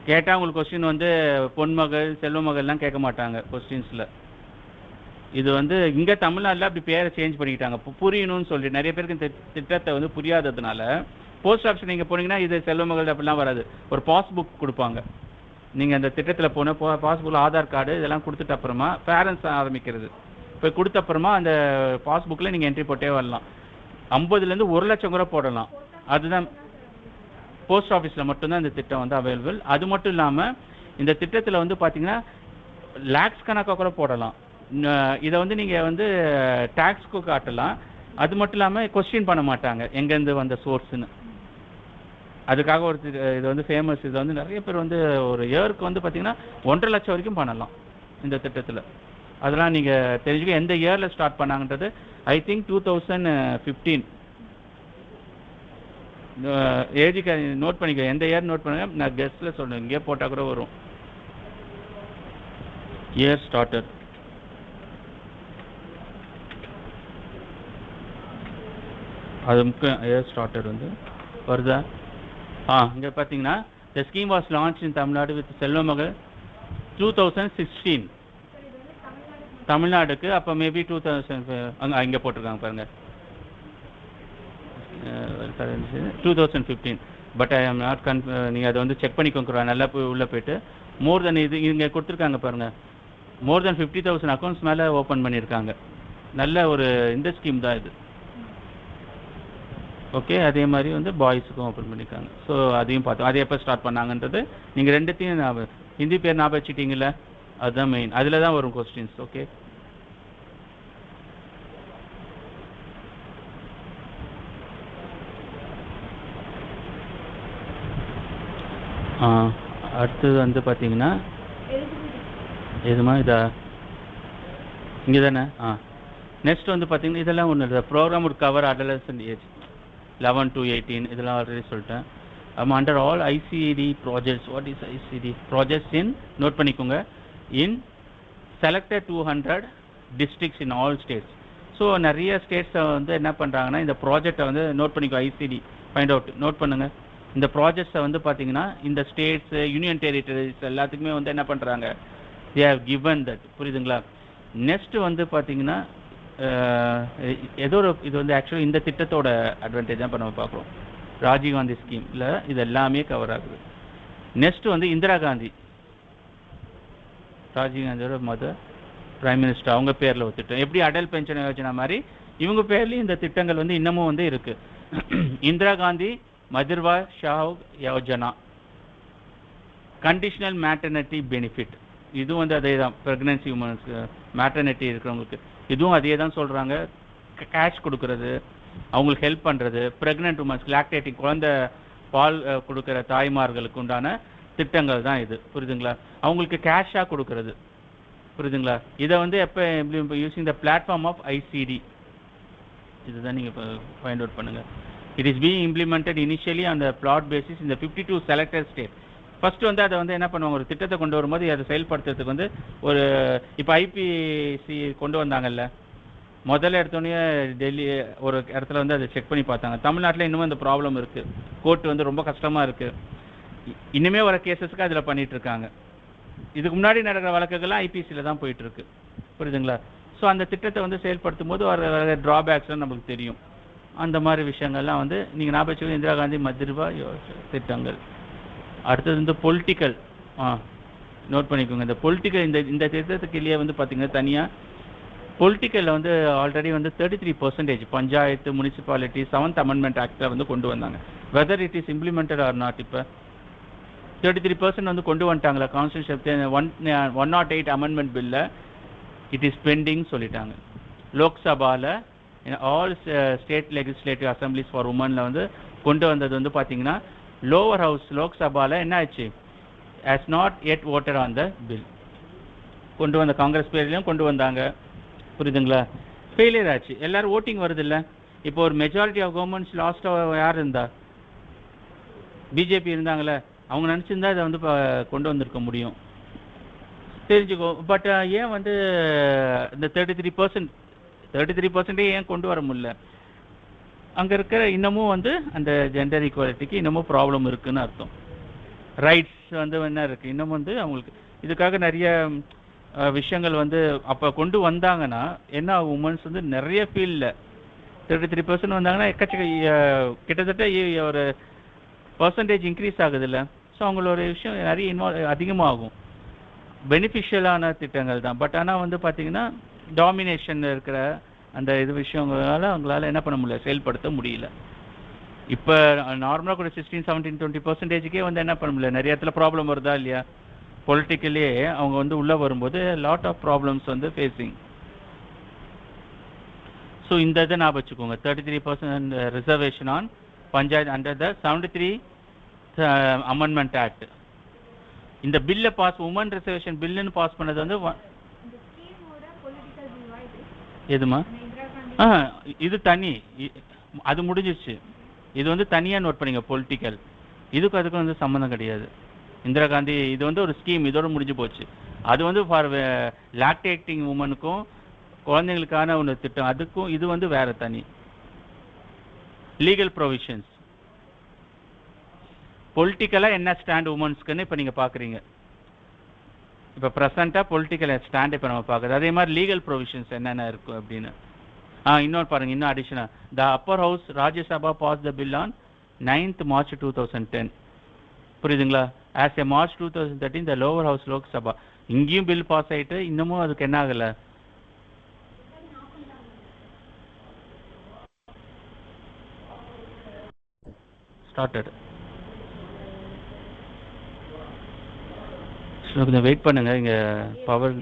கேட்டால் உங்களுக்கு கொஸ்டின் வந்து பொன்மகள் செல்வ மகள்லாம் கேட்க மாட்டாங்க கொஸ்டின்ஸில். இது வந்து இங்கே தமிழ்நாட்டில் அப்படி பேரை சேஞ்ச் பண்ணிக்கிட்டாங்க புரியணும்னு சொல்லி. நிறைய பேருக்கு இந்த திட்டத்தை வந்து புரியாததுனால போஸ்ட் ஆஃபீஸ் நீங்கள் போனீங்கன்னா இது செல்வ மகள் அப்படிலாம் வராது, ஒரு பாஸ்புக் கொடுப்பாங்க. நீங்கள் அந்த திட்டத்தில் போனால் பாஸ்புக்கில் ஆதார் கார்டு இதெல்லாம் கொடுத்துட்ட அப்புறமா பேரண்ட்ஸ் ஆரம்பிக்கிறது. இப்போ கொடுத்த அப்புறமா அந்த பாஸ்புக்கில் நீங்கள் என்ட்ரி போட்டே வரலாம். 50லேருந்து 1 லட்சம் கூட போடலாம். அதுதான் போஸ்ட் ஆஃபீஸில் மட்டும்தான் இந்த திட்டம் வந்து அவைலபிள். அது மட்டும் இல்லாமல் இந்த திட்டத்தில் வந்து பார்த்தீங்கன்னா லேக்ஸ் கணக்காக கூட போடலாம். இதை வந்து நீங்கள் வந்து டேக்ஸ்க்கு காட்டலாம். அது மட்டும் இல்லாமல் கொஸ்டின் பண்ண மாட்டாங்க எங்கேருந்து வந்த சோர்ஸ்னு. அதுக்காக ஒரு இது வந்து ஃபேமஸ். இது வந்து நிறைய பேர் வந்து ஒரு இயருக்கு வந்து பார்த்தீங்கன்னா 1.5 லட்சம் வரைக்கும் பண்ணலாம் இந்த திட்டத்தில். அதெல்லாம் நீங்கள் தெரிஞ்சுக்க. எந்த இயரில் ஸ்டார்ட் பண்ணாங்கன்றது ஐ திங்க் 2015. ஏஜுக்கு நோட் பண்ணிக்க, எந்த இயர் நோட் பண்ணுங்க, நான் கெஸ்ட்டில் சொல்லுவேன், இங்கே போட்டால் கூட வரும். இயர் ஸ்டார்டட் அது முக்கியம். இயர் ஸ்டார்டட் வந்து வருதா? இங்கே பார்த்தீங்கன்னா the scheme was launched in Tamil Nadu with செல்வ மகள் 2016 தமிழ்நாடுக்கு. அப்போ மேபி 2000 இங்கே போட்டிருக்காங்க பாருங்க 2015. பட் ஐ ஆம் நாட் நீங்கள் அதை வந்து செக் பண்ணிக்கோங்க நல்லா உள்ளே போயிட்டு. மோர் தென் இது இங்கே கொடுத்துருக்காங்க பாருங்க, மோர் தென் 50,000 அக்கௌண்ட்ஸ் மேலே ஓப்பன் பண்ணியிருக்காங்க. நல்ல ஒரு இந்த ஸ்கீம் தான் இது. ஓகே, அதே மாதிரி வந்து பாய்ஸுக்கும் ஓப்பன் பண்ணியிருக்காங்க. ஸோ அதையும் பார்த்தோம். அது எப்போ ஸ்டார்ட் பண்ணாங்கன்றது நீங்கள் ரெண்டுத்தையும் ஹிந்தி பேர் ஞாபகம் வச்சுட்டீங்களா, அதுதான் மெயின். அதில் தான் வரும் கொஸ்டின்ஸ். ஓகே, அடுத்தது வந்து பார்த்தீங்கன்னா எதுமா இதா இங்கே தானே. நெக்ஸ்ட் வந்து பார்த்தீங்கன்னா இதெல்லாம் ஒன்று இல்லை. Programme would cover adolescent age 11 to 18. இதெல்லாம் ஆல்ரெடி சொல்லிட்டேன். Under all ICD projects. What is ICD projects in note பண்ணிக்கோங்க. In selected 200 districts in all states. So நிறைய ஸ்டேட்ஸை வந்து என்ன பண்ணுறாங்கன்னா இந்த ப்ராஜெக்டை வந்து நோட் பண்ணிக்கோ. ஐசிடி ஃபைண்ட் அவுட் நோட் பண்ணுங்கள். இந்த ப்ராஜெக்ட்ஸை வந்து பார்த்தீங்கன்னா இந்த ஸ்டேட்ஸு யூனியன் டெரிட்டரிஸ் எல்லாத்துக்குமே வந்து என்ன பண்ணுறாங்க, தே ஹவ் கிவன் தட். புரியுதுங்களா? நெக்ஸ்ட் வந்து பார்த்தீங்கன்னா ஏதோ ஒரு இது வந்து ஆக்சுவலி இந்த திட்டத்தோட அட்வான்டேஜ் தான் இப்போ நம்ம பார்க்குறோம். ராஜீவ்காந்தி ஸ்கீமில் இது எல்லாமே கவர் ஆகுது. நெக்ஸ்ட் வந்து இந்திரா காந்தி, ராஜீவ்காந்தியோட மதர் பிரைம் மினிஸ்டர், அவங்க பேரில் ஒரு திட்டம். எப்படி அடல் பென்ஷன் யோஜனா மாதிரி இவங்க பேர்லேயும் இந்த திட்டங்கள் வந்து இன்னமும் வந்து இருக்குது. இந்திரா காந்தி மதுர்வா ஷாவ் யோஜனா, கண்டிஷனல் மேட்டர்னிட்டி பெனிஃபிட், இதுவும் வந்து அதே தான். ப்ரெக்னன்சி உமன்ஸ்க்கு, மேட்டர்னிட்டி இருக்கிறவங்களுக்கு இதுவும் அதே தான் சொல்கிறாங்க. கேஷ் கொடுக்கறது, அவங்களுக்கு ஹெல்ப் பண்ணுறது. ப்ரெக்னென்ட் உமன்ஸ், லாக்டேட்டிங், குழந்தை பால் கொடுக்குற தாய்மார்களுக்கு உண்டான திட்டங்கள் தான் இது. புரியுதுங்களா? அவங்களுக்கு கேஷாக கொடுக்கறது. புரியுதுங்களா? இதை வந்து எப்போ using the platform of ICT, இதுதான் நீங்கள் இப்போ ஃபைண்ட் அவுட் பண்ணுங்கள். It is being implemented initially on the flat basis இந்த 52 செலக்டட் ஸ்டேட். ஃபர்ஸ்ட் வந்து அதை வந்து என்ன பண்ணுவாங்க, ஒரு திட்டத்தை கொண்டு வரும்போது அதை செயல்படுத்துறதுக்கு வந்து ஒரு இப்போ ஐபிசி கொண்டு வந்தாங்கல்ல, முதல்ல எடுத்தோடனே டெல்லி ஒரு இடத்துல வந்து அதை செக் பண்ணி பார்த்தாங்க. தமிழ்நாட்டில் இன்னமும் இந்த ப்ராப்ளம் இருக்குது. கோர்ட் வந்து ரொம்ப கஷ்டமாக இருக்குது. இன்னுமே வர கேசஸ்க்கு அதில் பண்ணிகிட்டு இருக்காங்க. இதுக்கு முன்னாடி நடக்கிற வழக்குகள்லாம் ஐபிசியில் தான் போயிட்டுருக்கு. புரியுதுங்களா? ஸோ அந்த திட்டத்தை வந்து செயல்படுத்தும் போது வர ட்ராபேக்ஸ்லாம் நமக்கு தெரியும். அந்த மாதிரி விஷயங்கள்லாம் வந்து நீங்கள் ஞாபகம் வச்சுக்கோங்க. இந்திரா காந்தி மதுர்வா திட்டங்கள். அடுத்தது வந்து பொலிட்டிக்கல், நோட் பண்ணிக்கோங்க. இந்த பொலிட்டிக்கல் இந்த திட்டத்துக்கு இல்லையே வந்து பார்த்தீங்கன்னா தனியாக பொலிட்டிக்கலில் வந்து ஆல்ரெடி வந்து 33% பஞ்சாயத்து முனிசிபாலிட்டி 7th அமெண்ட்மெண்ட் ஆக்டில் வந்து கொண்டு வந்தாங்க. Whether it is implemented or not. இப்போ 33% வந்து கொண்டு வந்துட்டாங்களா கான்ஸ்டியூஷன் 108 அமெண்ட்மெண்ட் பில்ல இட் இஸ் பெண்டிங் சொல்லிட்டாங்க. லோக்சபாவில் all state legislative assemblies for உமனில் வந்து கொண்டு வந்தது வந்து பார்த்தீங்கன்னா லோவர் ஹவுஸ் லோக்சபாவில் என்ன ஆச்சு, has not yet voted on the bill. கொண்டு வந்த காங்கிரஸ் பேர்லையும் கொண்டு வந்தாங்க. புரியுதுங்களா? ஃபெயிலியர் ஆச்சு. எல்லாரும் ஓட்டிங் வருது இல்லை. இப்போ ஒரு மெஜாரிட்டி ஆஃப் கவர்மெண்ட்ஸ் லாஸ்ட்டாக யார் இருந்தா, பிஜேபி இருந்தாங்களே, அவங்க நினச்சிருந்தா இதை வந்து கொண்டு வந்திருக்க முடியும். தெரிஞ்சுக்கோ. பட் ஏன் வந்து இந்த 33% ஏன் கொண்டு வர முடியல? அங்கே இருக்கிற இன்னமும் வந்து அந்த ஜெண்டர் ஈக்குவாலிட்டிக்கு இன்னமும் ப்ராப்ளம் இருக்குதுன்னு அர்த்தம். ரைட்ஸ் வந்து என்ன இருக்குது இன்னமும் வந்து அவங்களுக்கு. இதுக்காக நிறைய விஷயங்கள் வந்து அப்போ கொண்டு வந்தாங்கன்னா என்ன, உமன்ஸ் வந்து நிறைய ஃபீல்டில் 33% வந்தாங்கன்னா கிட்டத்தட்ட ஒரு பர்சன்டேஜ் இன்க்ரீஸ் ஆகுது இல்லை. ஸோ அவங்களோட விஷயம் நிறைய அதிகமாகும். பெனிஃபிஷியலான திட்டங்கள் தான். பட் ஆனால் வந்து பார்த்தீங்கன்னா டாமினேஷன் இருக்கிற அந்த இது விஷயங்களால அவங்களால என்ன பண்ண முடியல, செயல்படுத்த முடியல. இப்போ நார்மலாக கூட 16, 17, 20% வந்து என்ன பண்ண முடியல. நிறைய இடத்துல ப்ராப்ளம் வருதா இல்லையா? பொலிட்டிக்கலே அவங்க வந்து உள்ளே வரும்போது லாட் ஆஃப் ப்ராப்ளம்ஸ் வந்து ஃபேஸிங். ஸோ இந்த இதை ஞாபகம் வச்சுக்கோங்க. 33% reservation on panchayat under the 73 amendment act. இந்த பில்லை உமன் ரிசர்வேஷன் பில்லுன்னு பாஸ் பண்ணது வந்து எதுமா இது தனி, அது முடிஞ்சிச்சு. இது வந்து தனியாக நோட் பண்ணிங்க. பொலிட்டிக்கல் இதுக்கும் அதுக்கும் வந்து சம்மந்தம் கிடையாது. இந்திரா காந்தி இது வந்து ஒரு ஸ்கீம், இதோட முடிஞ்சு போச்சு. அது வந்து ஃபார் லாக்டேட்டிங் உமனுக்கும் குழந்தைங்களுக்கான ஒரு திட்டம், அதுக்கும் இது வந்து வேற தனி. லீகல் ப்ரொவிஷன்ஸ் பொலிட்டிக்கலாக என்ன ஸ்டாண்ட் உமன்ஸ்க்குன்னு இப்போ நீங்கள் பார்க்குறீங்க. இப்போ ப்ரெசண்ட்டாக பொலிட்டிக்கல் ஸ்டாண்ட் இப்போ நம்ம பார்க்குறது. அதே மாதிரி லீகல் ப்ரொவிஷன்ஸ் என்னென்ன இருக்கும் அப்படின்னு. இன்னொரு பாருங்க, இன்னும் additional. The upper house Rajya Sabha pass the bill on 9th March 2010. புரியுதுங்களா? As a March 2013 the lower house Lok Sabha. இங்கேயும் பில் பாஸ் ஆயிட்டு இன்னமும் அதுக்கு என்ன ஆகலை? ஸ்டார்டட். கொஞ்சம் வெயிட் பண்ணுங்க, இங்க பவர்